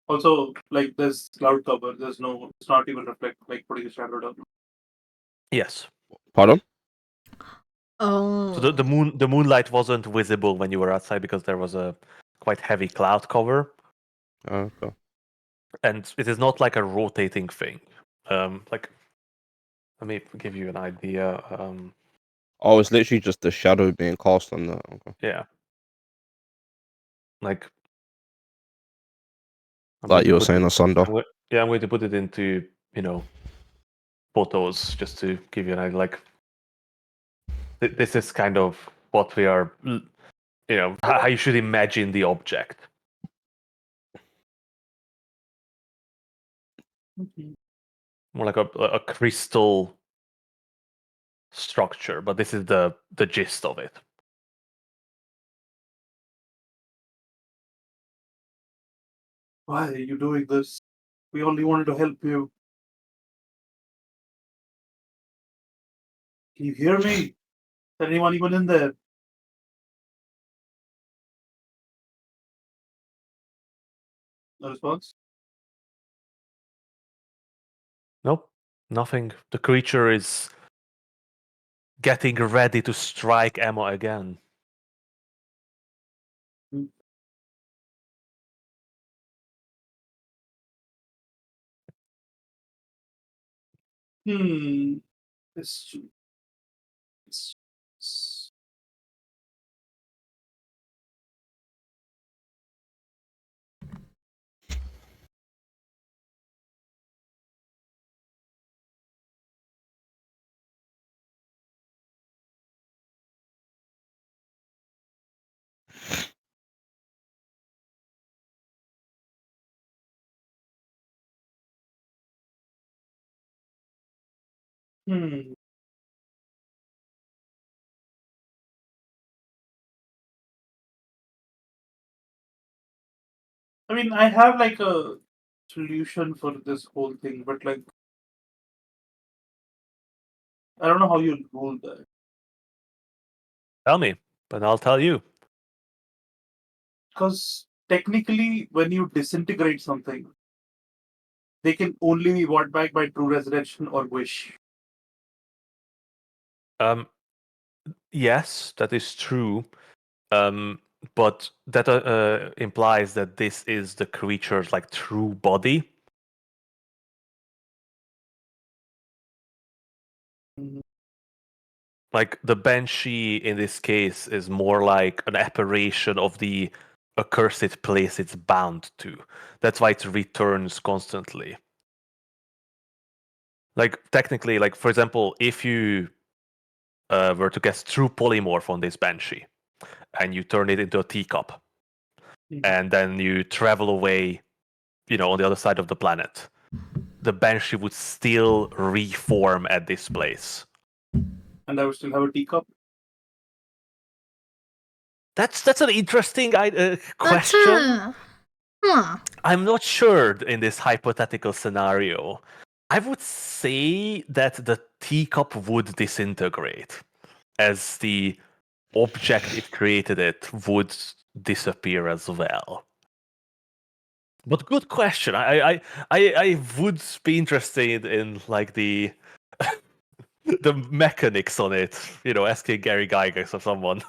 Also, like there's cloud cover. There's no. It's not even reflect like putting a shadow down. Yes. Pardon? Oh. So the moonlight wasn't visible when you were outside because there was a quite heavy cloud cover, Okay. and it is not like a rotating thing. Like, let me give you an idea. Oh, it's literally just the shadow being cast on the. Okay. Yeah. Like, I'm going Like to you were put saying, it. asunder. I'm going to put it into photos just to give you an idea. Like, this is kind of what we are. How you should imagine the object. Mm-hmm. More like a crystal structure, but this is the gist of it. Why are you doing this? We only wanted to help you. Can you hear me? Is there anyone even in there? No response? Nope, nothing. The creature is getting ready to strike Emma again. Hmm. It's Hmm. I mean, I have like a solution for this whole thing, but like, I don't know how you rule that. Tell me, but I'll tell you. Because technically, when you disintegrate something, they can only be brought back by true resurrection or wish. Yes, that is true. But that implies that this is the creature's like true body. Mhm. Like the banshee in this case is more like an apparition of the accursed place it's bound to. That's why it returns constantly. Like technically, like for example, if you were to get true polymorph on this banshee and you turn it into a teacup Mhm. and then you travel away, on the other side of the planet, the banshee would still reform at this place. And I would still have a teacup. That's an interesting That's question. Huh. I'm not sure in this hypothetical scenario. I would say that the teacup would disintegrate as the object it created would disappear as well. But good question. I would be interested in like the the mechanics on it. Asking Gary Gygax or someone.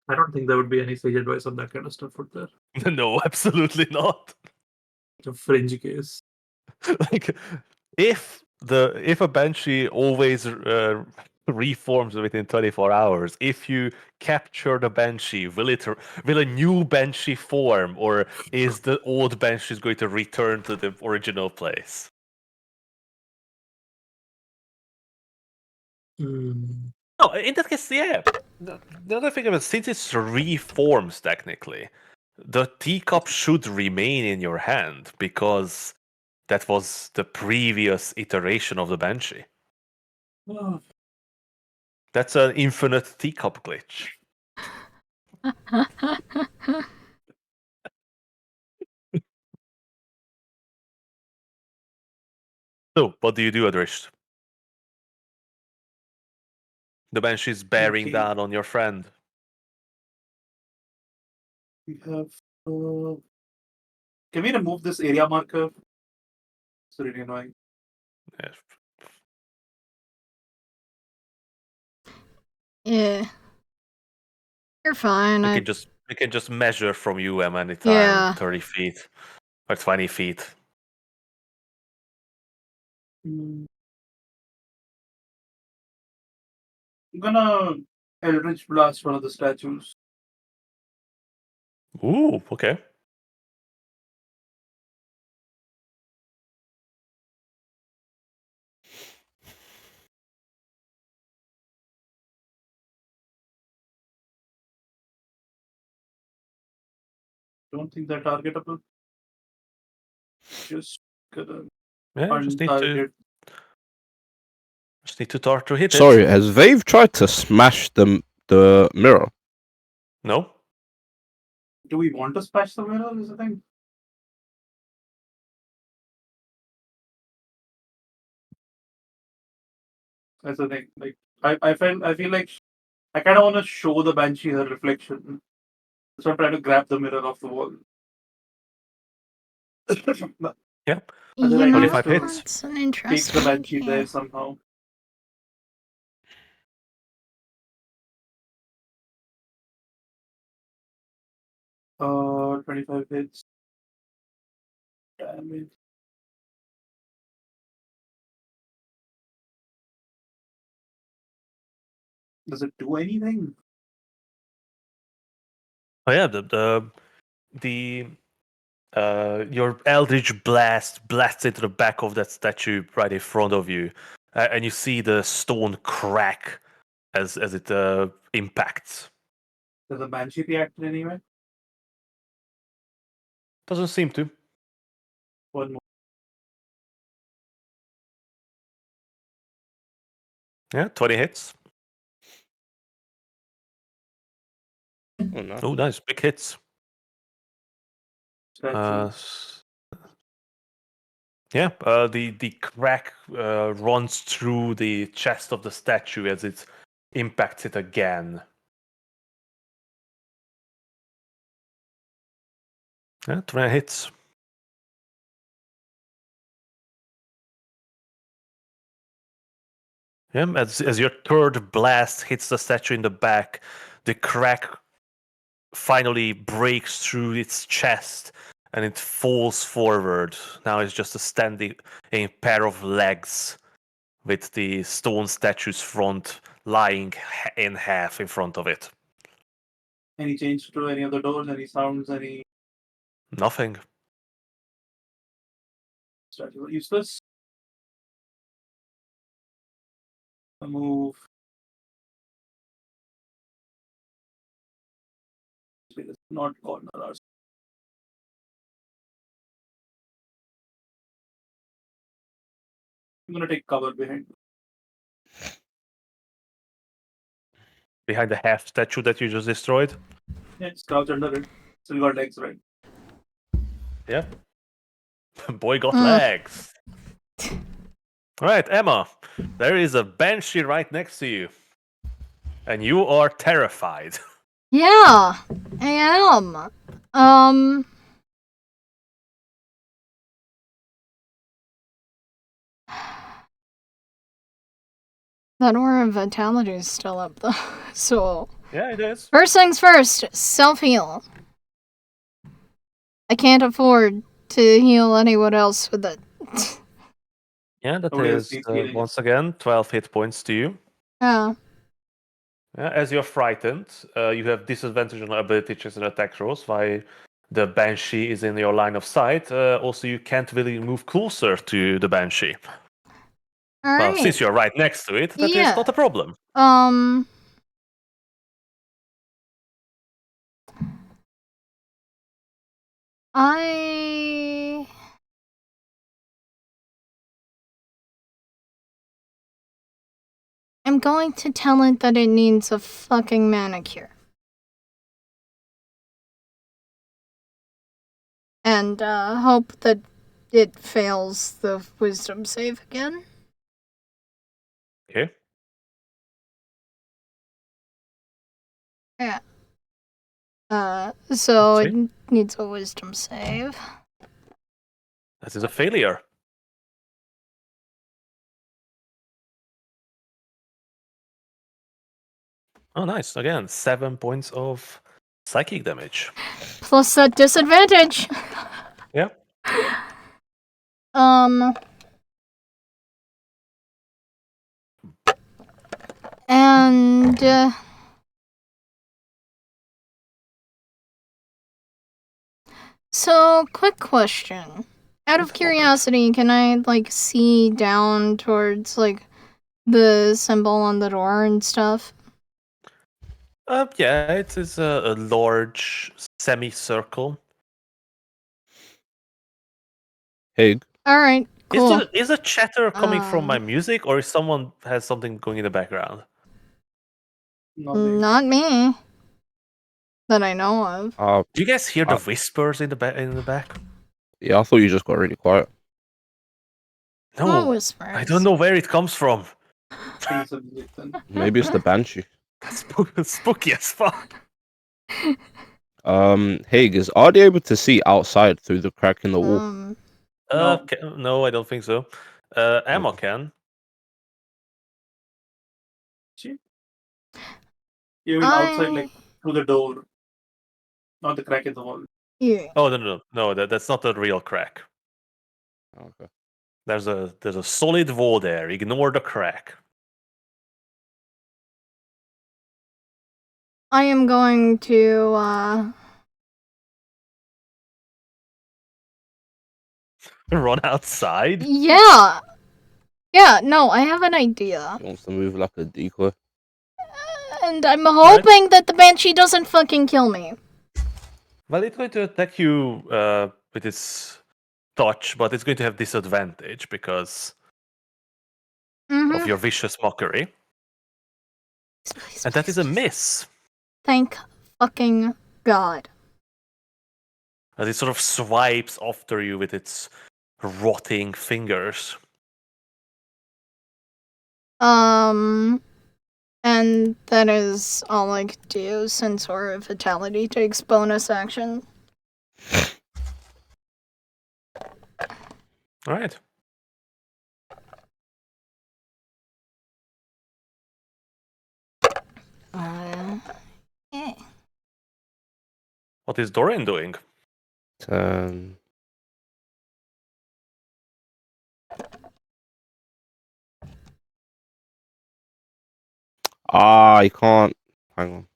I don't think there would be any sage advice on that kind of stuff out there. No, absolutely not. It's a fringe case. Like if a banshee always reforms within 24 hours, if you capture the banshee, will a new banshee form, or is the old banshee going to return to the original place? No, in that case, yeah. The other thing is, since it's reforms technically, the teacup should remain in your hand because that was the previous iteration of the banshee. Oh, That's an infinite teacup glitch. So, what do you do, Adrish? The banshee's bearing okay. down on your friend. We have. Can we remove this area marker? It's really annoying. Yes. Yeah. You're fine. We can just measure from you anytime, Yeah. 30 feet or 20 feet. I'm gonna Eldritch Blast one of the statues. Ooh, okay. Don't think they're targetable. Just gonna Yeah, untarget. just need to start to hit Sorry, it. has Vave tried to smash the mirror? No? Do we want to smash the mirror? Is the thing. That's the thing. Like I feel like I kind of want to show the banshee her reflection. So I'm trying to grab the mirror off the wall. Yeah. And then You I know, need 25 to hits. that's an take the interesting banshee idea. there somehow. 25 hits. Damage. Does it do anything? Oh yeah, the your eldritch blast blasts into the back of that statue right in front of you, and you see the stone crack as it impacts. Does the banshee react in any way? Doesn't seem to. One more. Yeah, 20 hits. Oh, no. Oh, nice. Big hits. Statue. Yeah, the crack runs through the chest of the statue as it impacts it again. Yeah, 20 hits. Yeah, as your third blast hits the statue in the back, the crack finally breaks through its chest and it falls forward. Now it's just a pair of legs with the stone statue's front lying in half in front of it. Any change to any of the doors? Any sounds? Any Nothing. statue useless? A move. It's not corner. I'm gonna take cover behind. Behind the half statue that you just destroyed. Yeah, just crouch under it. Still got legs, right? Yeah. Boy got Mm. legs. All right, Emma. There is a banshee right next to you. And you are terrified. Yeah, I am. That aura of vitality is still up though. So Yeah, it is. first things first, self-heal. I can't afford to heal anyone else with it. Yeah, that Nobody else is needs healing. once again 12 hit points to you. Yeah. Yeah, as you're frightened, you have disadvantage on ability checks and attack rolls while the banshee is in your line of sight. Also, you can't really move closer to the banshee. All Well, right. since you're right next to it, that is Yeah. not a problem. I am going to tell it that it needs a fucking manicure. And hope that it fails the wisdom save again. Okay. Yeah. So Let's it needs a wisdom save. That is a failure. Oh, nice. Again, 7 points of psychic damage. Plus that disadvantage. Yeah. And so quick question. Out of curiosity, can I like see down towards like the symbol on the door and stuff? Yeah, it is a large semicircle. Hig, All right, cool. Is a chatter coming from my music, or is someone has something going in the background? Nothing. Not me. That I know of. Do you guys hear the whispers in the back? Yeah, I thought you just got really quiet. What No, whispers? I don't know where it comes from. Things of music then. Maybe it's the banshee. Spooky as fuck. Hig, is are they able to see outside through the crack in the wall? No. No, I don't think so. Emma can. You mean outside, like through the door, not the crack in the wall. Yeah. Oh no, that's not a real crack. Okay. There's a solid wall there. Ignore the crack. I am going to Run outside. Yeah. Yeah, no, I have an idea. He wants to move like a decoy. And I'm hoping that the banshee doesn't fucking kill me. Well, it's going to attack you with its touch, but it's going to have disadvantage because of your vicious mockery. Please, And that is a please. miss. Thank fucking God. As it sort of swipes after you with its rotting fingers. And that is all I could do since our fatality takes bonus action. All right. Yeah. What is Dorian doing? Turn. I can't. Hang on.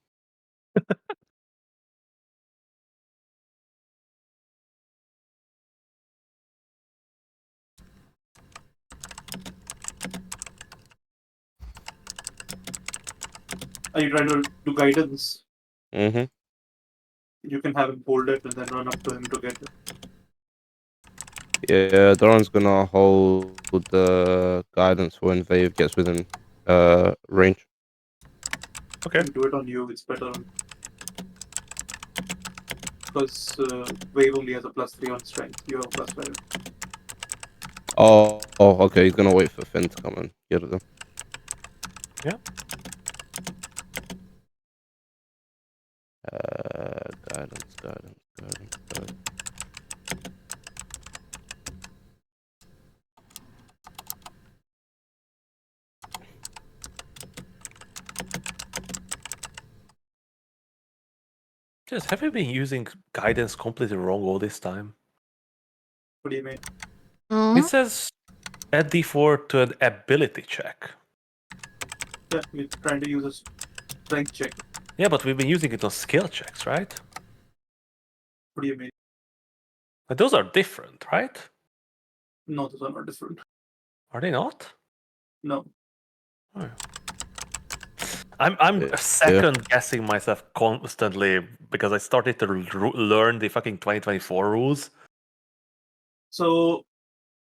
Are you trying to do guidance? Mm-hmm. You can have him hold it and then run up to him to get it. Yeah, Doran's gonna hold the guidance for when Vave gets within range. Okay. Do it on you, it's better. Because Wave only has a +3 on strength. You have a +5. Oh, okay. He's gonna wait for Finn to come and get it then. Yeah. Guidance. Just have you been using guidance completely wrong all this time? What do you mean? It says add d4 to an ability check. Yeah, you're trying to use a strength check. Yeah, but we've been using it on skill checks, right? What do you mean? But those are different, right? No, those are not different. Are they not? No. Oh. I'm Yeah. second guessing myself constantly because I started to learn the fucking 2024 rules. So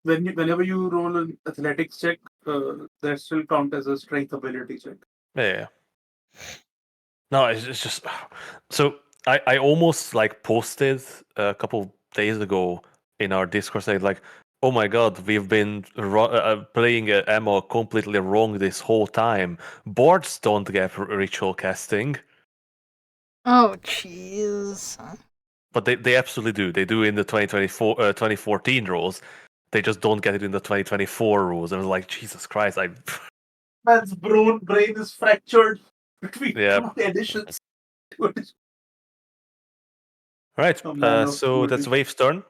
whenever you roll an athletics check, that still count as a strength ability check. Yeah. No, it's just so I almost like posted a couple days ago in our Discord saying like, oh my god, we've been playing ammo completely wrong this whole time. Boards don't get ritual casting, Oh, jeez. but they absolutely do. They do in the 2014 rules. They just don't get it in the 2024 rules. And I was like, Jesus Christ, Man's brain is fractured between yeah. two editions. Right. A man of So two that's editions. Wave's turn.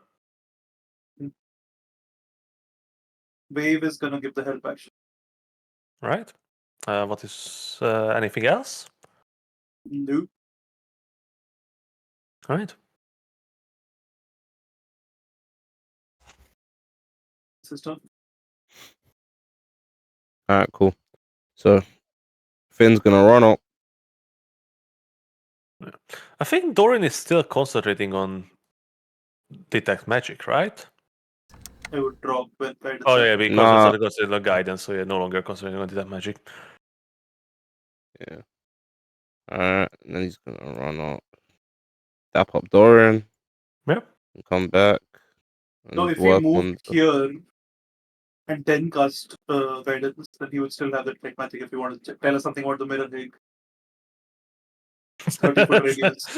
Wave is gonna give the help action. Right. What is anything else? No. All right. System. Alright, cool. So Finn's gonna run up. I think Dorian is still concentrating on detect magic, right? I would drop when guidance. Oh yeah, because Nah. it's considered a guidance, so you're no longer concentrating on detect magic. Yeah. Alright, and then he's gonna run up. Tap up Dorian. Yep. And come back. And No, if he work moved on the... here and then cast guidance, then he would still have the detect magic if you want to tell us something about the mirror thing. 30-foot radius.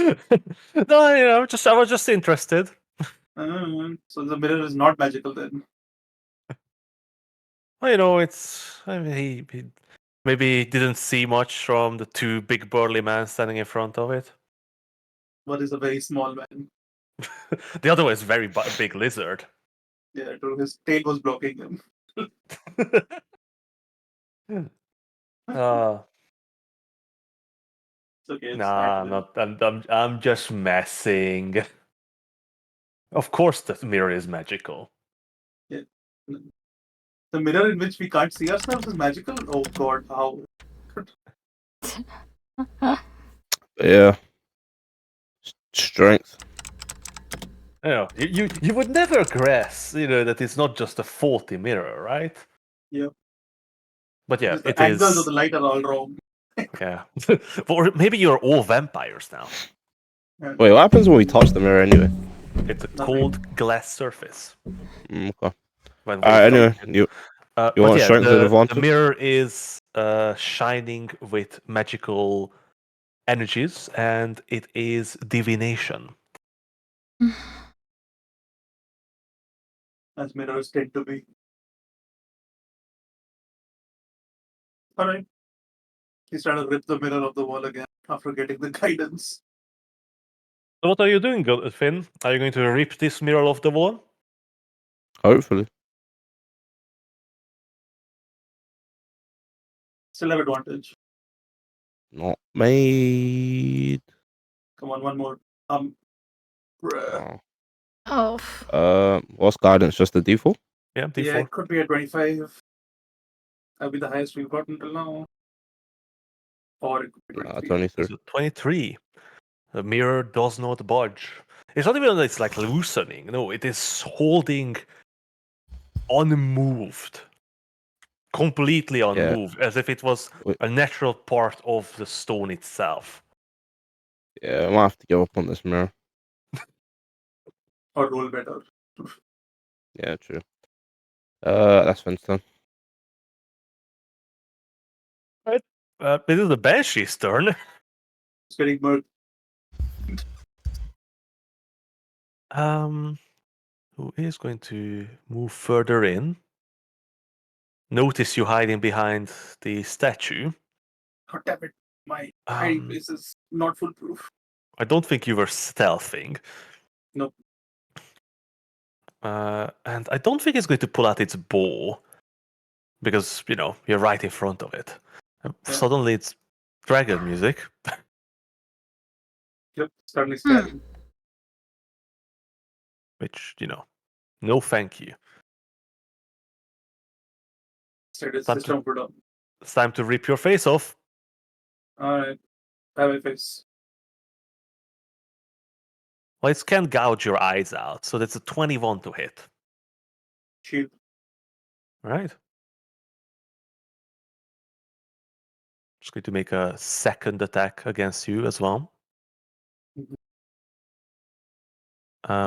No, you know, I was just interested. So the mirror is not magical then. Well, you know, I mean, he maybe didn't see much from the two big burly men standing in front of it. One is a very small man. The other one is very big lizard. Yeah, true. His tail was blocking him. uh, It's okay. It's nah, I'm not. I'm just messing. Of course, the mirror is magical. Yeah. The mirror in which we can't see ourselves is magical? Oh god, how? Yeah. Strength. You know, you would never guess, you know, that it's not just a faulty mirror, right? Yeah. But yeah, The it angles of is. the light are all wrong. Yeah. Or maybe you're all vampires now. Wait, what happens when we touch the mirror anyway? It's a Nothing. cold glass surface. Okay. When we Anyway, touch it. you But want yeah, strength and the advantage? mirror is shining with magical energies, and it is divination. As mirrors tend to be. Alright. He's trying to rip the mirror off the wall again after getting the guidance. So what are you doing, Finn? Are you going to rip this mirror off the wall? Hopefully. Still have advantage. Not made. Come on, one more. Bruh. Oh. Oh. What's guidance? Just the default? Yeah, D4. Yeah, it could be a 25. That'll be the highest we've got until now. Or it could be 23. 23. It's a 23. The mirror does not budge. It's not even that it's like loosening. No, it is holding unmoved. Completely unmoved. As if it was Wait. a natural part of the stone itself. Yeah, I might have to give up on this mirror. Or roll better. Yeah, true. That's Finn's turn. This is the Banshee's turn. It's getting murked. Who is going to move further in? Notice you hiding behind the statue. God damn it. My hiding place is not foolproof. I don't think you were stealthing. Nope. And I don't think it's going to pull out its bow because, you know, you're right in front of it. And Yeah. suddenly it's dragon music. Yep, suddenly stabbing. Which, you know, no thank you. Instead, it's Time just to- jump down. It's time to rip your face off. Alright. Have my face. Well, it can gouge your eyes out, so that's a 21 to hit. Shield. Right? Just going to make a second attack against you as well. Mhm.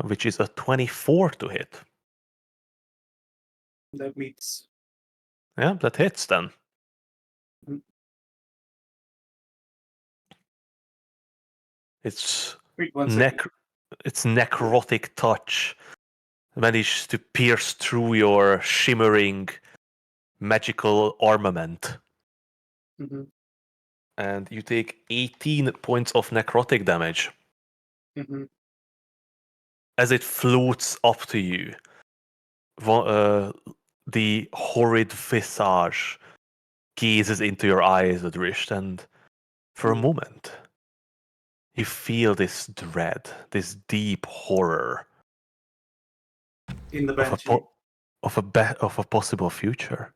Which is a 24 to hit. That meets. Yeah, that hits then. Mhm. Its Wait, one second. its necrotic touch manages to pierce through your shimmering magical armament, Mhm. and you take 18 points of necrotic damage Mhm. as it floats up to you. The horrid visage gazes into your eyes, Adrisht, and for a Mhm. moment, you feel this dread, this deep horror In the of a banshee. of a possible future.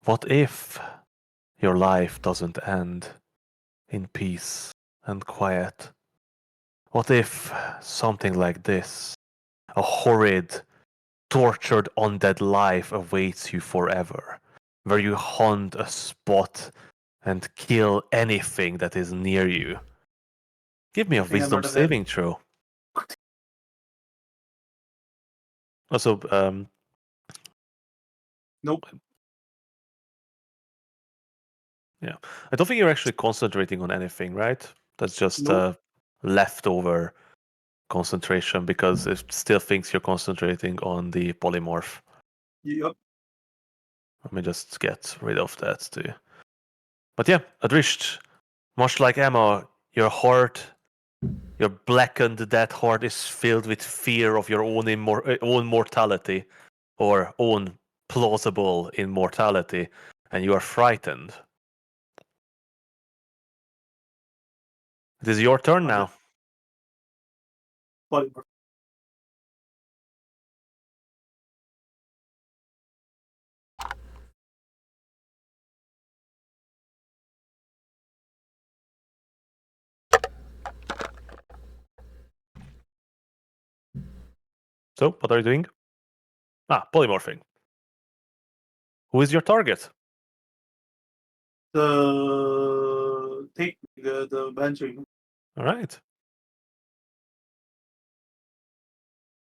What if your life doesn't end in peace and quiet? What if something like this, a horrid, tortured undead life awaits you forever, where you hunt a spot and kill anything that is near you? Give me a I think I'm wisdom not aware. saving throw. Also, Nope. yeah, I don't think you're actually concentrating on anything, right? That's just Nope. leftover concentration because it still thinks you're concentrating on the polymorph. Yep. Let me just get rid of that too. But yeah, Adrisht, much like Emma, your heart, your blackened dead heart is filled with fear of your own mortality or own plausible immortality, and you are frightened. It is your turn Okay. now. Polymorph. So, what are you doing? Polymorphing. Who is your target? take the banshee. All right.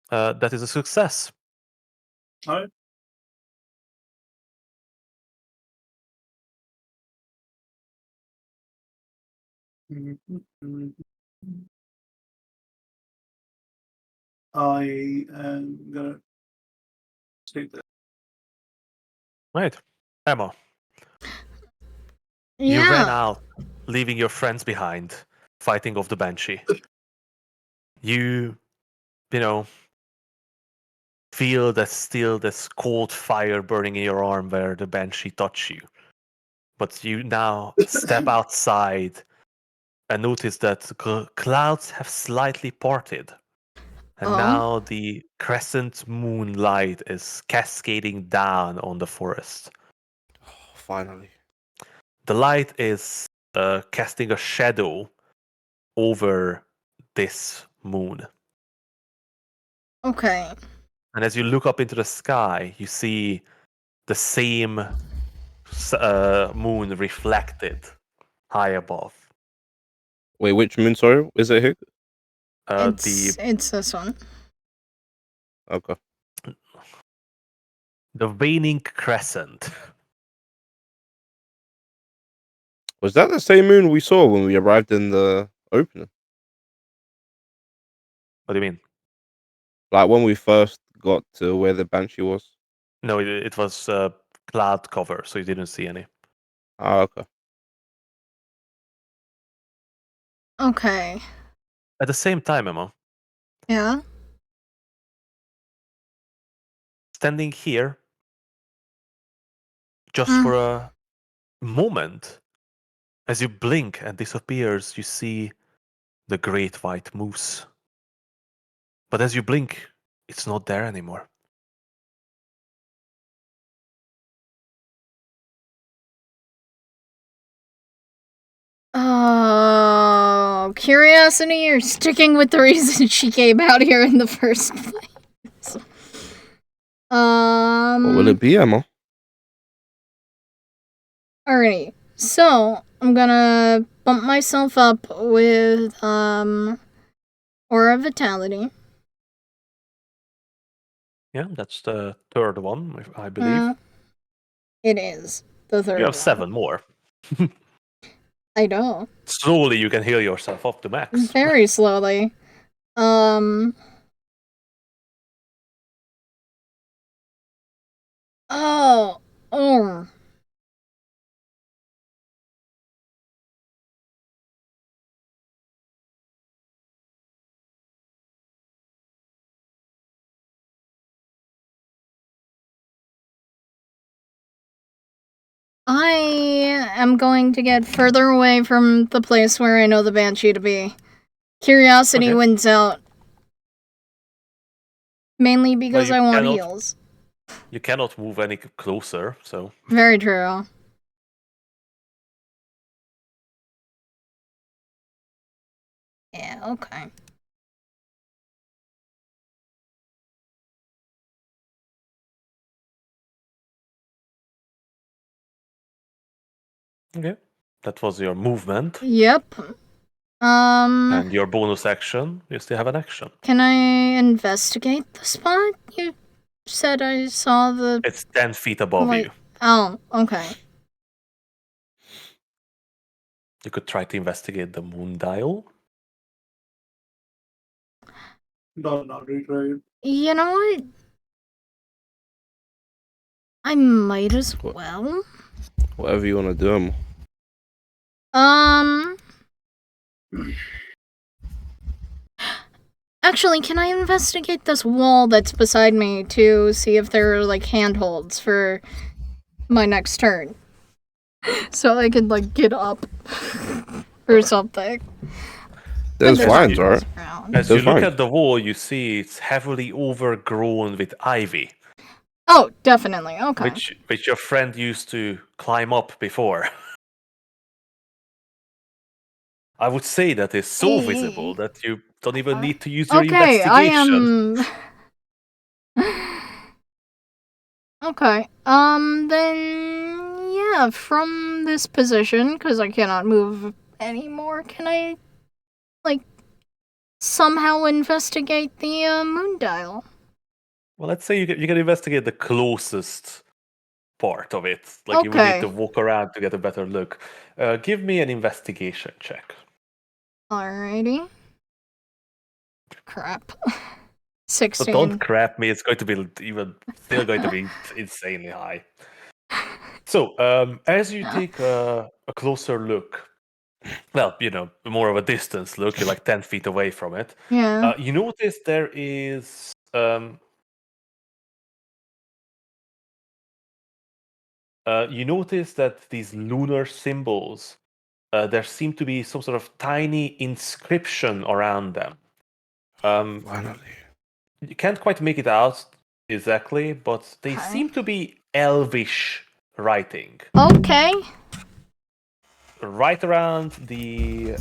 That is a success. All right. I am gonna take that. Right. Emma, you ran Yeah. out, leaving your friends behind, fighting off the banshee. You know, feel that still this cold fire burning in your arm where the banshee touched you. But you now step outside and notice that the clouds have slightly parted. And Oh. now the crescent moonlight is cascading down on the forest. Finally. The light is casting a shadow over this moon. Okay. And as you look up into the sky, you see the same moon reflected high above. Wait, which moon? Sorry, is it here? It's this one. Okay. The waning crescent. Was that the same moon we saw when we arrived in the opening? What do you mean? Like when we first got to where the banshee was? No, it was cloud cover, so you didn't see any. Ah, okay. Okay. At the same time, Emma, Yeah. standing here, just Mm. for a moment, as you blink and disappears, you see the great white moose. But as you blink, it's not there anymore. Oh, curiosity or sticking with the reason she came out here in the first place? What will it be, Emma? Alrighty. So, I'm gonna bump myself up with, Aura Vitality. Yeah, that's the third one, I believe. It is the third You have one. 7 more. I know. Slowly you can heal yourself up to max. Very slowly. Oh. I am going to get further away from the place where I know the Banshee to be. Curiosity Okay. wins out. Mainly because you I want cannot- heals. You cannot move any closer, so Very true. Yeah, okay. okay. That was your movement. Yep. And your bonus action, you still have an action. Can I investigate the spot? You said I saw the... It's 10 feet above you. Oh, okay. You could try to investigate the moon dial. No, retry it. You know what? I might as well. Whatever you want to do, Emma. Actually, can I investigate this wall that's beside me to see if there are, like, handholds for my next turn? So I could, like, get up or something. There's vines, right? As you look at the wall, you see it's heavily overgrown with ivy. Oh, definitely. Okay. Which your friend used to climb up before. I would say that is so visible that you don't even need to use your investigation. I am... Okay. Then... Yeah, from this position because I cannot move anymore, can I, like, somehow investigate the moon dial? Well, let's say you can investigate the closest part of it. Like you would need to Okay. walk around to get a better look. Give me an investigation check. Alrighty. Crap. So 16. don't crap me. It's going to be still going to be insanely high. So as you take a closer look, well, more of a distance look, you're like 10 feet away from it. Yeah. You notice there is you notice that these lunar symbols, there seem to be some sort of tiny inscription around them. Finally. You can't quite make it out exactly, but they Okay. seem to be elvish writing. Okay. Right around the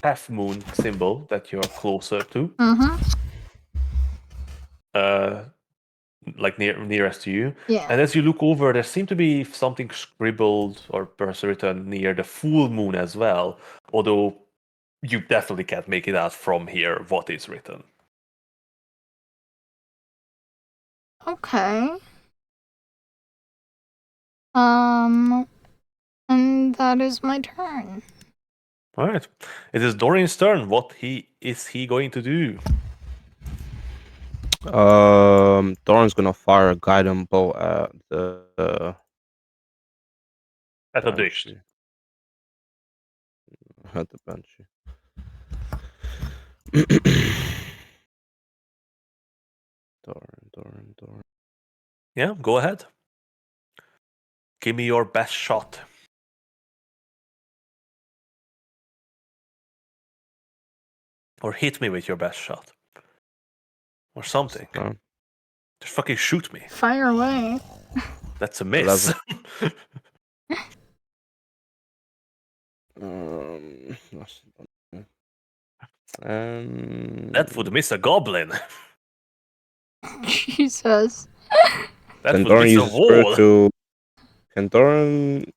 half moon symbol that you're closer to, Mm-hmm. like nearest to you. Yeah. And as you look over, there seems to be something scribbled or perhaps written near the full moon as well, although you definitely can't make it out from here what is written. Okay. And that is my turn. All right, it is Dorian's turn. What is he going to do? Doran's gonna fire a guiding bolt at the At a dish. banshee. At the banshee. Doran. Yeah, go ahead. Give me your best shot. Or hit me with your best shot. Or something. Just fucking shoot me. Fire away. That's a miss. 11. That would miss a goblin. Jesus. That Can would Doran miss a use a wall. spiritual? Can Doran?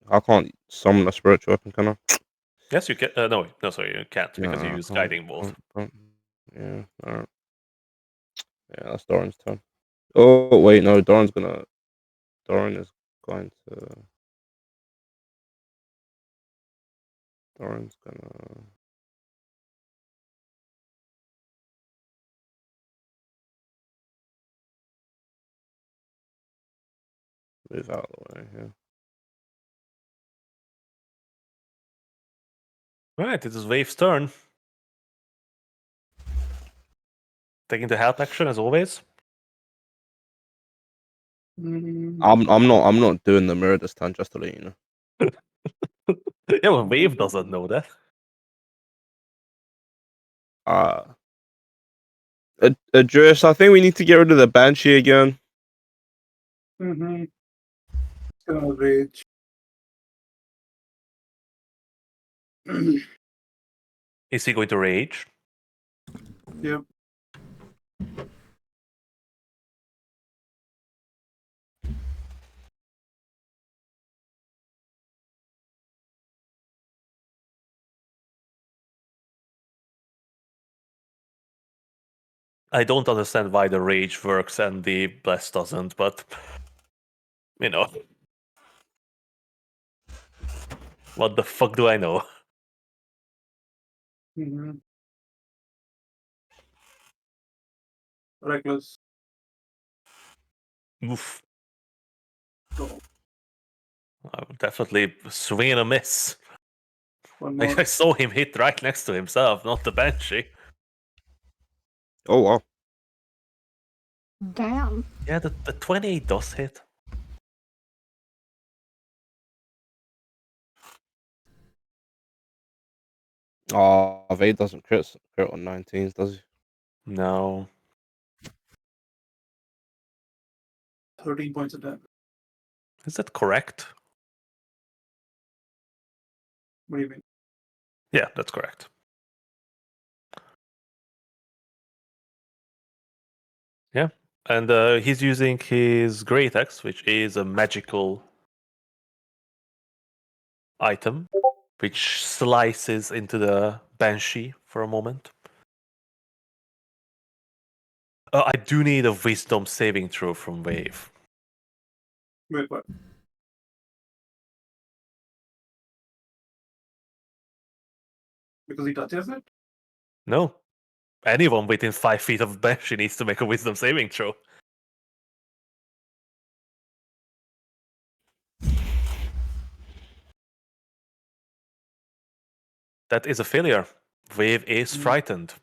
I can't summon a spiritual weapon, can I? Yes, you can. No, sorry, you can't because you use guiding bolt. Yeah, alright. Yeah, that's Doran's turn. Oh wait, no, Doran is going to. Doran's gonna. Move out of the way. Yeah. Right, it is Wave's turn. Taking the help action as always. I'm not doing the mirror this time, just to let you know. Yeah, well, Wave doesn't know that. Adrius, I think we need to get rid of the banshee again. Mm-hmm. It's gonna rage. Is he going to rage? Yep. I don't understand why the rage works and the bless doesn't, but what the fuck do I know? Mm-hmm. Reckless. Oof. Go. I'm definitely swinging a miss. One Like, more. I saw him hit right next to himself, not the banshee. Oh wow. Damn. Yeah, the 28 does hit. Oh, Vade doesn't crit on 19s, does he? No. 13 points of damage. Is that correct? What do you mean? Yeah, that's correct. Yeah. And he's using his Great Axe, which is a magical item, which slices into the Banshee for a moment. I do need a wisdom saving throw from Wave. Wait, what? Because he touches it? No. Anyone within 5 feet of Banshee needs to make a wisdom saving throw. That is a failure. Wave is frightened.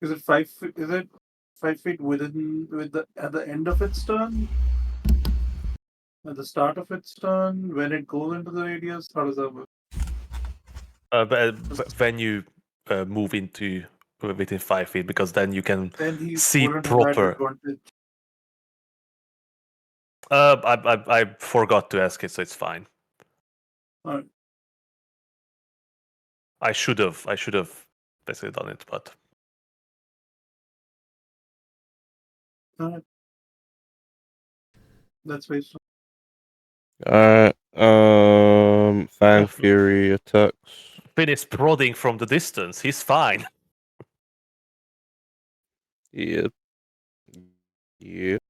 Is it 5 feet? Is it 5 feet at the end of its turn? At the start of its turn? When it goes into the radius? How does that work? When you move into within 5 feet, because then you can Then he see wouldn't have had proper. advantage. I forgot to ask it, so it's fine. Alright. I should have basically done it, but Alright. That's based Alright. Fang Yeah. Fury attacks. Finn is prodding from the distance. He's fine. Yep. Yep.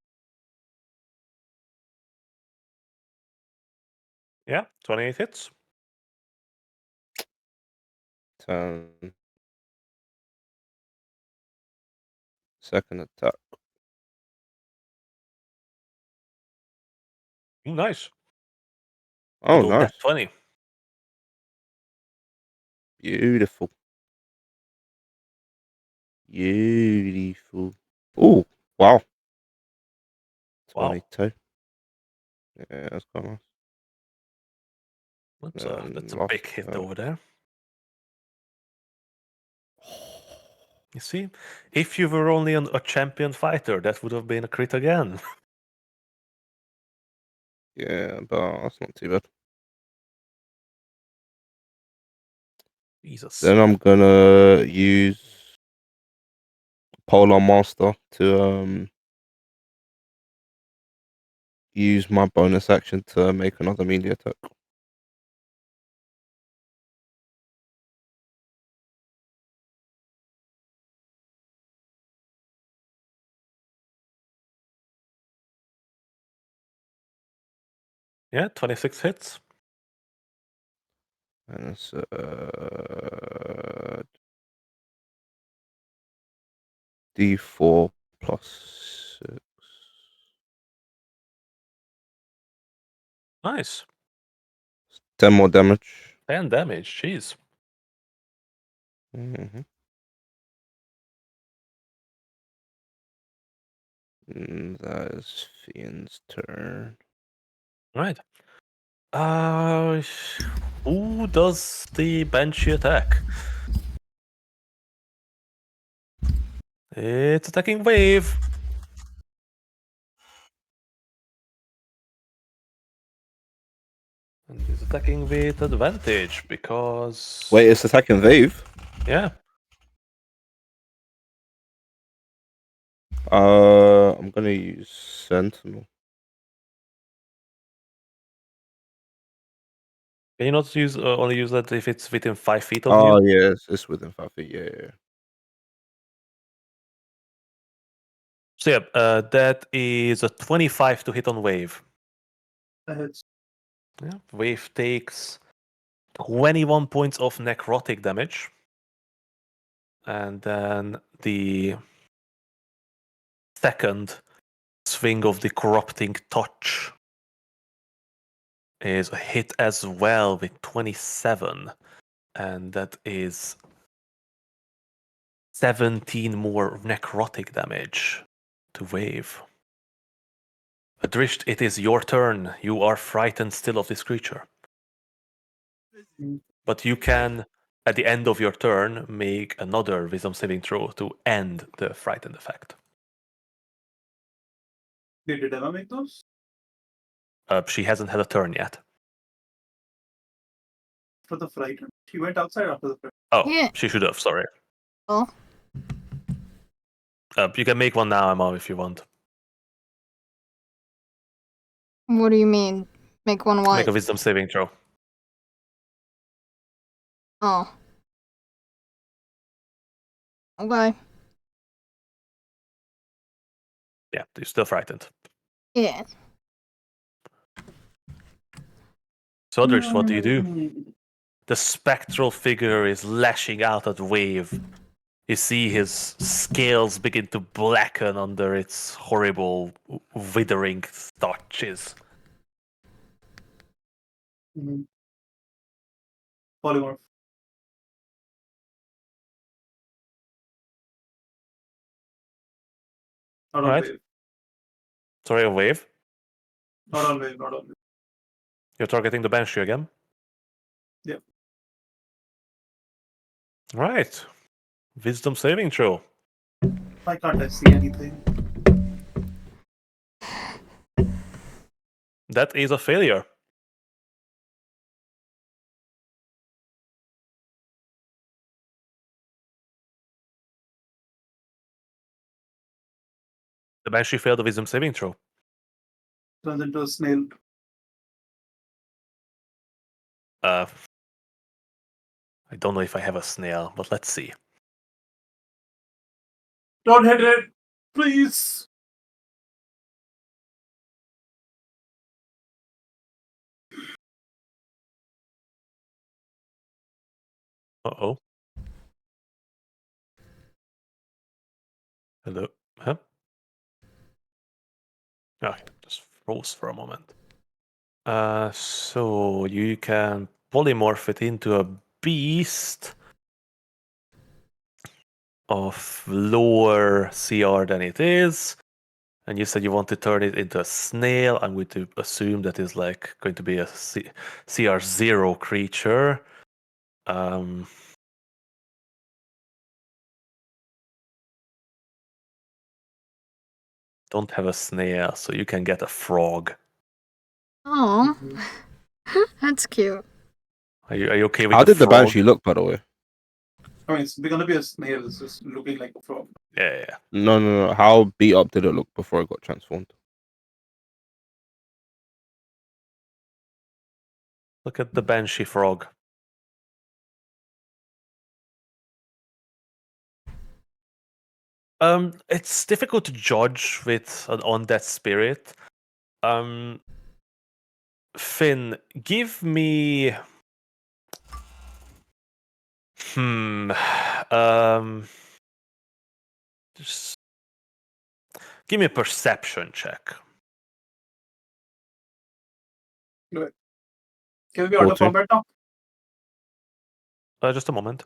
Yeah, 28 hits. 10. Second attack. Nice. Oh, Good old nice. 20. Beautiful. Beautiful. Oh, wow. Wow. 22. Yeah, that's quite nice. That's a Last big hit attack. over there. You see, if you were only a champion fighter, that would have been a crit again. Yeah, but that's not too bad. Jesus. Then I'm gonna use Polar Master to use my bonus action to make another melee attack. Yeah, 26 hits. And it's D4 plus 6. Nice. 10 more damage. 10 damage. Jeez. Mm-hmm. That is Fiend's turn. Right. Who does the Banshee attack? It's attacking Wave. And he's attacking with advantage because... Wait, it's attacking Wave? Yeah. I'm gonna use Sentinel. Can you not use only use that if it's within 5 feet of Oh, you? yes, it's within 5 feet. Yeah. So yeah, that is a 25 to hit on Wave. hits. Yeah. Wave takes 21 points of necrotic damage. And then the second swing of the corrupting touch is a hit as well with 27. And that is 17 more necrotic damage to Wave. Adrisht, it is your turn. You are frightened still of this creature. But you can, at the end of your turn, make another wisdom saving throw to end the frightened effect. Did Emma make those? She hasn't had a turn yet. For the frightened? She went outside after the frightened. Oh, Yeah. she should have, sorry. Oh. You can make one now, Emma, if you want. What do you mean? Make one what? Make a wisdom saving throw. Oh. Okay. Yeah, you're still frightened. Yeah. Sodrich, what do you do? The spectral figure is lashing out at Wave. You see his scales begin to blacken under its horrible, withering starches. Polymorph. Not on Alright. wave. Sorry, a Wave. Not on wave. Not on wave. You're targeting the Banshee again? Yep. Right. Wisdom saving throw. Why can't I see anything? That is a failure. The Banshee failed the wisdom saving throw. Turns into a snail. I don't know if I have a snail, but let's see. Don't hit it, please. Uh-oh. Hello? Huh? Okay, just froze for a moment. So you can polymorph it into a beast of lower CR than it is. And you said you want to turn it into a snail. I'm going to assume that is like going to be a CR0 creature. Don't have a snail, so you can get a frog. Oh. That's cute. Are you okay with How the did the frog? Banshee look, by the way? I mean, it's gonna be a snail. It's just looking like a frog. Yeah. No. How beat up did it look before it got transformed? Look at the Banshee frog. It's difficult to judge with an undead spirit. Finn, give me. Just give me a perception check. Do it. Can we be out of 40. combat now? Just a moment.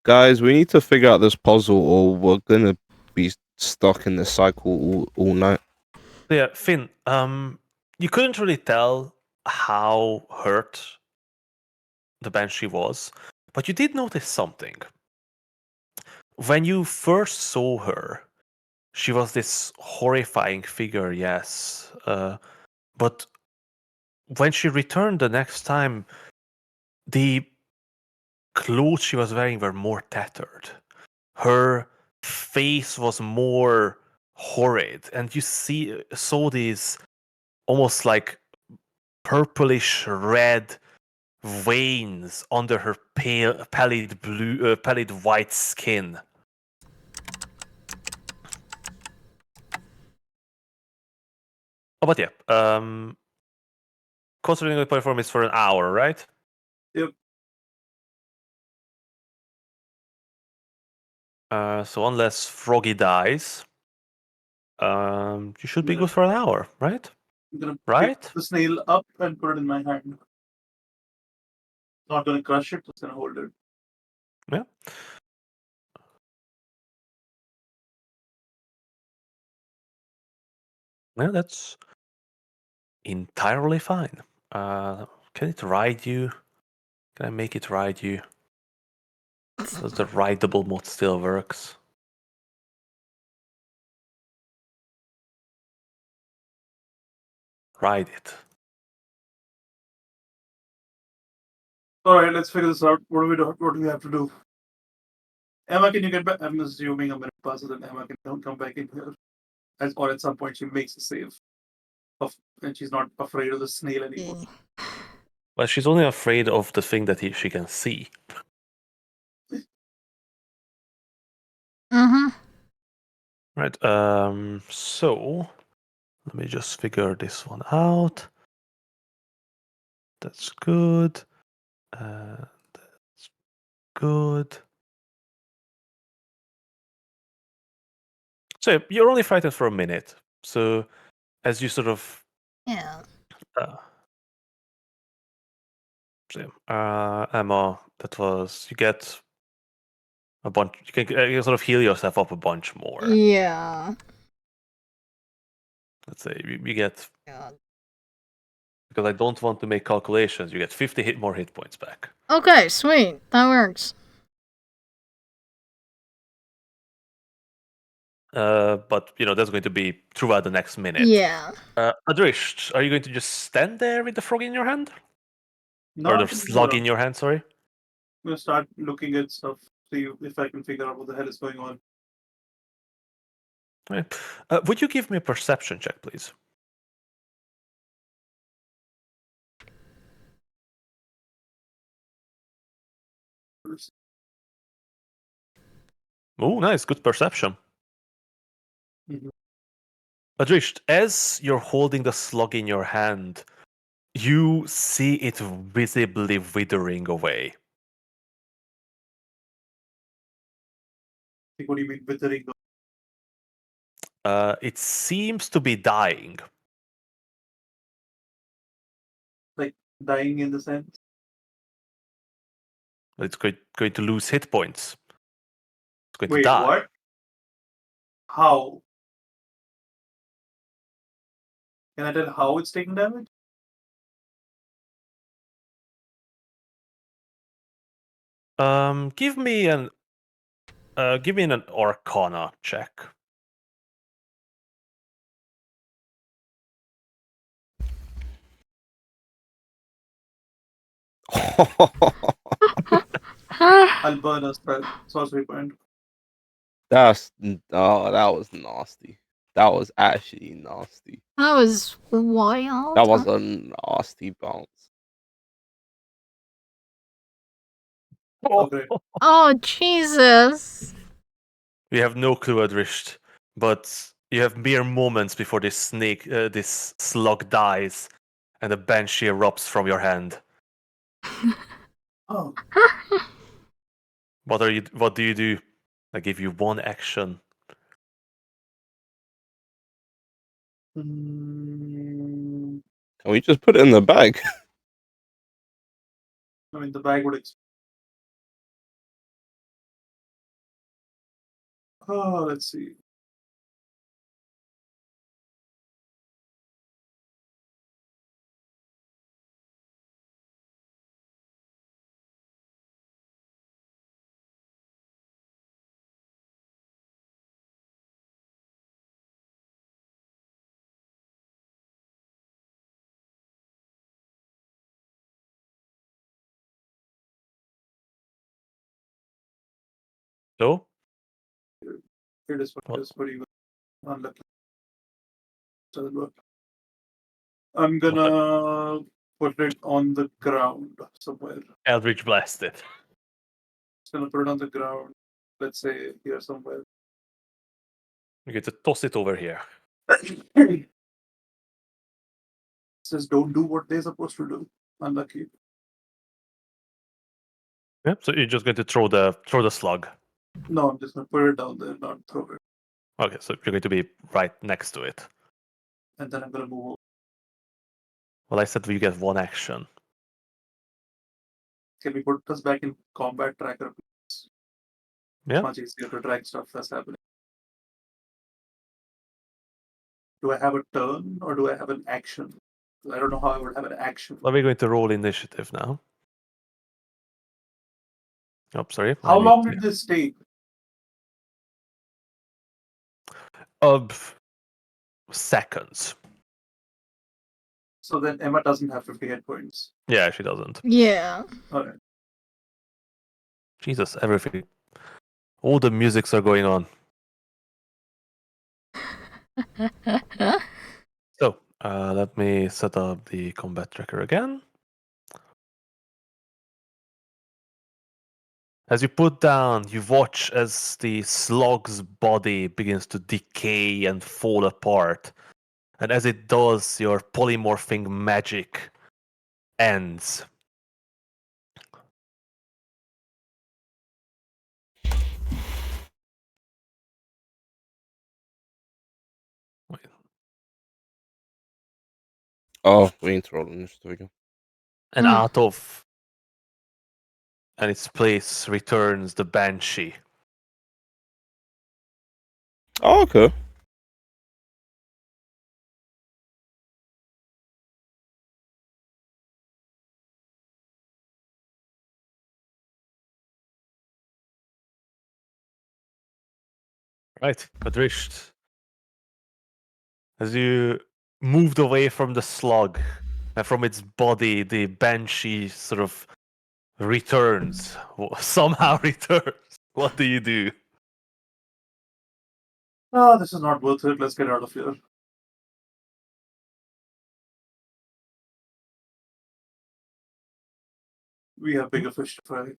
Guys, we need to figure out this puzzle or we're gonna be stuck in this cycle all night. Yeah, Finn. You couldn't really tell how hurt the Banshee was, but you did notice something. When you first saw her, she was this horrifying figure, yes. But when she returned the next time, the clothes she was wearing were more tattered. Her face was more horrid, and you saw these almost like purplish red veins under her pallid white skin. Oh, but yeah. Considering the performance for an hour, right? Yep. So unless Froggy dies, you should be Yeah. good for an hour, right? I'm gonna Right? pick the snail up and put it in my hand. Not gonna crush it, just gonna hold it. Yeah. Yeah, that's entirely fine. Can it ride you? Can I make it ride you? Does the rideable mod still works? Ride it. All right, let's figure this out. What do we do? What do we have to do? Emma, can you get back? I'm assuming a minute passes and Emma can come back in here, or at some point she makes a save, and she's not afraid of the snail anymore. Well, she's only afraid of the thing that she can see. Mm-hmm. Right. So let me just figure this one out. That's good. That's good. So you're only frightened for a minute. So as you sort of Yeah. Emma, that was you get a bunch. You can sort of heal yourself up a bunch more. Yeah. Let's say you get, Yeah. because I don't want to make calculations. You get 50 more hit points back. Okay, sweet. That works. But that's going to be throughout the next minute. Yeah. Adrish, are you going to just stand there with the frog in your hand? No, Or I the can move slug around. in your hand, sorry? I'm gonna start looking at stuff, see if I can figure out what the hell is going on. Right. Would you give me a perception check, please? Oh, nice. Good perception. Mhm. Adrish, as you're holding the slug in your hand, you see it visibly withering away. What do you mean withering? It seems to be dying. Like dying in the sense? It's going to lose hit points. It's going to Wait, die. what? How? Can I tell how it's taking damage? Give me an Arcana check. I'll burn a spell. Sorcery point. That was nasty. That was actually nasty. That was wild. That was a nasty bounce. Okay. Oh, Jesus. We have no clue, Adrisht, but you have mere moments before this slug dies, and a banshee erupts from your hand. Oh. What do you do? I give you one action. Mm, Can we just put it in the bag? I mean, the bag would. Oh, let's see. So, It is what what? it is. What do you unlucky? Doesn't work. I'm gonna put it on the ground somewhere. Eldritch blasted. Just gonna put it on the ground. Let's say here somewhere. You get to toss it over here. Says don't do what they're supposed to do. Unlucky. Yep. So you're just going to throw the slug. No, I'm just gonna put it down there, not throw it. Okay, so you're going to be right next to it. And then I'm gonna move over. Well, I said you get one action. Can we put us back in combat tracker? Please? Yeah. It's much easier to track stuff that's happening. Do I have a turn or do I have an action? I don't know how I would have an action. Well, we're going to roll initiative now. Oh, sorry. How long did this take? Of seconds. So then Emma doesn't have 50 hit points. Yeah, she doesn't. Yeah. Alright. Jesus, everything. All the musics are going on. So, let me set up the combat tracker again. As you put down, you watch as the slog's body begins to decay and fall apart. And as it does, your polymorphing magic ends. Wait. Oh, we need to roll initiative. And out of and its place returns the Banshee. Oh, okay. Right, Adrisht. As you moved away from the slug and from its body, the Banshee sort of returns. Somehow returns. What do you do? Oh, this is not worth it. Let's get out of here. We have bigger fish to fry.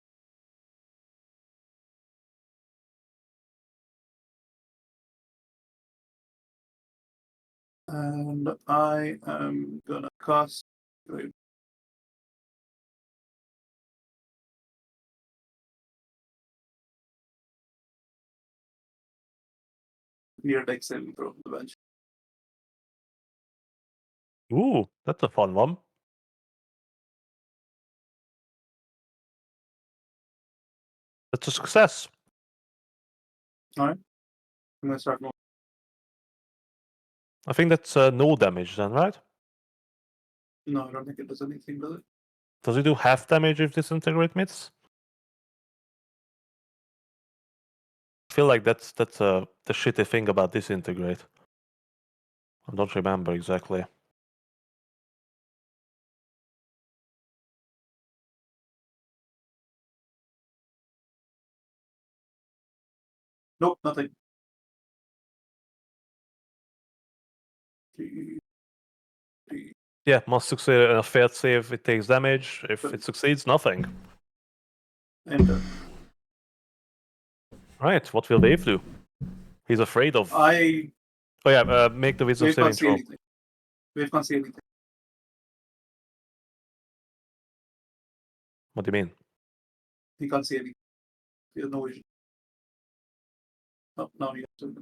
And I am gonna cast. Wait. Near deck saving throw the bench. Ooh, that's a fun one. That's a success. Alright. I'm gonna start moving. I think that's no damage then, right? No, I don't think it does anything, does it? Does it do half damage if disintegrate meets? I feel like that's the shitty thing about disintegrate. I don't remember exactly. Nope, nothing. Three. Yeah, must succeed in a failed save. It takes damage. If it succeeds, nothing. Enter. Right, what will Dave do? He's afraid of. I. Oh yeah, make the wisdom Wave saving can't see throw. anything. Wave can't see anything. What do you mean? He can't see anything. He has no vision. Oh, now he has to.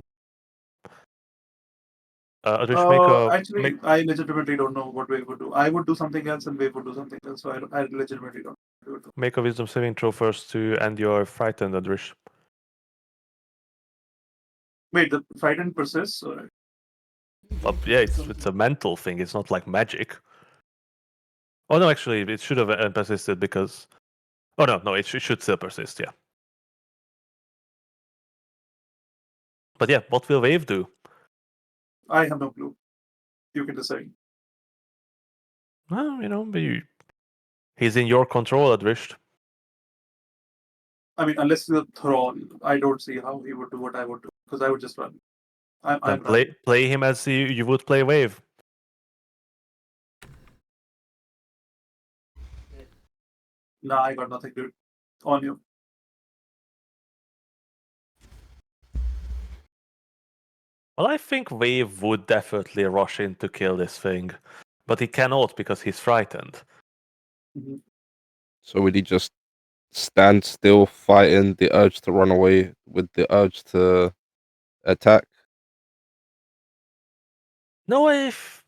Adrish, make a Actually, I legitimately don't know what Wave would do. I would do something else and Wave would do something else. So I legitimately don't know what Wave would do. make a wisdom saving throw first to end your frightened, Adrish. Wait, the frightened persists? Or... Yeah, it's a mental thing. It's not like magic. Oh no, actually, it should have persisted because. Oh no, it should still persist. Yeah. But yeah, what will Wave do? I have no clue. You can decide. Well, he's in your control, Adrish. I mean, unless he's a thrall, I don't see how he would do what I would do because I would just run. Then I'm running. play him as you would play Wave. Nah, I got nothing, dude. On you. Well, I think Wave would definitely rush in to kill this thing, but he cannot because he's frightened. Mm-hmm. So would he just stand still, fighting the urge to run away with the urge to attack? No, if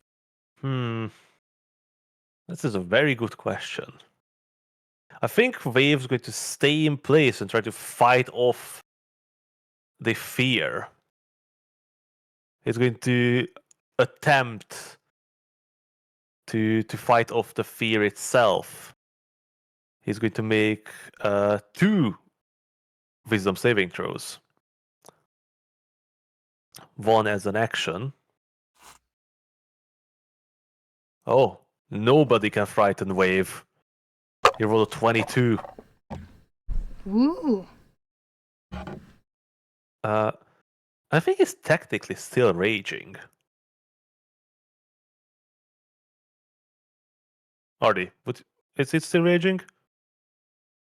this is a very good question. I think Wave's going to stay in place and try to fight off the fear. He's going to attempt to fight off the fear itself. He's going to make 2 wisdom saving throws. One as an action. Oh, Nobody can frighten Wave. He rolled a 22. Ooh. I think he's technically still raging. Artie, is it still raging?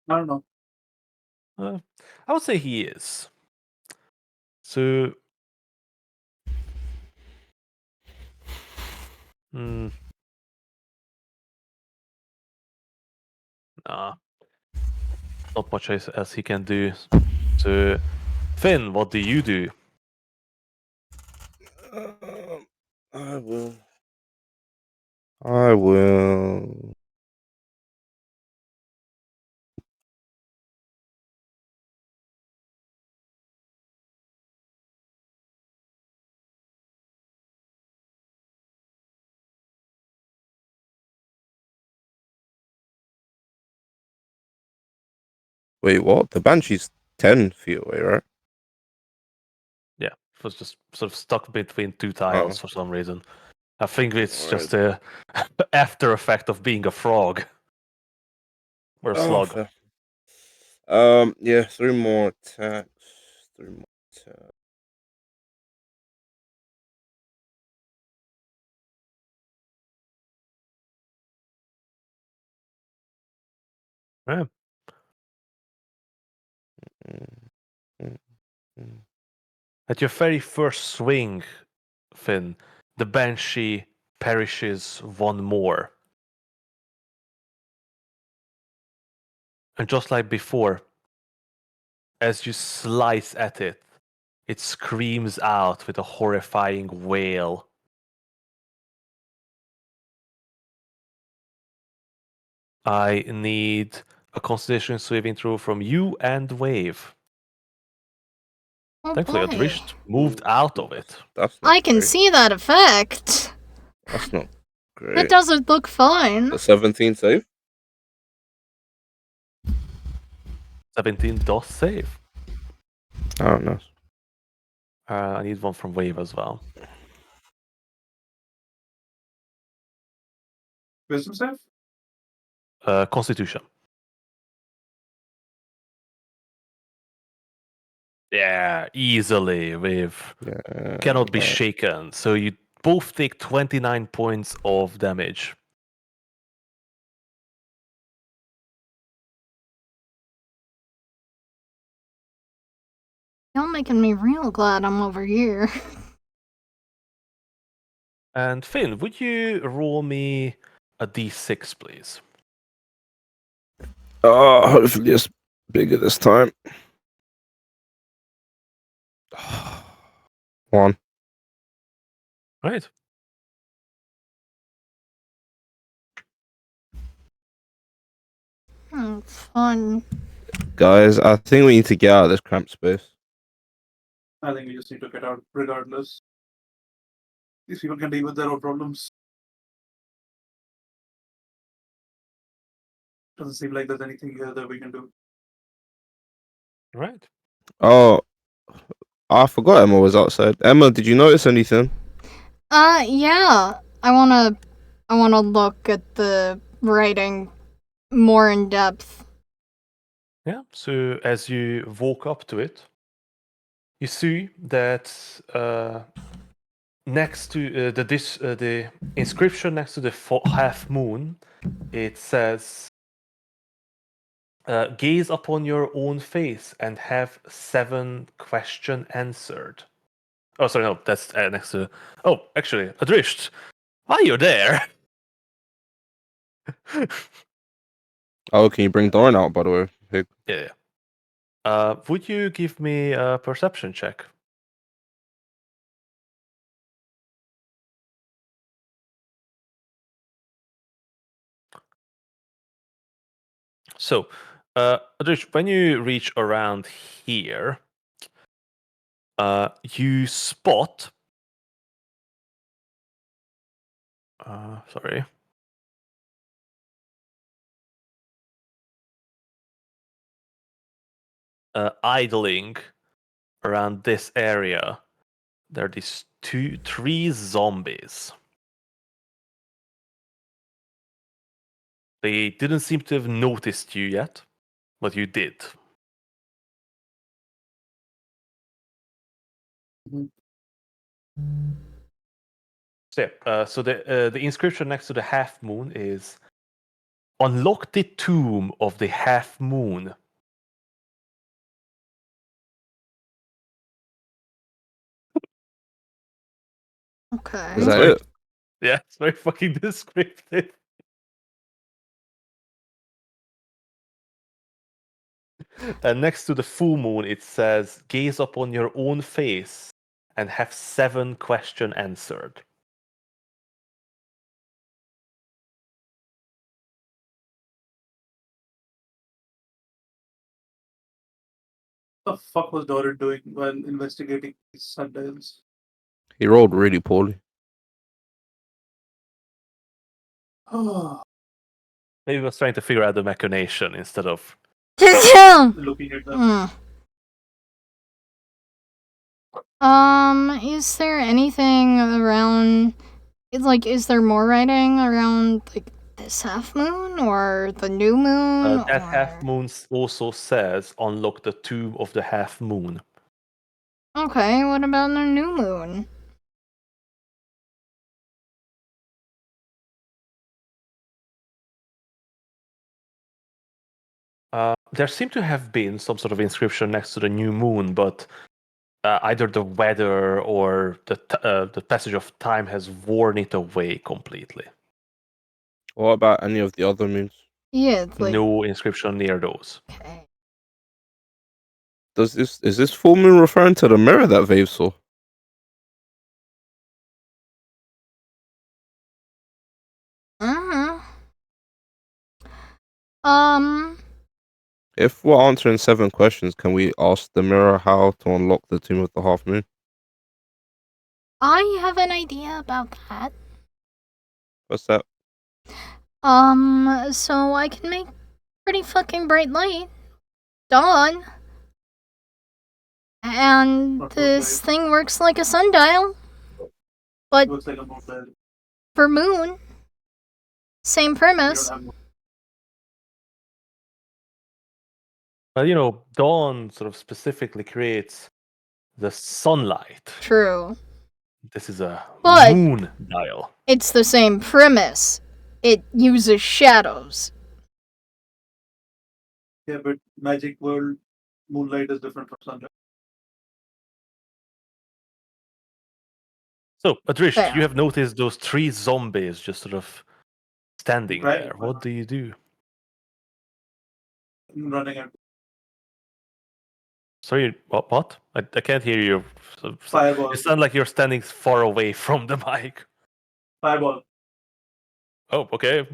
I don't know. I would say he is. So, nah. Not much as he can do. So, Finn, what do you do? I will. I will. Wait, what? The Banshee's 10 feet away, right? Yeah, it was just sort of stuck between two Oh, tiles for some reason. I think it's Alright. just a after effect of being a frog or a Oh, slug. fair. Yeah, 3 more attacks. 3 more attacks. Yeah. Mm, mm, mm. At your very first swing, Finn, the Banshee perishes one more. And just like before, as you slice at it, it screams out with a horrifying wail. I need a Constitution saving throw from you and Wave. Oh Thankfully, boy. Adrisht moved out of it. That's not I can great. see that effect. That's not It great. doesn't look fine. The 17 save? 17 does save. I don't know. I need one from Wave as well. Wisdom save? Constitution. Yeah, easily. Wave Yeah, cannot be right. shaken. So you both take 29 points of damage. Y'all making me real glad I'm over here. And Finn, would you roll me a d6, please? Oh, hopefully it's bigger this time. 1. Right. Fun. Guys, I think we need to get out of this cramped space. I think we just need to get out regardless. These people can deal with their own problems. Doesn't seem like there's anything here that we can do. Right. Oh, I forgot Emma was outside. Emma, did you notice anything? Yeah. I wanna look at the writing more in depth. Yeah. So as you walk up to it, you see that next to the inscription next to the half moon, it says, "Gaze upon your own face and have 7 question answered." Oh, sorry, no, that's next to. Oh, actually, Adrisht, while you're there. Oh, can you bring Doran out, by the way? Pig? Yeah. Would you give me a perception check? So, Adrish, when you reach around here, you spot. Sorry. Idling around this area, there are these 3 zombies. They didn't seem to have noticed you yet, but you did. So, so the inscription next to the half moon is "Unlock the tomb of the half moon." Okay. Is that Sorry. it? Yeah, it's very fucking descriptive. And next to the full moon, it says, "Gaze upon your own face and have 7 questions answered." What the fuck was Doran doing while investigating these sundials? He rolled really poorly. Oh, Maybe he was trying to figure out the machination instead of. looking at them. Is there anything around? Like, is there more writing around like this half moon or the new moon? That or... half moon also says, "Unlock the tomb of the half moon." Okay, what about the new moon? There seemed to have been some sort of inscription next to the new moon, but either the weather or the passage of time has worn it away completely. What about any of the other moons? Yeah, it's like No inscription near those. okay. Is this full moon referring to the mirror that Vave saw? Uh-huh. Um, If we're answering 7 questions, can we ask the mirror how to unlock the tomb of the half moon? I have an idea about that. What's that? So I can make pretty fucking bright light. Dawn. And Not this good, thing works like a sundial. But looks like a mobile. for moon, same We premise. don't have more. But dawn sort of specifically creates the sunlight. True. This is a But- moon dial. It's the same premise. It uses shadows. Yeah, but magic world moonlight is different from sunlight. So, Adrish, Fair. you have noticed those 3 zombies just sort of standing Right. there. What do you do? Running at Sorry, what? I can't hear you. fireball. You sound like you're standing far away from the mic. Fireball. Oh, okay.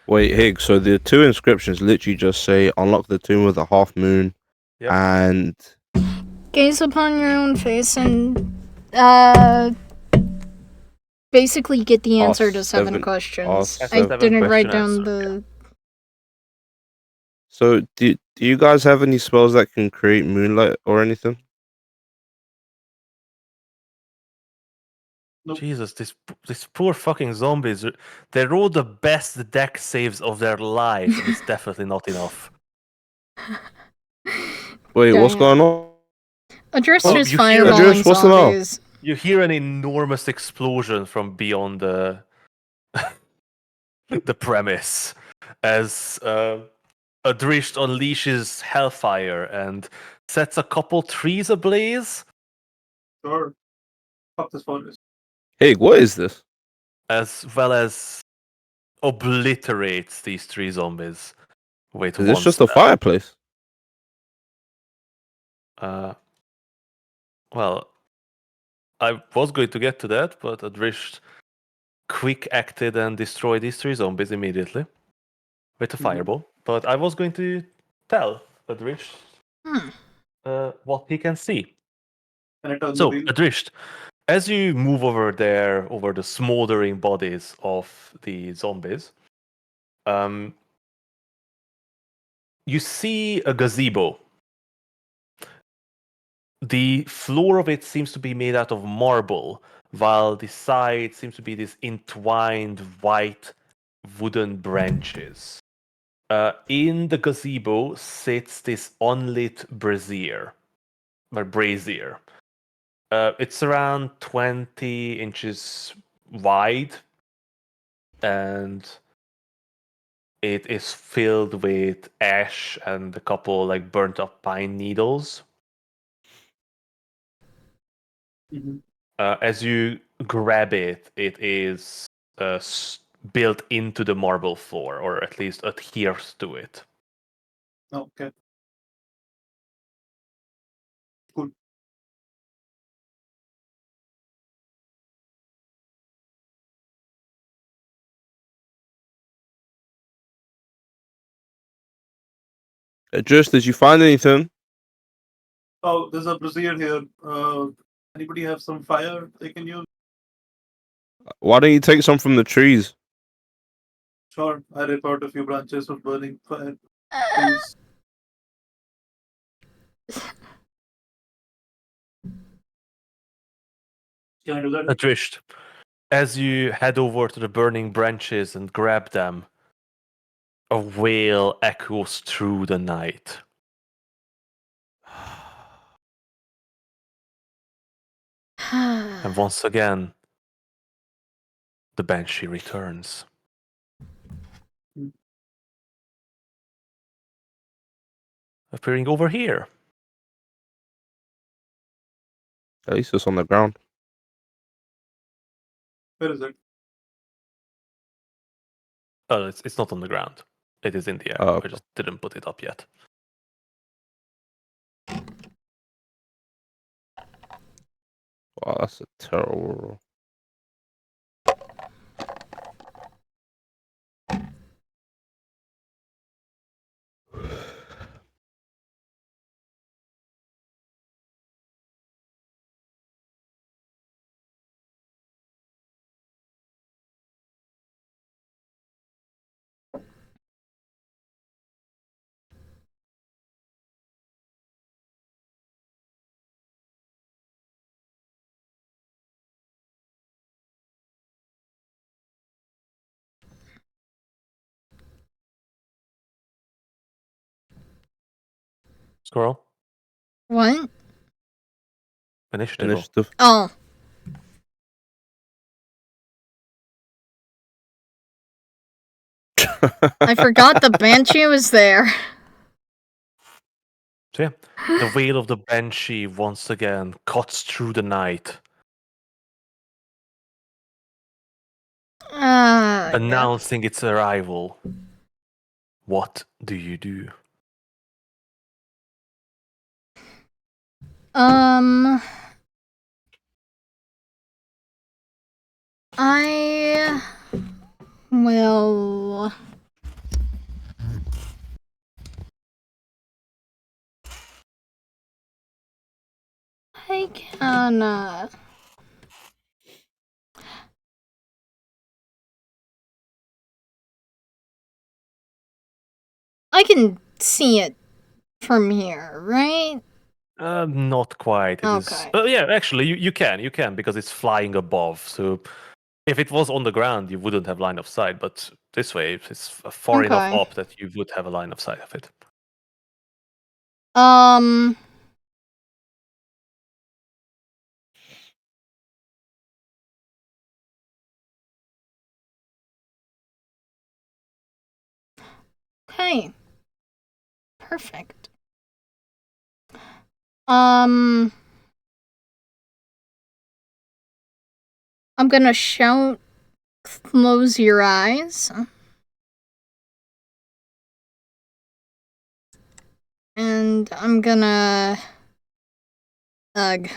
Wait, Higgs, so the 2 inscriptions literally just say unlock the tomb of the half moon Yep. and Gaze upon your own face and basically get the answer to 7 questions. ask I 7 didn't write question down answer, the So do you guys have any spells that can create moonlight or anything? Nope. Jesus, these poor fucking zombies. They rolled the best deck saves of their lives, and it's definitely not enough. Wait, Dang what's it. going on? Address Oh, just you hear- fireballing Address, what's the matter? zombies. You hear an enormous explosion from beyond the the premise as Adrisht unleashes hellfire and sets a couple trees ablaze, Sure. Fuck this forest. Hig, what is this? as well as obliterates these 3 zombies with Is this one just a spell. fireplace? Well, I was going to get to that, but Adrisht quick acted and destroyed these 3 zombies immediately with a Mhm. fireball. But I was going to tell Adrisht Hmm. what he can see. Can I turn So, the wheel? Adrisht, as you move over there, over the smoldering bodies of the zombies, you see a gazebo. The floor of it seems to be made out of marble, while the side seems to be this entwined white wooden branches. In the gazebo sits this unlit brazier. It's around 20 inches wide, and it is filled with ash and a couple like burnt up pine needles. Mhm. As you grab it, it is built into the marble floor, or at least adheres to it. Okay. Cool. Just did you find anything? Oh, there's a brazier here. Anybody have some fire they can use? Why don't you take some from the trees? Sure. I rip out a few branches of burning fire. Please. Can I do that? Adrisht, as you head over to the burning branches and grab them, a wail echoes through the night. And once again, the banshee returns. Appearing over here. At least it's on the ground. Where is it? Oh, it's not on the ground. It is in the air. Oh, I okay. just didn't put it up yet. Wow, that's a terrible roll. Squirrel, What? initiative. roll. Initiative. Oh. I forgot the banshee was there. So yeah, the wail of the banshee once again cuts through the night, Yeah. announcing its arrival. What do you do? I will. I can. I can see it from here, right? Not quite. It is. Okay. Yeah, actually, you can because it's flying above. So if it was on the ground, you wouldn't have line of sight. But this way, it's far enough Okay. up that you would have a line of sight of it. Okay. Perfect. I'm gonna shout, close your eyes. And I'm gonna... Ugh.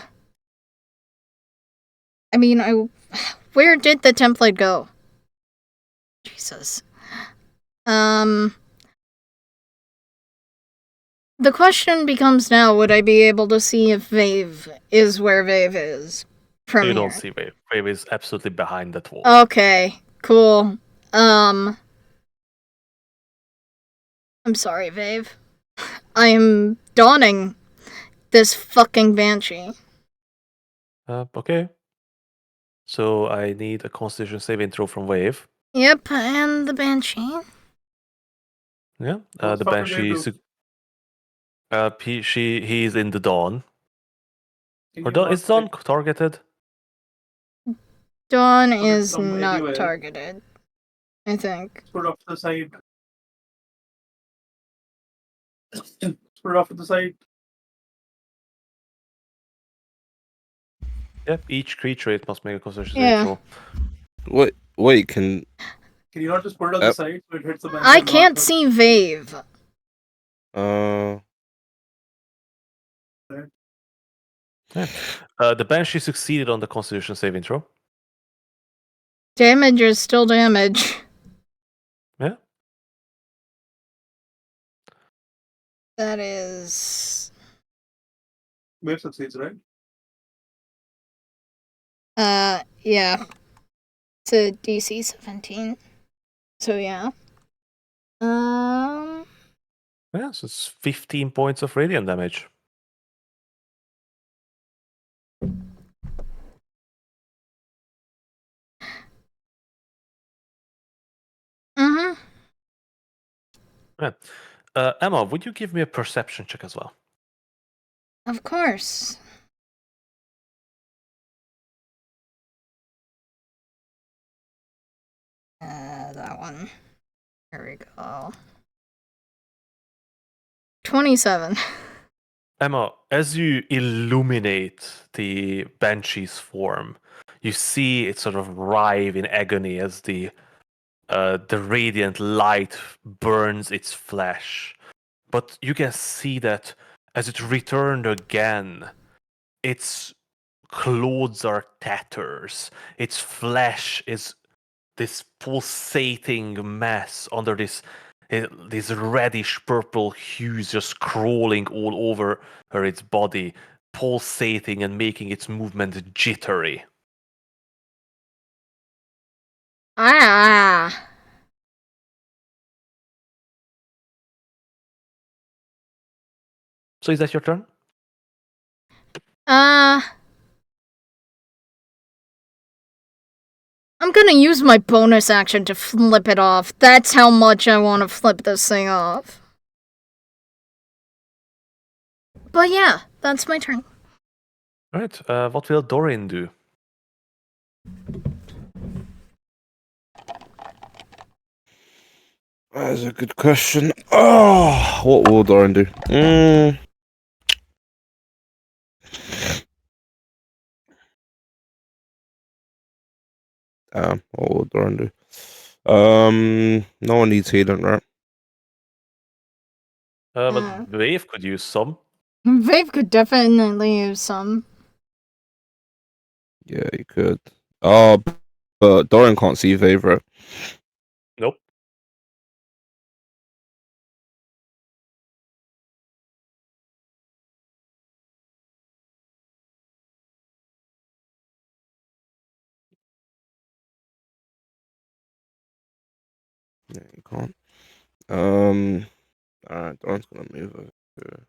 I mean, where did the template go? Jesus. The question becomes now, would I be able to see if Vave is where Vave is from You here? don't see Wave. Wave is absolutely behind that wall. Okay, cool. I'm sorry, Vave. I am dawning. this fucking banshee. Okay. So I need a Constitution saving throw from Wave. Yep, and the banshee. Yeah. What's The fucking Wave Banshee. do? He's in the Dawn. Can Or you not is Dawn pick targeted? Dawn it is from not anywhere? targeted, I think. Put it off to the side. Put it off to the side. Yep. Each creature it must make a Constitution saving Yeah. throw. Wait, can Can you not just put it on the side so it hits the Banshee? I and not can't the- see Vave. The Banshee succeeded on the Constitution saving throw. Damage is still damage. Yeah. That is. Wave succeeds, right? Yeah. It's a DC 17. So, yeah. Yeah, so it's 15 points of radiant damage. Mm-hmm. Yeah. Emma, would you give me a perception check as well? Of course. That one. There we go. 27. Emma, as you illuminate the Banshee's form, you see it sort of writhe in agony as the radiant light burns its flesh. But you can see that as it returned again, its clothes are tatters. Its flesh is this pulsating mess under this reddish purple hues just crawling all over its body, pulsating and making its movement jittery. Ah. So is that your turn? I'm gonna use my bonus action to flip it off. That's how much I want to flip this thing off. But yeah, that's my turn. All right. What will Dorin do? That's a good question. Oh, what will Doran do? What will Doran do? No one needs healing, right? But Wave could use some. Vave could definitely use some. Yeah, you could. Oh, but Doran can't see favorite. Nope. Yeah, you can't. Alright, Doran's gonna move over here.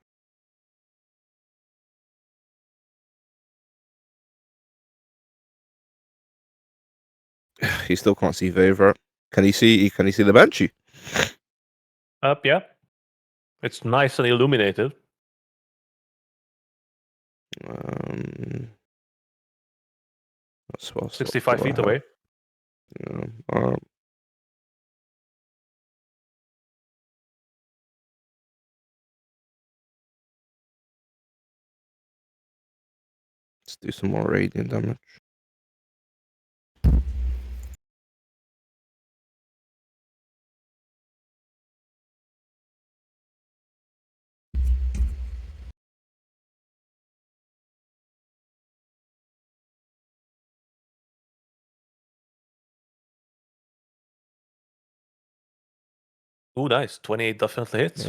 He still can't see favorite. Can he see? Can he see the Banshee? Yeah. It's nice and illuminated. What 65 do I feet have? away. Yeah. Let's do some more radiant damage. Ooh, nice. 28 definitely hits.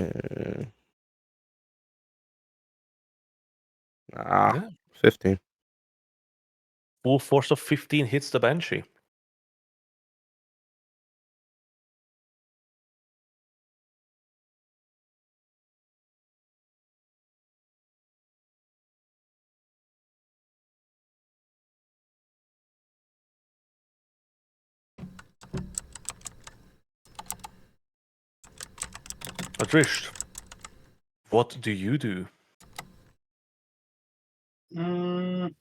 Yeah. 15. Full force of 15 hits the Banshee. Adrish, what do you do? Mm,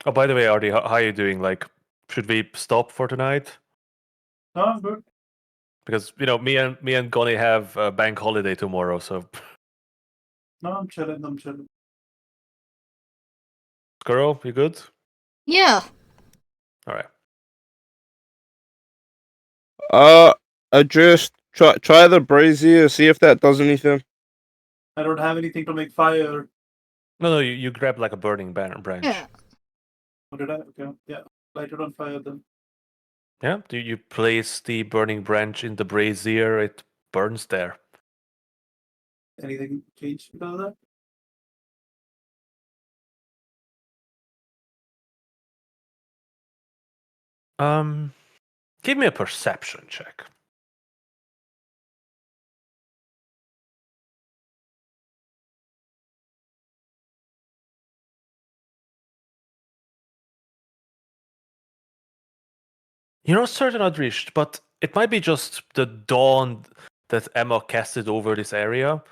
Oh, by the way, Artie, how are you doing? Like, should we stop for tonight? no, I'm good. Because me and Gonny have a bank holiday tomorrow, so No, I'm chilling. I'm chilling. Skuro, you good? Yeah. All right. I just try the brazier, see if that does anything. I don't have anything to make fire. No, you grab like a burning branch. Yeah. What did I? Okay, yeah, light it on fire then. Yeah. Do you place the burning branch in the brazier? It burns there. Anything change because of that? Give me a perception check. You're not certain, Adrish, but it might be just the dawn that Emma casted over this area.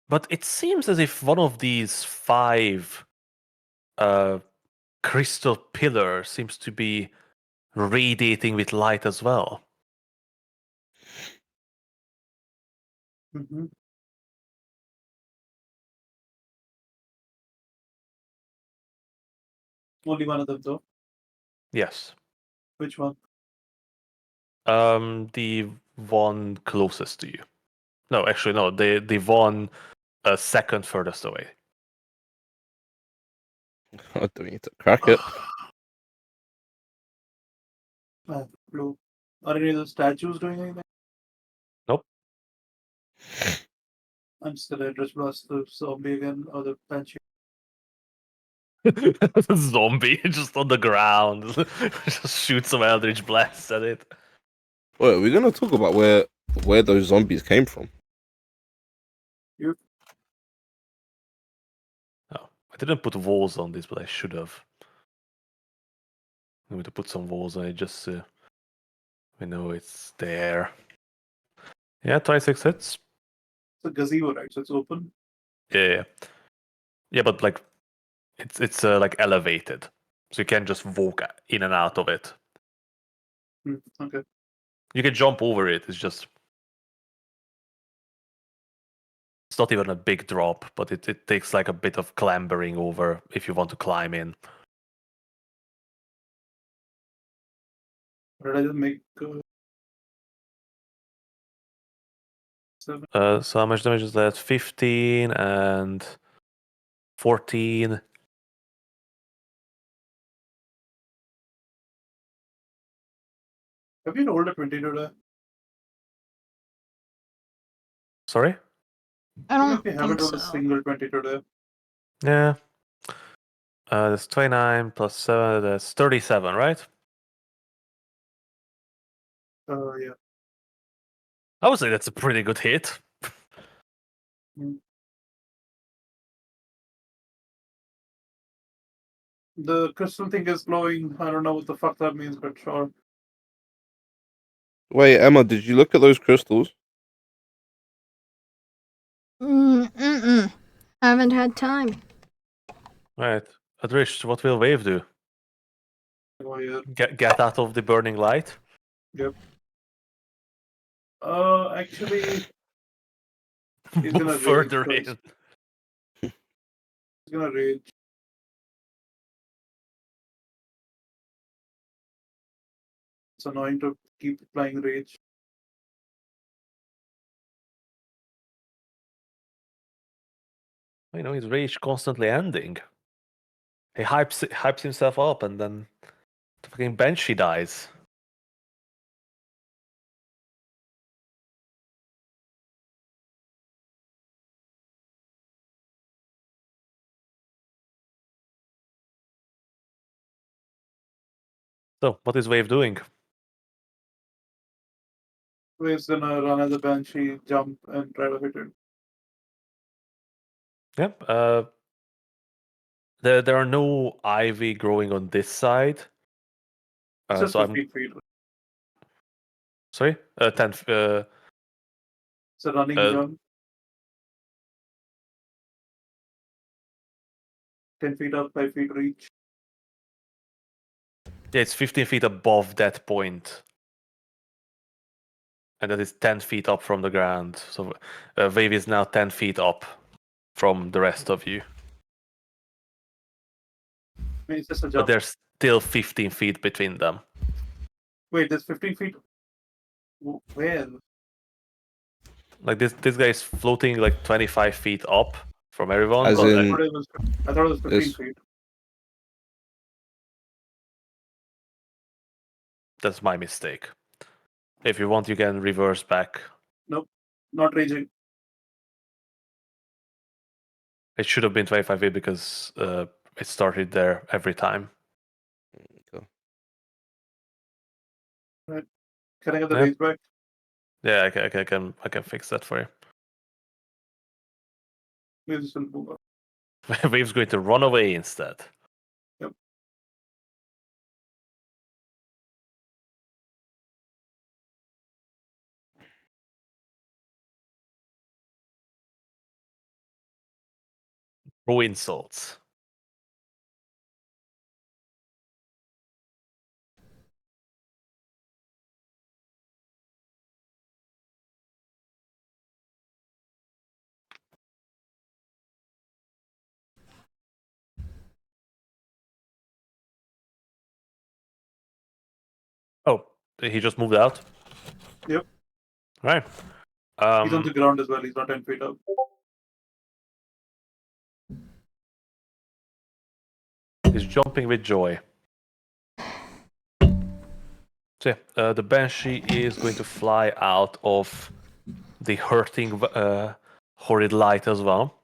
But it seems as if one of these 5 crystal pillars seems to be radiating with light as well. Mm-hmm. Only one of them though. Yes. Which one? The one closest to you. No, actually, no. The one second furthest away. I don't need to crack it. Blue. Are any of the statues doing anything? Nope. I'm still Eldritch Blast the zombie again or the banshee. Zombie just on the ground. Just shoot some eldritch blasts at it. Wait, we're gonna talk about where those zombies came from. Oh, I didn't put walls on this, but I should have. I'm going to put some walls on it just so we know it's there. Yeah, 26 hits. It's a gazebo, right? So it's open. Yeah, but like it's like elevated, so you can just walk in and out of it. Okay. You can jump over it. It's not even a big drop, but it takes like a bit of clambering over if you want to climb in. Or did I just make 7? So how much damage is that? 15 and 14. Have you rolled a 20 today? I Sorry? Even don't if you think haven't rolled so. a single 20 today. Yeah. That's 29 plus 7. That's 37, right? Yeah. I would say that's a pretty good hit. The crystal thing is glowing. I don't know what the fuck that means, but sure. Wait, Emma, did you look at those crystals? Mm-mm. I haven't had time. Right. Adrish, what will Wave do? Oh, yeah. Get out of the burning light? Yep. Actually, he's Move gonna rage further first. in. He's gonna rage. It's annoying to keep applying rage. His rage constantly ending. He hypes himself up and then the fucking Banshee dies. So, what is Wave doing? He's gonna run as a banshee, jump, and try to hit it. Yep. There are no ivy growing on this side. It's just So 15 feet. Sorry, 10. It's a running Uh, jump. 10 feet up, 5 feet reach. Yeah, it's 15 feet above that point. And that is 10 feet up from the ground. So Wave is now 10 feet up from the rest of you. I mean, it's just a But jump. there's still 15 feet between them. Wait, there's 15 feet. Where? Like this guy is floating like 25 feet up from everyone. As but I in- thought it was 15 This- feet. that's my mistake. If you want, you can reverse back. Nope, not raging. It should have been 25 feet because it started there every time. Okay. Can I get the Yeah. rage back? Yeah, I can fix that for you. Maybe this will move up. Wave's going to run away instead. Yep. Throw insults. Oh, he just moved out? Yep. Right. He's on the ground as well. He's not 10 feet up. He's jumping with joy. So yeah, the Banshee is going to fly out of the hurting horrid light as well.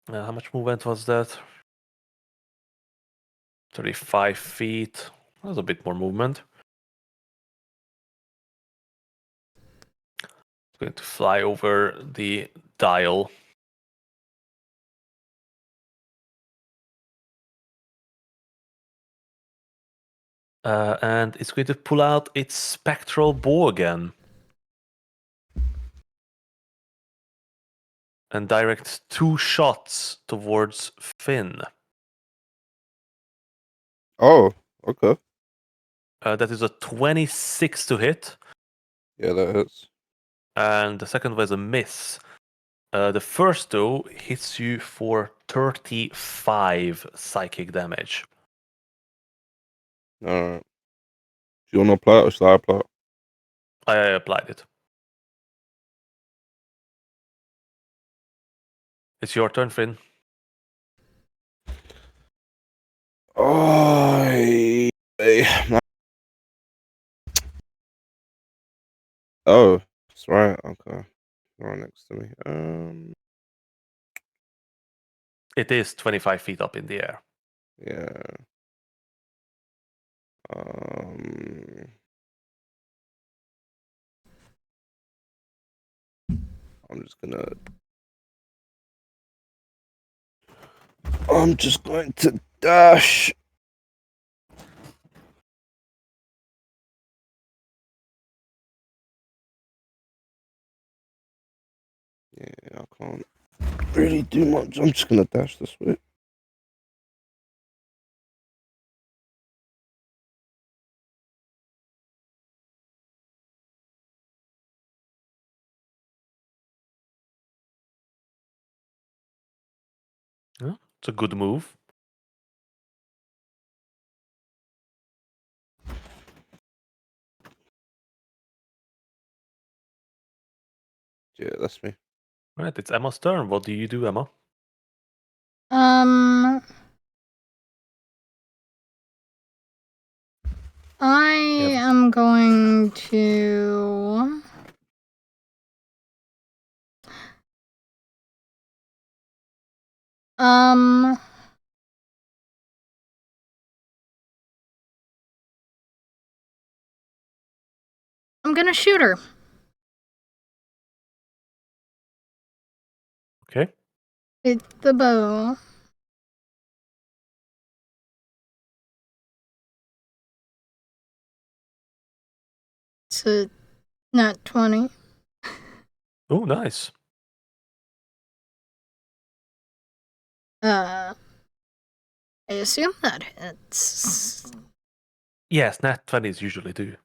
How much movement was that? 35 feet. That's a bit more movement. It's going to fly over the dial. And it's going to pull out its spectral bow again. And direct 2 shots towards Finn. Oh, okay. That is a 26 to hit. Yeah, that hits. And the second was a miss. The first, though, hits you for 35 psychic damage. Alright. Do you want to apply it or should I apply it? I applied it. It's your turn, Finn. Oh, oh, that's right. Okay, right next to me. It is 25 feet up in the air. Yeah. I'm just going to dash. Yeah, I can't really do much. I'm just gonna dash this way. Yeah, it's a good move. Yeah, that's me. Right, it's Emma's turn. What do you do, Emma? I am going to. I'm gonna shoot her. Okay. With the bow. It's a nat 20. Oh, nice. I assume that hits. Yes, nat 20s usually do.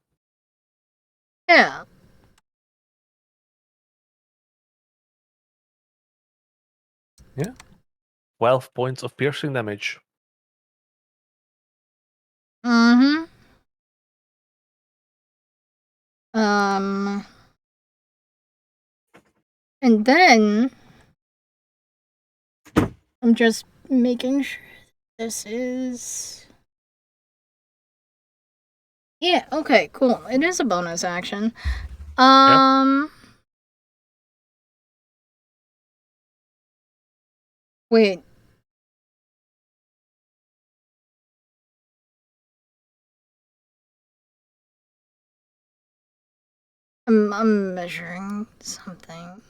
Yeah. Yeah. 12 points of piercing damage. Mm-hmm. Um. And then I'm just making sure this is. Yeah, okay, cool. It is a bonus action. Wait. I'm measuring something.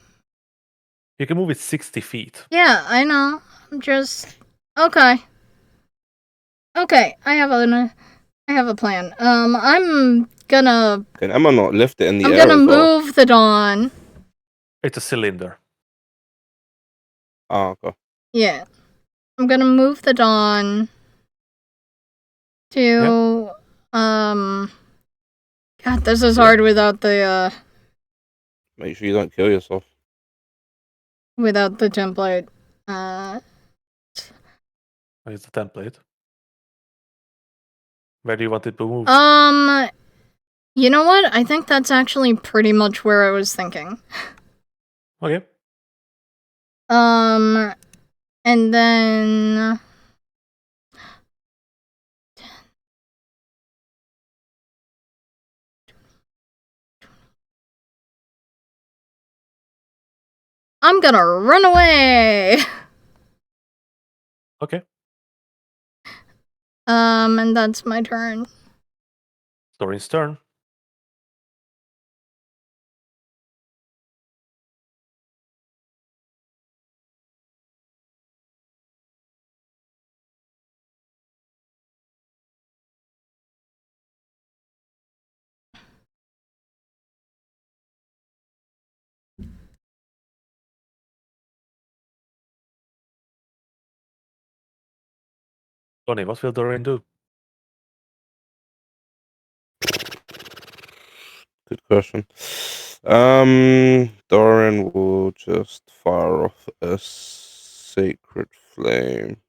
You can move it 60 feet. Yeah, I know. I'm just okay. Okay, I have a plan. I'm gonna Can Emma not lift it in the I'm air gonna as well? move the dawn. It's a cylinder. Ah, okay. Yeah. I'm gonna move the dawn to God, this is hard without the Make sure you don't kill yourself. template. It's the template. Where do you want it to move? You know what? I think that's actually pretty much where I was thinking. Okay. And then I'm gonna run away. Okay. And that's my turn. Dorin's turn. Tony, what will Dorin do? Good question. Doran will just fire off a sacred flame.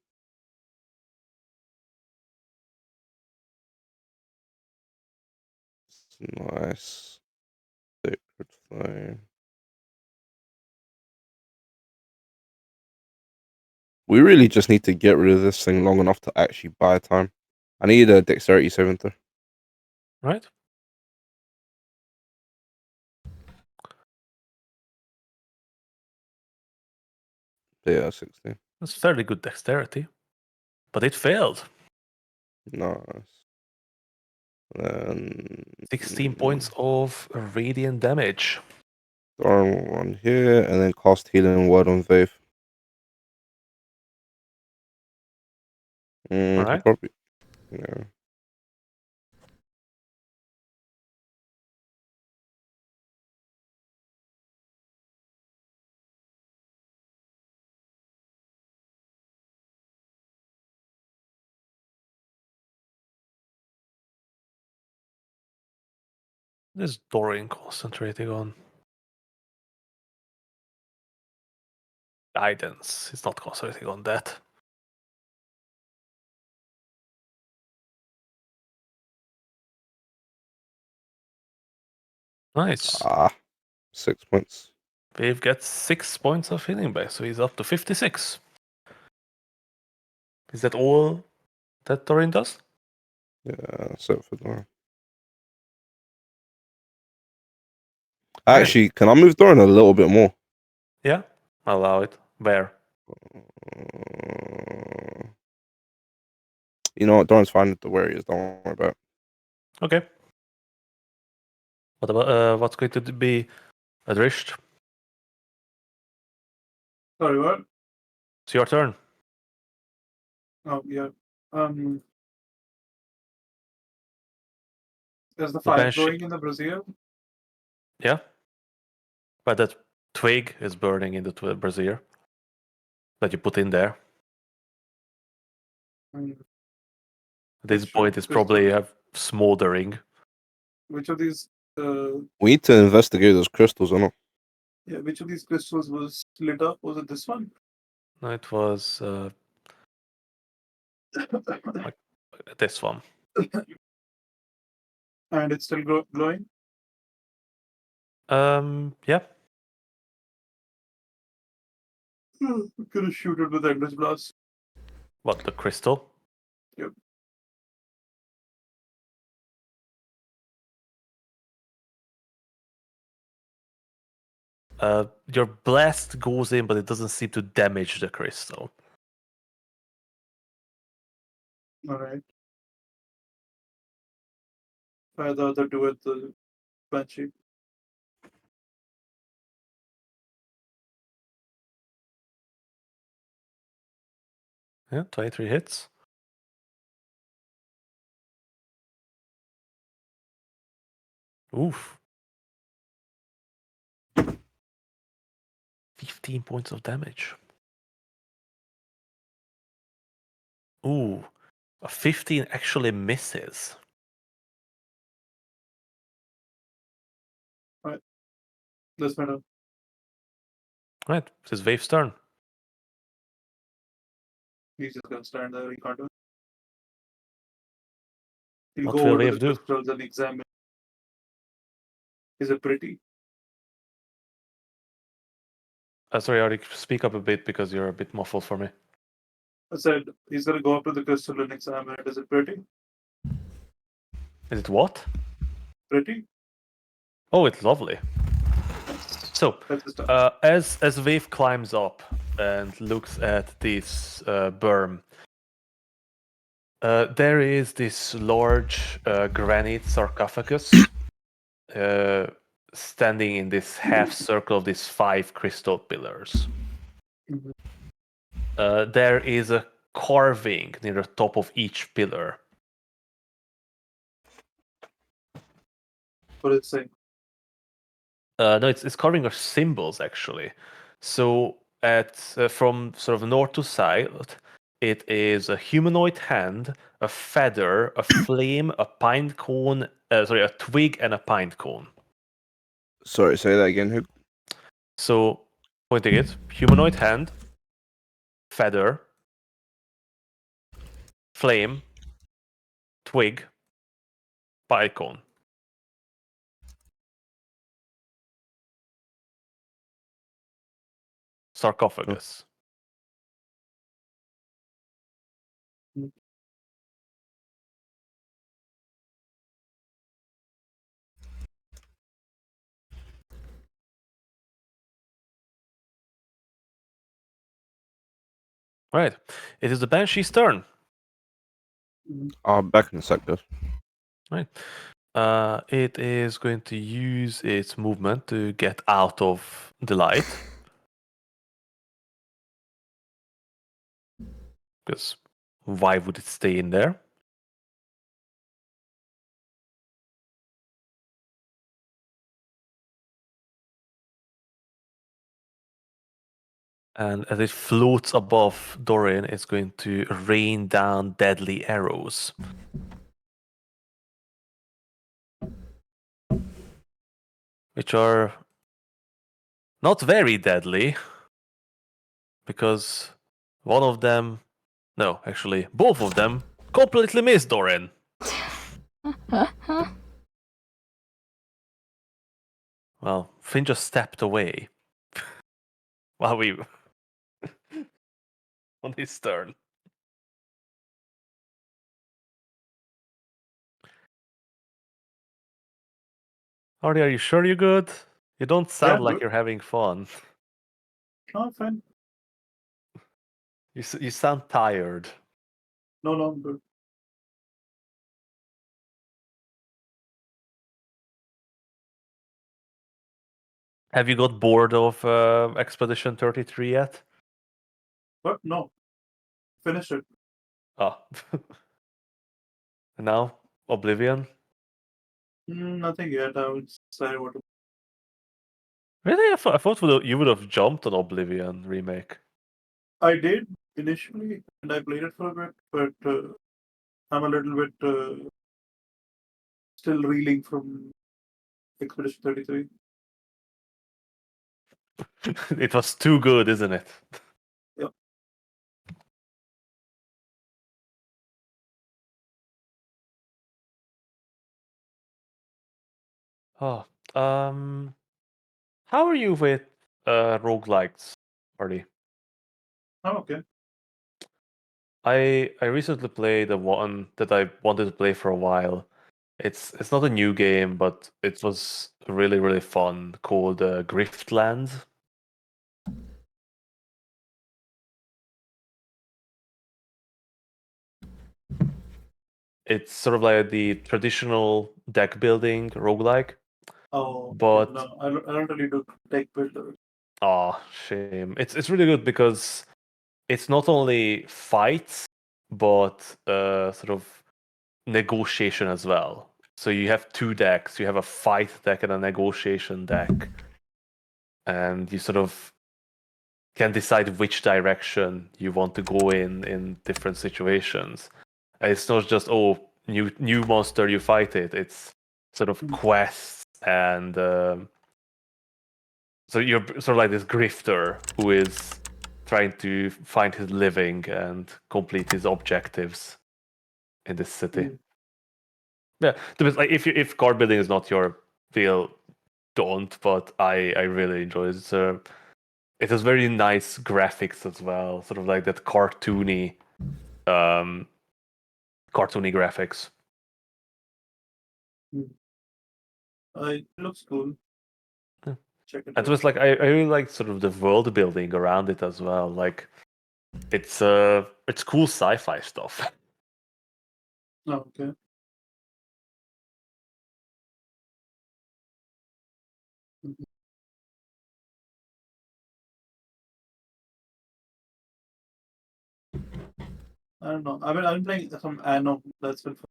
Nice. Sacred flame. We really just need to get rid of this thing long enough to actually buy time. I need a dexterity saving throw. Right? Yeah, 16. That's fairly good dexterity. But it failed. Nice. Then 16 points of radiant damage. Doran will run here and then cast healing word on Faith. Alright. Probably. Yeah. What is Dorin concentrating on? Guidance. He's not concentrating on that. Nice. 6 points. Dave gets 6 points of healing back, so he's up to 56. Is that all that Dorin does? Yeah, so for Doran. Alright. Actually, can I move Doran a little bit more? Yeah, allow it. Where? You know what? Doran's fine with the where he is. Don't worry about it. Okay. What about what's going to be Adrisht? Sorry, what? It's your turn. Oh, yeah. There's the The fire Banshee. growing in the brazier. Yeah. But that twig is burning in the brazier that you put in there. And At this which point, it's crystal- probably smoldering. Which of these? We need to investigate those crystals or not. Yeah, which of these crystals was lit up? Was it this one? No, it was this one. And it's still glowing. Yeah. I'm gonna shoot it with Eldritch Blast. What, the crystal? Yep. Your blast goes in, but it doesn't seem to damage the crystal. All right. Fire the other two at the Banshee. Yeah, 23 hits. Oof. 15 points of damage. Ooh. A 15 actually misses. This matter. Right, it is Wave's turn. He's just gonna stand there. He can't do it. He'll What go will over to Wave the do? crystals and examine. Is it pretty? Sorry, Arik, speak up a bit because you're a bit muffled for me. I said he's gonna go up to the crystal and examine it. Is it pretty? Is it what? Pretty? Oh, it's lovely. So, That's the stuff. as Wave climbs up and looks at this berm, there is this large granite sarcophagus standing in this half circle of these 5 crystal pillars. Mhm. There is a carving near the top of each pillar. What it's saying. No, it's carving of symbols actually. So from sort of north to south, it is a humanoid hand, a feather, a flame, a pine cone. A twig and a pine cone. Sorry, say that again. Who? So pointing it, humanoid hand, feather, flame, twig, pine cone. Sarcophagus. Right. It is the Banshee's turn. Back in a sec, guys. Right. It is going to use its movement to get out of the light. Because why would it stay in there? And as it floats above Dorian, it's going to rain down deadly arrows. Which are not very deadly. Because one of them, no, actually, both of them completely miss Dorian. Well, Finn just stepped away. While we on his turn. Artie, are you sure you're good? You don't sound Yeah, like good. you're having fun. Oh, fine. You sound tired. No, I'm good. Have you got bored of Expedition 33 yet? But no. Finish it. Ah. And now, Oblivion? Nothing yet. I would say what Really? I thought you would have jumped on Oblivion remake. I did initially, and I played it for a bit, but I'm a little bit still reeling from Expedition 33. It was too good, isn't it? Yep. Oh, how are you with roguelikes, Marty? Oh, okay. I recently played the one that I wanted to play for a while. It's not a new game, but it was really fun, called Griftlands. It's sort of like the traditional deck building roguelike, Oh, okay. but No, I don't really do deck builders. shame. It's really good because it's not only fights, but sort of negotiation as well. So you have two decks. You have a fight deck and a negotiation deck, and you sort of can decide which direction you want to go in different situations. And it's not just new monster, you fight it. It's sort of quests, and so you're sort of like this grifter who is trying to find his living and complete his objectives in this city. Mm. Yeah, like if card building is not your field, don't. But I really enjoy it. It has very nice graphics as well, sort of like that um, cartoony graphics. It looks cool. Yeah. Check it And out. so it's like I really like sort of the world building around it as well. Like it's cool sci-fi stuff. Oh, okay. Mhm. I don't know. I mean, I'm playing some Anno. That's been fun.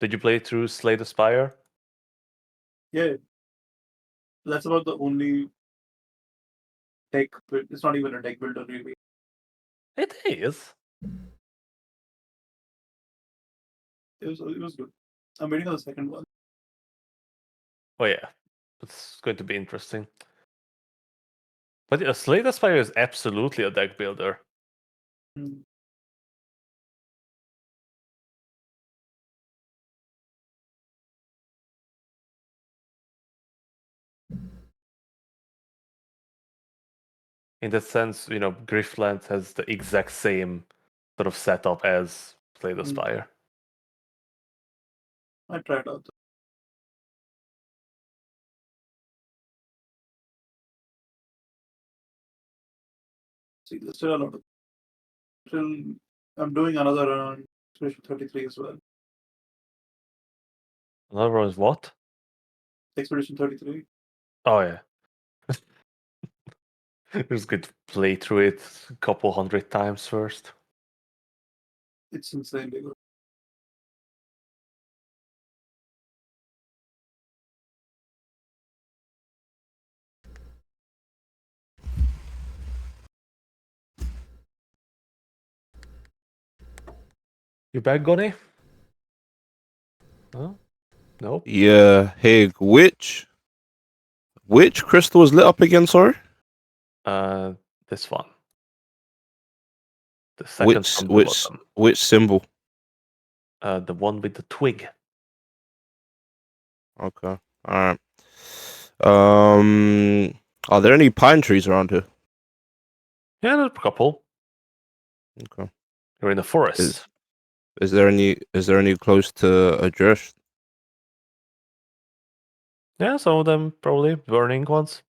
Did you play through Slay the Spire? Yeah, that's about the only deck build. It's not even a deck builder, really. It is. It was good. I'm waiting on the second one. Oh yeah, it's going to be interesting. But yeah, Slay the Spire is absolutely a deck builder. Mm. In that sense, Griftland has the exact same sort of setup as Slay the Mm. Spire. I tried out. See, there's still a lot of. Still, I'm doing another round, Expedition 33 as well. Another one is what? Expedition 33. Oh yeah. Just going to play through it a couple hundred times first. It's insanely good. You back, Gonny? Huh? Nope. Yeah. Hey, which crystal was lit up again? Sorry. Uh, this one. The second from the bottom. Which symbol? The one with the twig. Okay. All right. Are there any pine trees around here? Yeah, there's a couple. Okay. You're in the Is forest. is there any close to address? Yeah, some of them probably burning ones.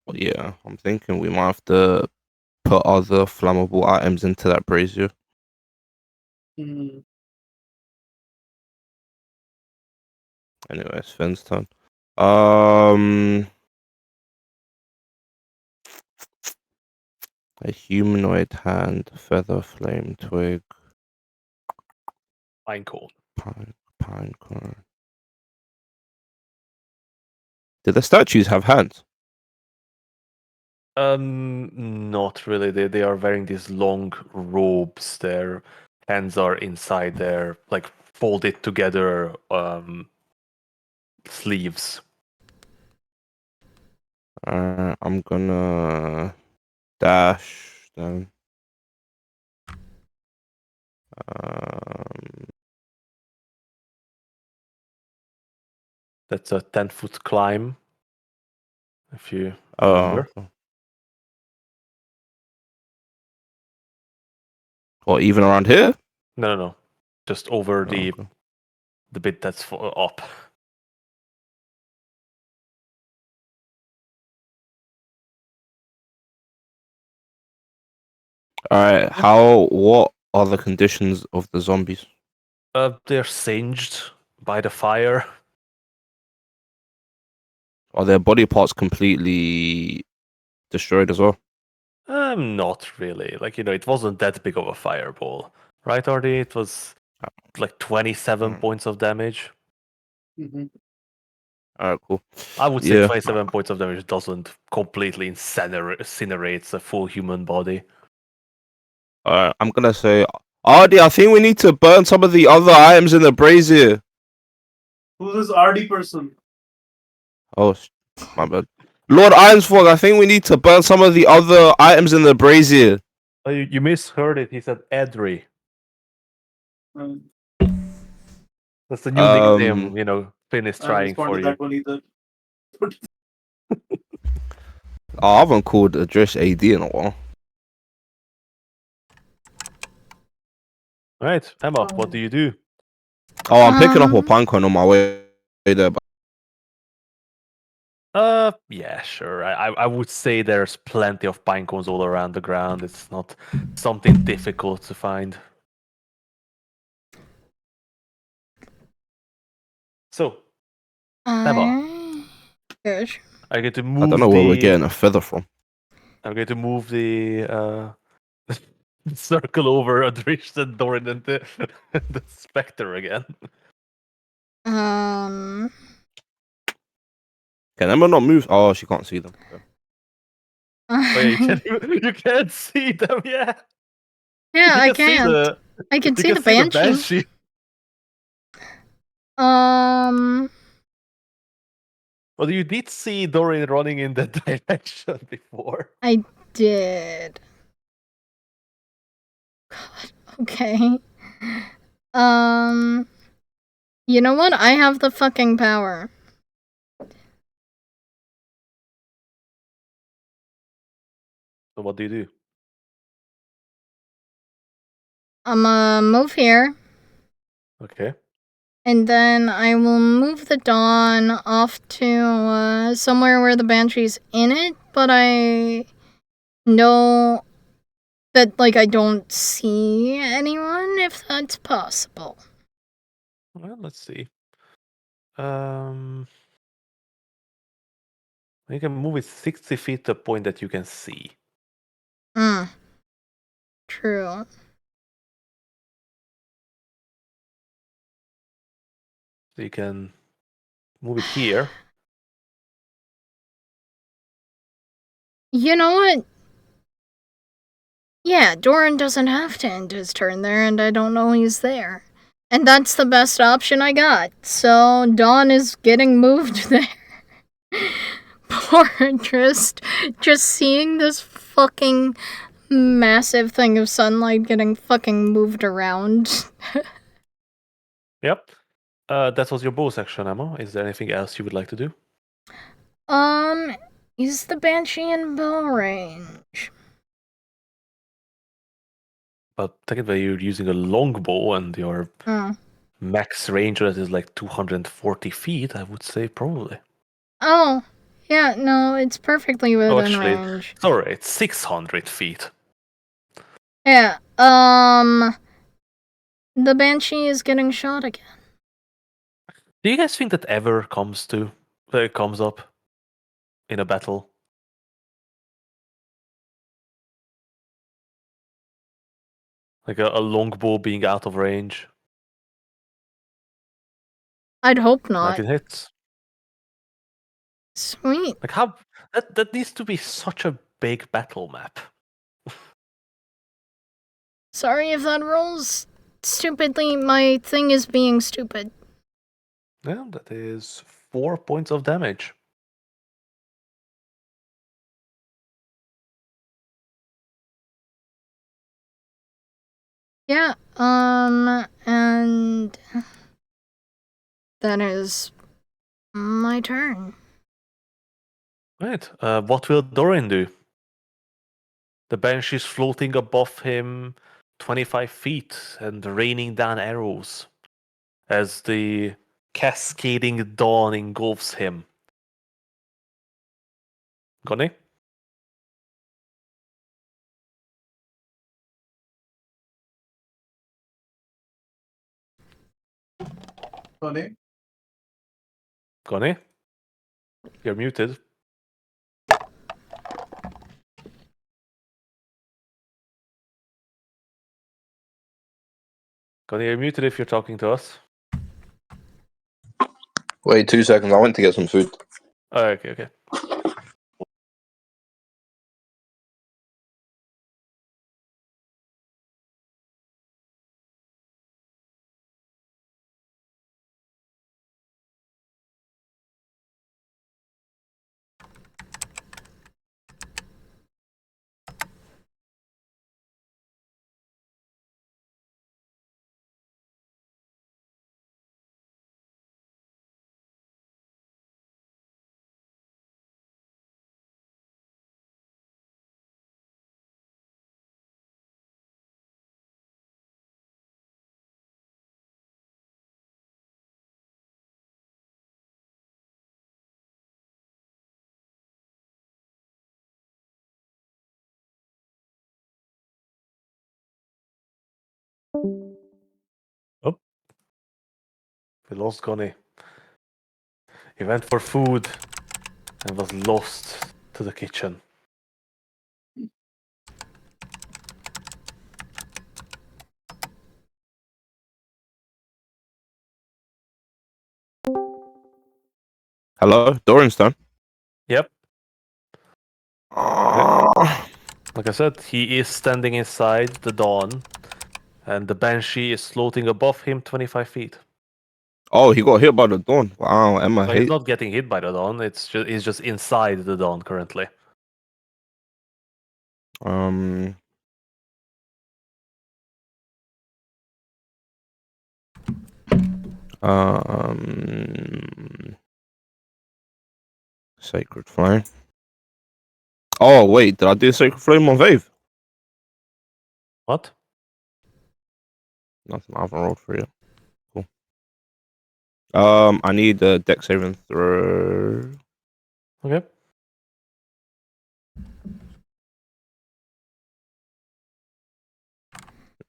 Well, yeah, I'm thinking we might have to put other flammable items into that brazier. Mm. Anyways, Finn's turn. Um, A humanoid hand, feather, flame, twig, Pine cone. pine cone. Did the statues have hands? Not really. They are wearing these long robes. Their hands are inside their like folded together sleeves. I'm gonna dash them. Um, That's a 10-foot climb, if you oh, remember. okay. Or even around here? No. Just over Oh, okay. the bit that's up. All right. What are the conditions of the zombies? They're singed by the fire. Are their body parts completely destroyed as well? Not really. Like, it wasn't that big of a fireball, right, Artie? It was like 27 Mm. points of damage. Mm-hmm. All right, cool. I would say Yeah. 27 points of damage doesn't completely incinerates a full human body. All right. I'm gonna say, Artie, I think we need to burn some of the other items in the brazier. Who's this RD person? Oh, my bad. Lord Ironsford, I think we need to burn some of the other items in the brazier. Oh, you misheard it. He said Edry. Um, That's the new Um, nickname, Finn is I trying for responded you. that one either. I haven't called Address AD in a while. All right, Emma, what do you do? Oh, I'm picking up a Um, pinecone on my way there. Yeah, sure. I would say there's plenty of pine cones all around the ground. It's not something difficult to find. So, Emma, Gosh. I'm going to I don't move know where we're the getting a feather from. I'm going to move the circle over Adrish and Doran and the specter again. Um, Can Emma not move? Oh, she can't see them. Okay. Oh yeah, you can't see them. Yeah, yeah, you I can see can't. the I can you see can the see the banshee. banshee. Um, Well, you did see Dorian running in that direction before. I did. God, okay. Um, you know what? I have the fucking power. So what do you do? Move here, Okay. and then I will move the Dawn off to somewhere where the Banshee's in it, but I know that, like, I don't see anyone, if that's possible. Well, let's see. Um, you can move it 60 feet to a point that you can see. True. So you can move it here. You know what? Yeah, Doran doesn't have to end his turn there, and I don't know he's there. And that's the best option I got. So Dawn is getting moved there. Poor Trist. Just seeing this fucking massive thing of sunlight getting fucking moved around. Yep. That was your bonus action, Emma. Is there anything else you would like to do? Is the Banshee in bow range? But technically, you're using a longbow, and your Oh. max range of that is like 240 feet. I would say probably. Oh. Yeah, no, it's perfectly Oh, within actually, range. sorry, it's 600 feet. Yeah, the Banshee is getting shot again. Do you guys think that ever comes up in a battle? Like a longbow being out of range. I'd hope not. 19 hits. Sweet. Like how that needs to be such a big battle map. Sorry if that rolls stupidly. My thing is being stupid. Yeah, that is 4 points of damage. Yeah, and that is my turn. Right. What will Dorin do? The Banshee's floating above him 25 feet and raining down arrows as the cascading dawn engulfs him. Connie? Funny. Connie? You're muted. Connie, you're muted if you're talking to us. Wait 2 seconds. I went to get some food. Oh, okay. Oh, we lost Connie. He went for food and was lost to the kitchen. Hello, Doran's turn. Yep. Like I said, he is standing inside the dawn, and the Banshee is floating above him 25 feet. Oh, he got hit by the dawn. Wow, Emma So he's hate. not getting hit by the dawn. He's just inside the dawn currently. Um. Sacred Flame. Oh wait, did I do Sacred Flame on Vave? What? Nothing. I haven't rolled for you. Cool. I need a deck saving throw, Okay.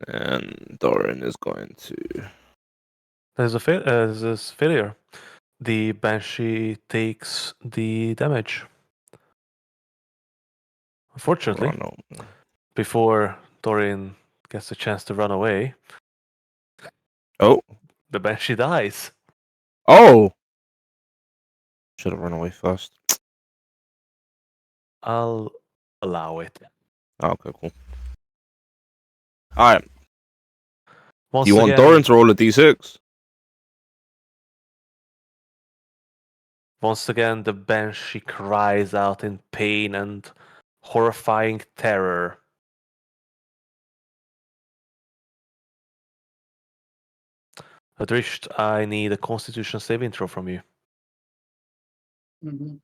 and Doran is going to. There's a failure. The Banshee takes the damage. Unfortunately, Run before Dorian gets a chance to run away, Oh, the Banshee dies. oh! Should have run away first. I'll allow it. Oh, okay, cool. All right. Once Do you want again, Doran to roll a d6? Once again, the Banshee cries out in pain and horrifying terror. Adrisht, I need a Constitution saving throw from you. Mm-hmm.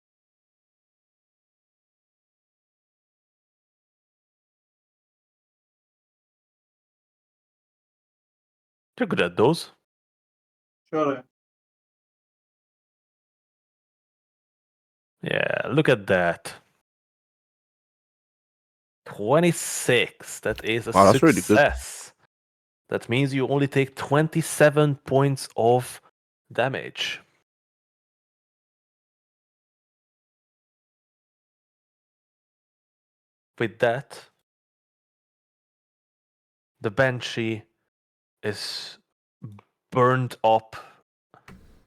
You're good at those. Sure. Yeah, look at that. 26. That is a Wow, that's really good. success. That means you only take 27 points of damage. With that, the banshee is burned up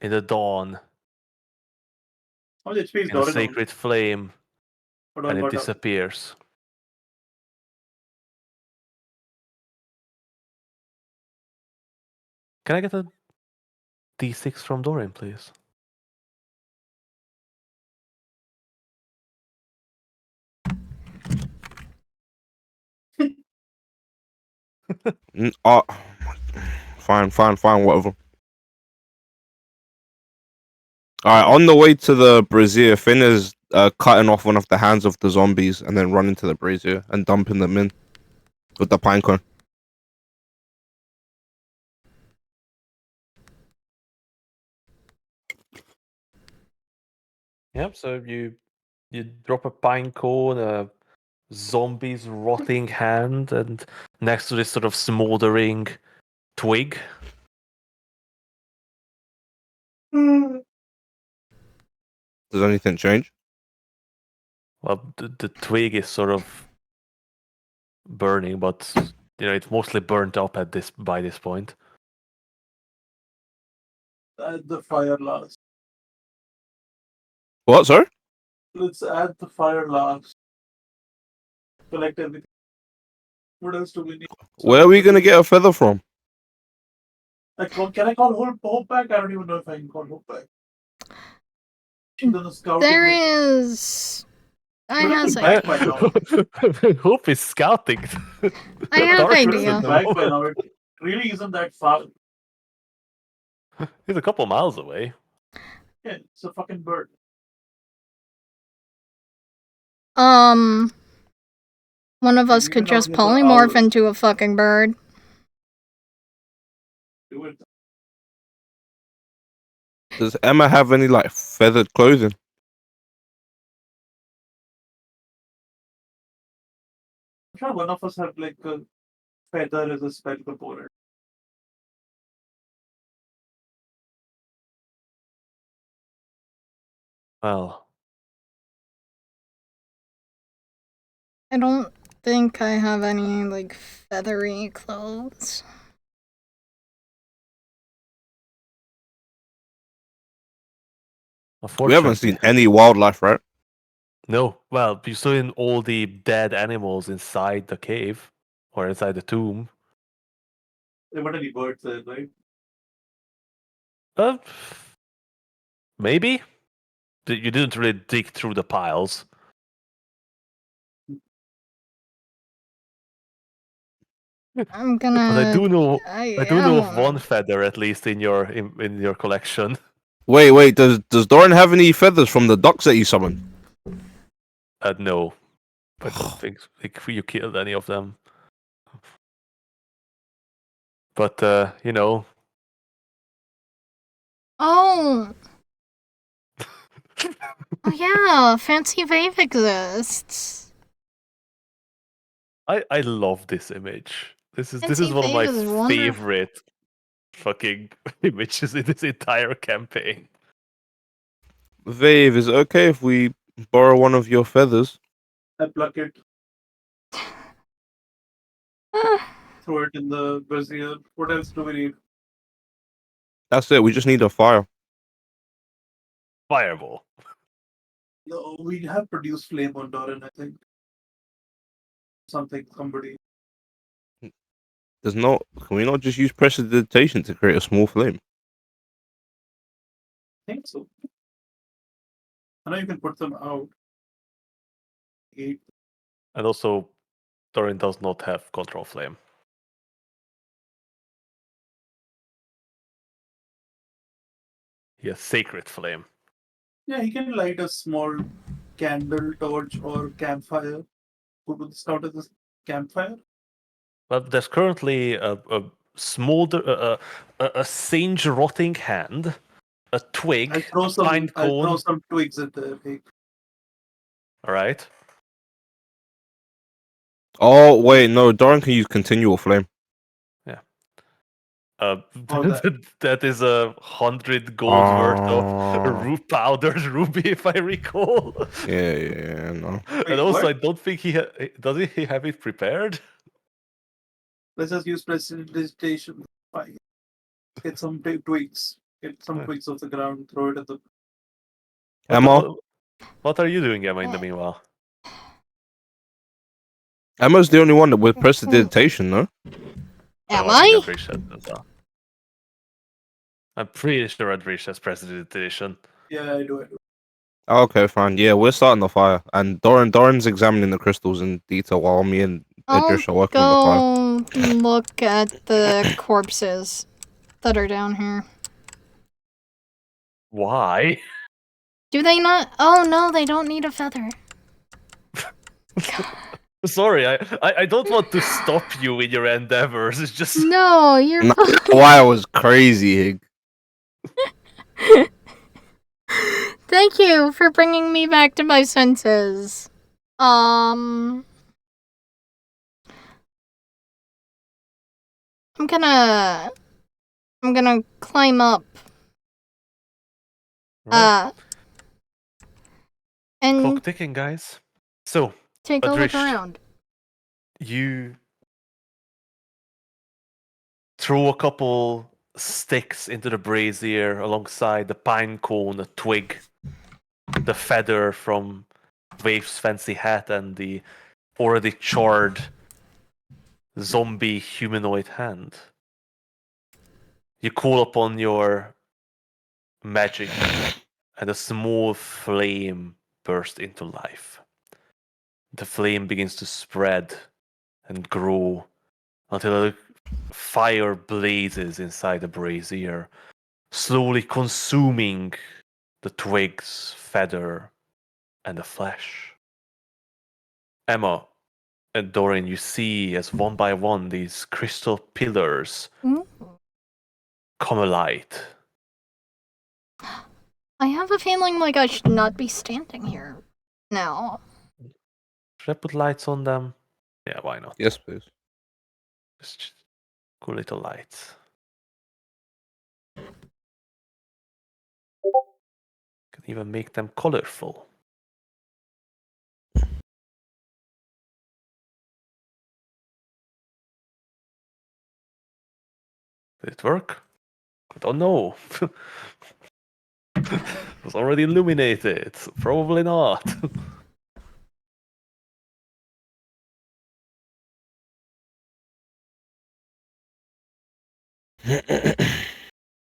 in the dawn How much HP is in a Doran on? sacred flame, Hold and on, it got up. disappears. Can I get a D6 from Dorian, please? Fine, whatever. Alright, on the way to the brazier, Finn is cutting off one of the hands of the zombies and then running to the brazier and dumping them in with the pine cone. Yep, so you drop a pine cone, a zombie's rotting hand, and next to this sort of smoldering twig. Does anything change? Well, the twig is sort of burning, but it's mostly burnt up by this point. Add the fire last. What, sorry? Let's add the fire last. Collect everything. What else do we need? Where are we gonna get a feather from? Can I call whole pack? I don't even know if I can call whole pack. She's on a scouting There mission. is. I Should have has been a, back by now. Hope is scouting. I have Dark Should doesn't have idea. been know. back by now. It really isn't that far. He's a couple miles away. Yeah, it's a fucking bird. One of us You could know, just he's an polymorph owl. into a fucking bird. Do it. Does Emma have any like feathered clothing? I'm sure one of us have like a feather as a spell component. Well, I don't think I have any, like, feathery clothes. We haven't unfortunately, seen any wildlife, right? no. Well, you saw in all the dead animals inside the cave or inside the tomb. There weren't any birds there, right? Uh, maybe you didn't really dig through the piles. I'm But gonna. I do know I I do know of don't one know. feather at least in your collection. Wait, does Doran have any feathers from the ducks that you summoned? No, I don't think you killed any of them. But Oh! Oh yeah, Fancy Vape exists. I love this image. This is Fancy one of my Vape is wonderful. favorite fucking images in this entire campaign. Vave, is it okay if we borrow one of your feathers? I pluck it, Ah, throw it in the brazier. What else do we need? That's it. We just need a fire. Fireball. No, we have produced flame on Doran, I think. Somebody. There's not. Can we not just use prestidigitation to create a small flame? I think so. I know you can put them out. 8. And also, Dorin does not have control flame. He has sacred flame. Yeah, he can light a small candle, torch, or campfire. Put the scout as a campfire. But there's currently a smolder, a singe rotting hand, a twig, I'll throw a some. pine I'll cone. throw some twigs at the lake. All right. Oh wait, no. Doran can use continual flame. Oh, that. That is 100 gold worth of Oh. powdered ruby, if I recall. Yeah, no. And Wait, also, what? I don't think he have it prepared. Let's just use prestidigitation. Fine. Get some twigs. Get some Yeah. twigs off the ground. Throw it at the. Emma? What are you doing, Emma, in the meanwhile? Emma's the only one that with prestidigitation, no? Am I think I? Adrish has as well. I'm pretty sure Adrish has prestidigitation. Yeah, I do. Okay, fine. Yeah, we're starting the fire, and Doran's examining the crystals in detail while me and I'll Idris are working on the fire. go look at the corpses that are down here. Why? Do they not? Oh no, they don't need a feather. Sorry, I don't want to stop you in your endeavors. It's just No, you're No, fine. why was crazy, Hig. Thank you for bringing me back to my senses. I'm gonna climb up. Right. And Clock ticking, guys. So take a look Adrish, around. you throw a couple sticks into the brazier alongside the pine cone, a twig, the feather from Wave's fancy hat, and the already charred zombie humanoid hand. You call upon your magic, and a small flame bursts into life. The flame begins to spread and grow until a fire blazes inside the brazier, slowly consuming the twigs, feather, and the flesh. Emma and Dorian, you see as one by one these crystal pillars Ooh. come alight. I have a feeling like I should not be standing here now. Should I put lights on them? Yeah, why not? Yes, please. Just cool little lights. Can even make them colorful. Did it work? I don't know. It was already illuminated. Probably not.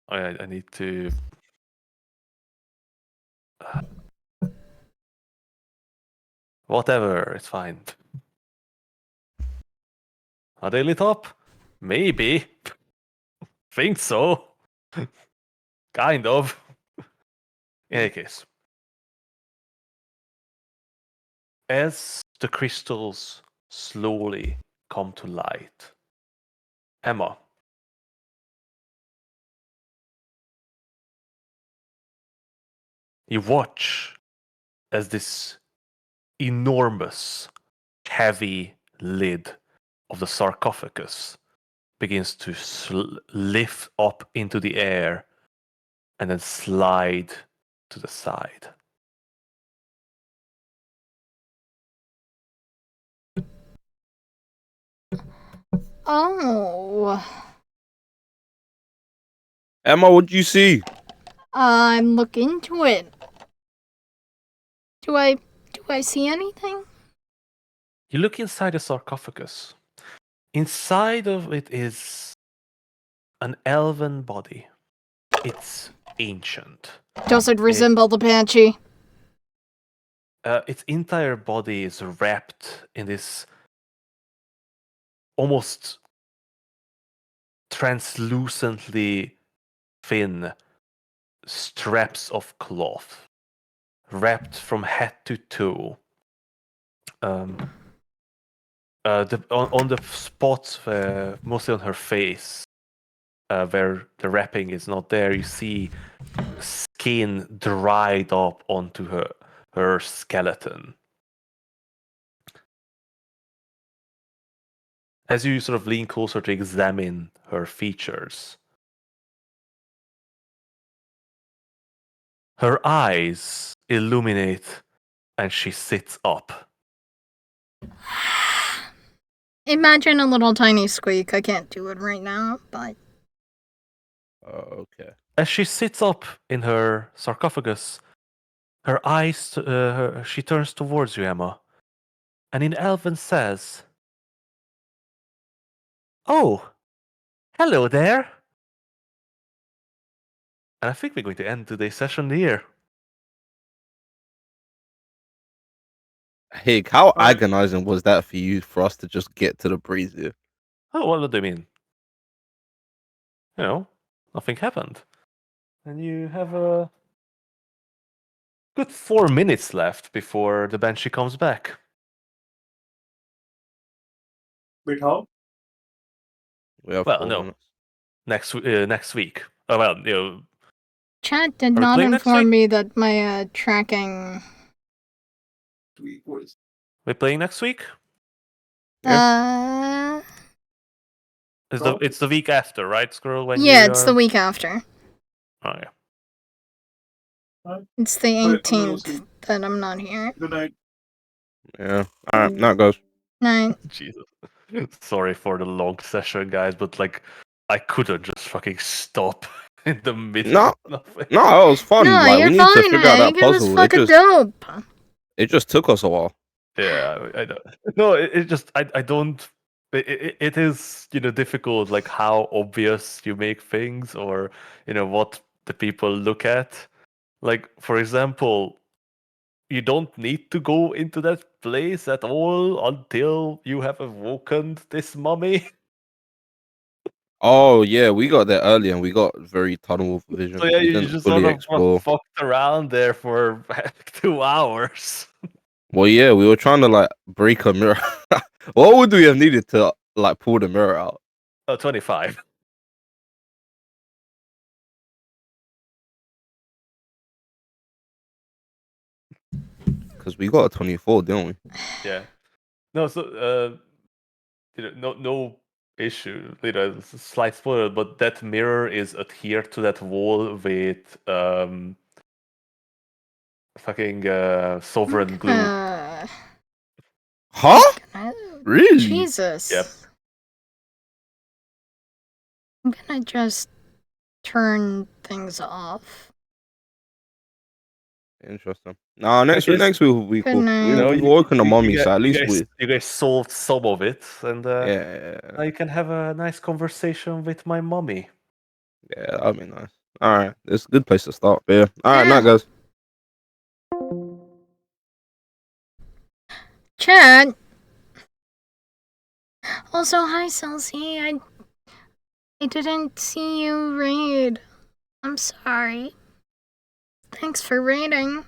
I need to. Whatever, it's fine. Are they lit up? Maybe. Think so. Kind of. In any case, as the crystals slowly come to light, Emma, you watch as this enormous, heavy lid of the sarcophagus begins to lift up into the air and then slide to the side. Oh. Emma, what do you see? I'm looking into it. Do I see anything? You look inside the sarcophagus. Inside of it is an elven body. It's ancient. Does it resemble the Banshee? Its entire body is wrapped in this almost translucently thin straps of cloth, wrapped from head to toe. On the spots, mostly on her face, where the wrapping is not there, you see skin dried up onto her skeleton. As you sort of lean closer to examine her features, her eyes illuminate and she sits up. imagine a little tiny squeak. I can't do it right now, but Okay. As she sits up in her sarcophagus, her eyes, she turns towards you, Emma, and in Elven says, "Oh, hello there." And I think we're going to end today's session here. Hey, how Alright. agonizing was that for you for us to just get to the breeze here? Oh, what do you mean? You know, nothing happened. And you have a good 4 minutes left before the Banshee comes back. Wait, how? We have Well, 4 no, minutes. next week. Oh well, you know, chat did Are we not playing next inform week? me that my tracking. What is we're playing next week. No. It's the week after, right, Squirrel? When Yeah, you it's are... the week after. Oh yeah. It's the Okay, I'm gonna go 18th sleep. that I'm not here. Good night. Yeah. All right. Now it goes. Night. Jesus. Sorry for the long session, guys, but like, I couldn't just fucking stop in the middle No, of nothing. no, it was fun. No, Like we you're need to fine, figure out that Meg. It was puzzle. fucking dope. It just took us a while. Yeah, I know. No, it just I don't. It is, you know, difficult, like how obvious you make things, or you know what the people look at. Like, for example, you don't need to go into that place at all until you have awoken this mummy. Oh yeah, we got there early and we got very tunnel vision. So yeah, We you didn't just fully sort of explore. fucked around there for 2 hours. Well, yeah, we were trying to like break a mirror. What would we have needed to like pull the mirror out? Oh, 25. Because we got a 24, didn't we? Yeah. No, so you know, no issue. You know, it's a slight spoiler, but that mirror is adhered to that wall with fucking sovereign glue. Huh? Really? Jesus. Yep. I'm gonna just turn things off. Interesting. Nah, next guess- week will be Good cool. night. You know, We've woken the mummy, guys, so at least we. you guys solved some of it, and Yeah, now you can have a nice conversation with my mommy. yeah, that'd be nice. All right, it's a good place to start. But yeah, all right, Yeah. night, guys. Chat. Also, hi, Celsi. I didn't see you raid. I'm sorry. Thanks for raiding.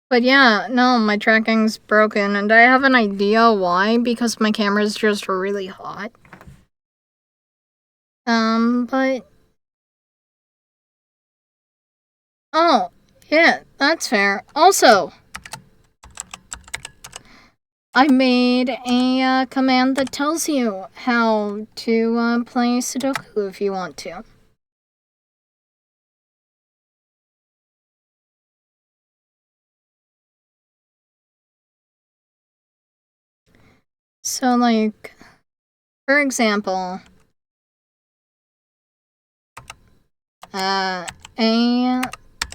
But yeah, no, my tracking's broken, and I have an idea why, because my camera's just really hot. But... Oh, yeah, that's fair. Also, I made a command that tells you how to play Sudoku if you want to. So, like, for example, A,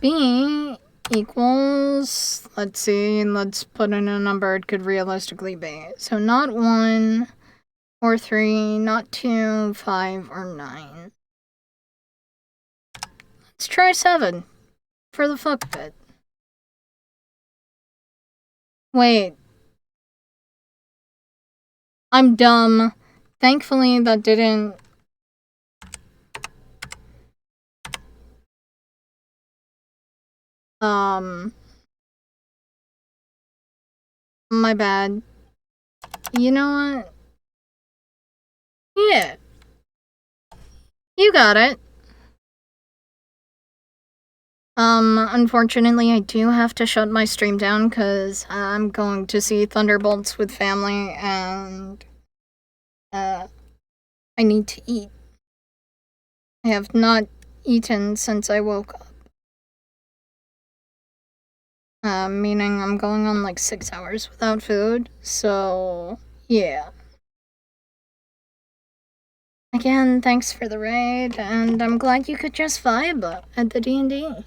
B equals, let's see, let's put in a number it could realistically be. So not 1 or 3, not 2, 5, or 9. Let's try 7 for the fuck of it. Wait. I'm dumb. Thankfully that didn't... My bad. You know what? Yeah. You got it. Unfortunately, I do have to shut my stream down because I'm going to see Thunderbolts with family and, I need to eat. I have not eaten since I woke up. Meaning I'm going on like 6 hours without food, so yeah. Again, thanks for the raid, and I'm glad you could just vibe at the D&D.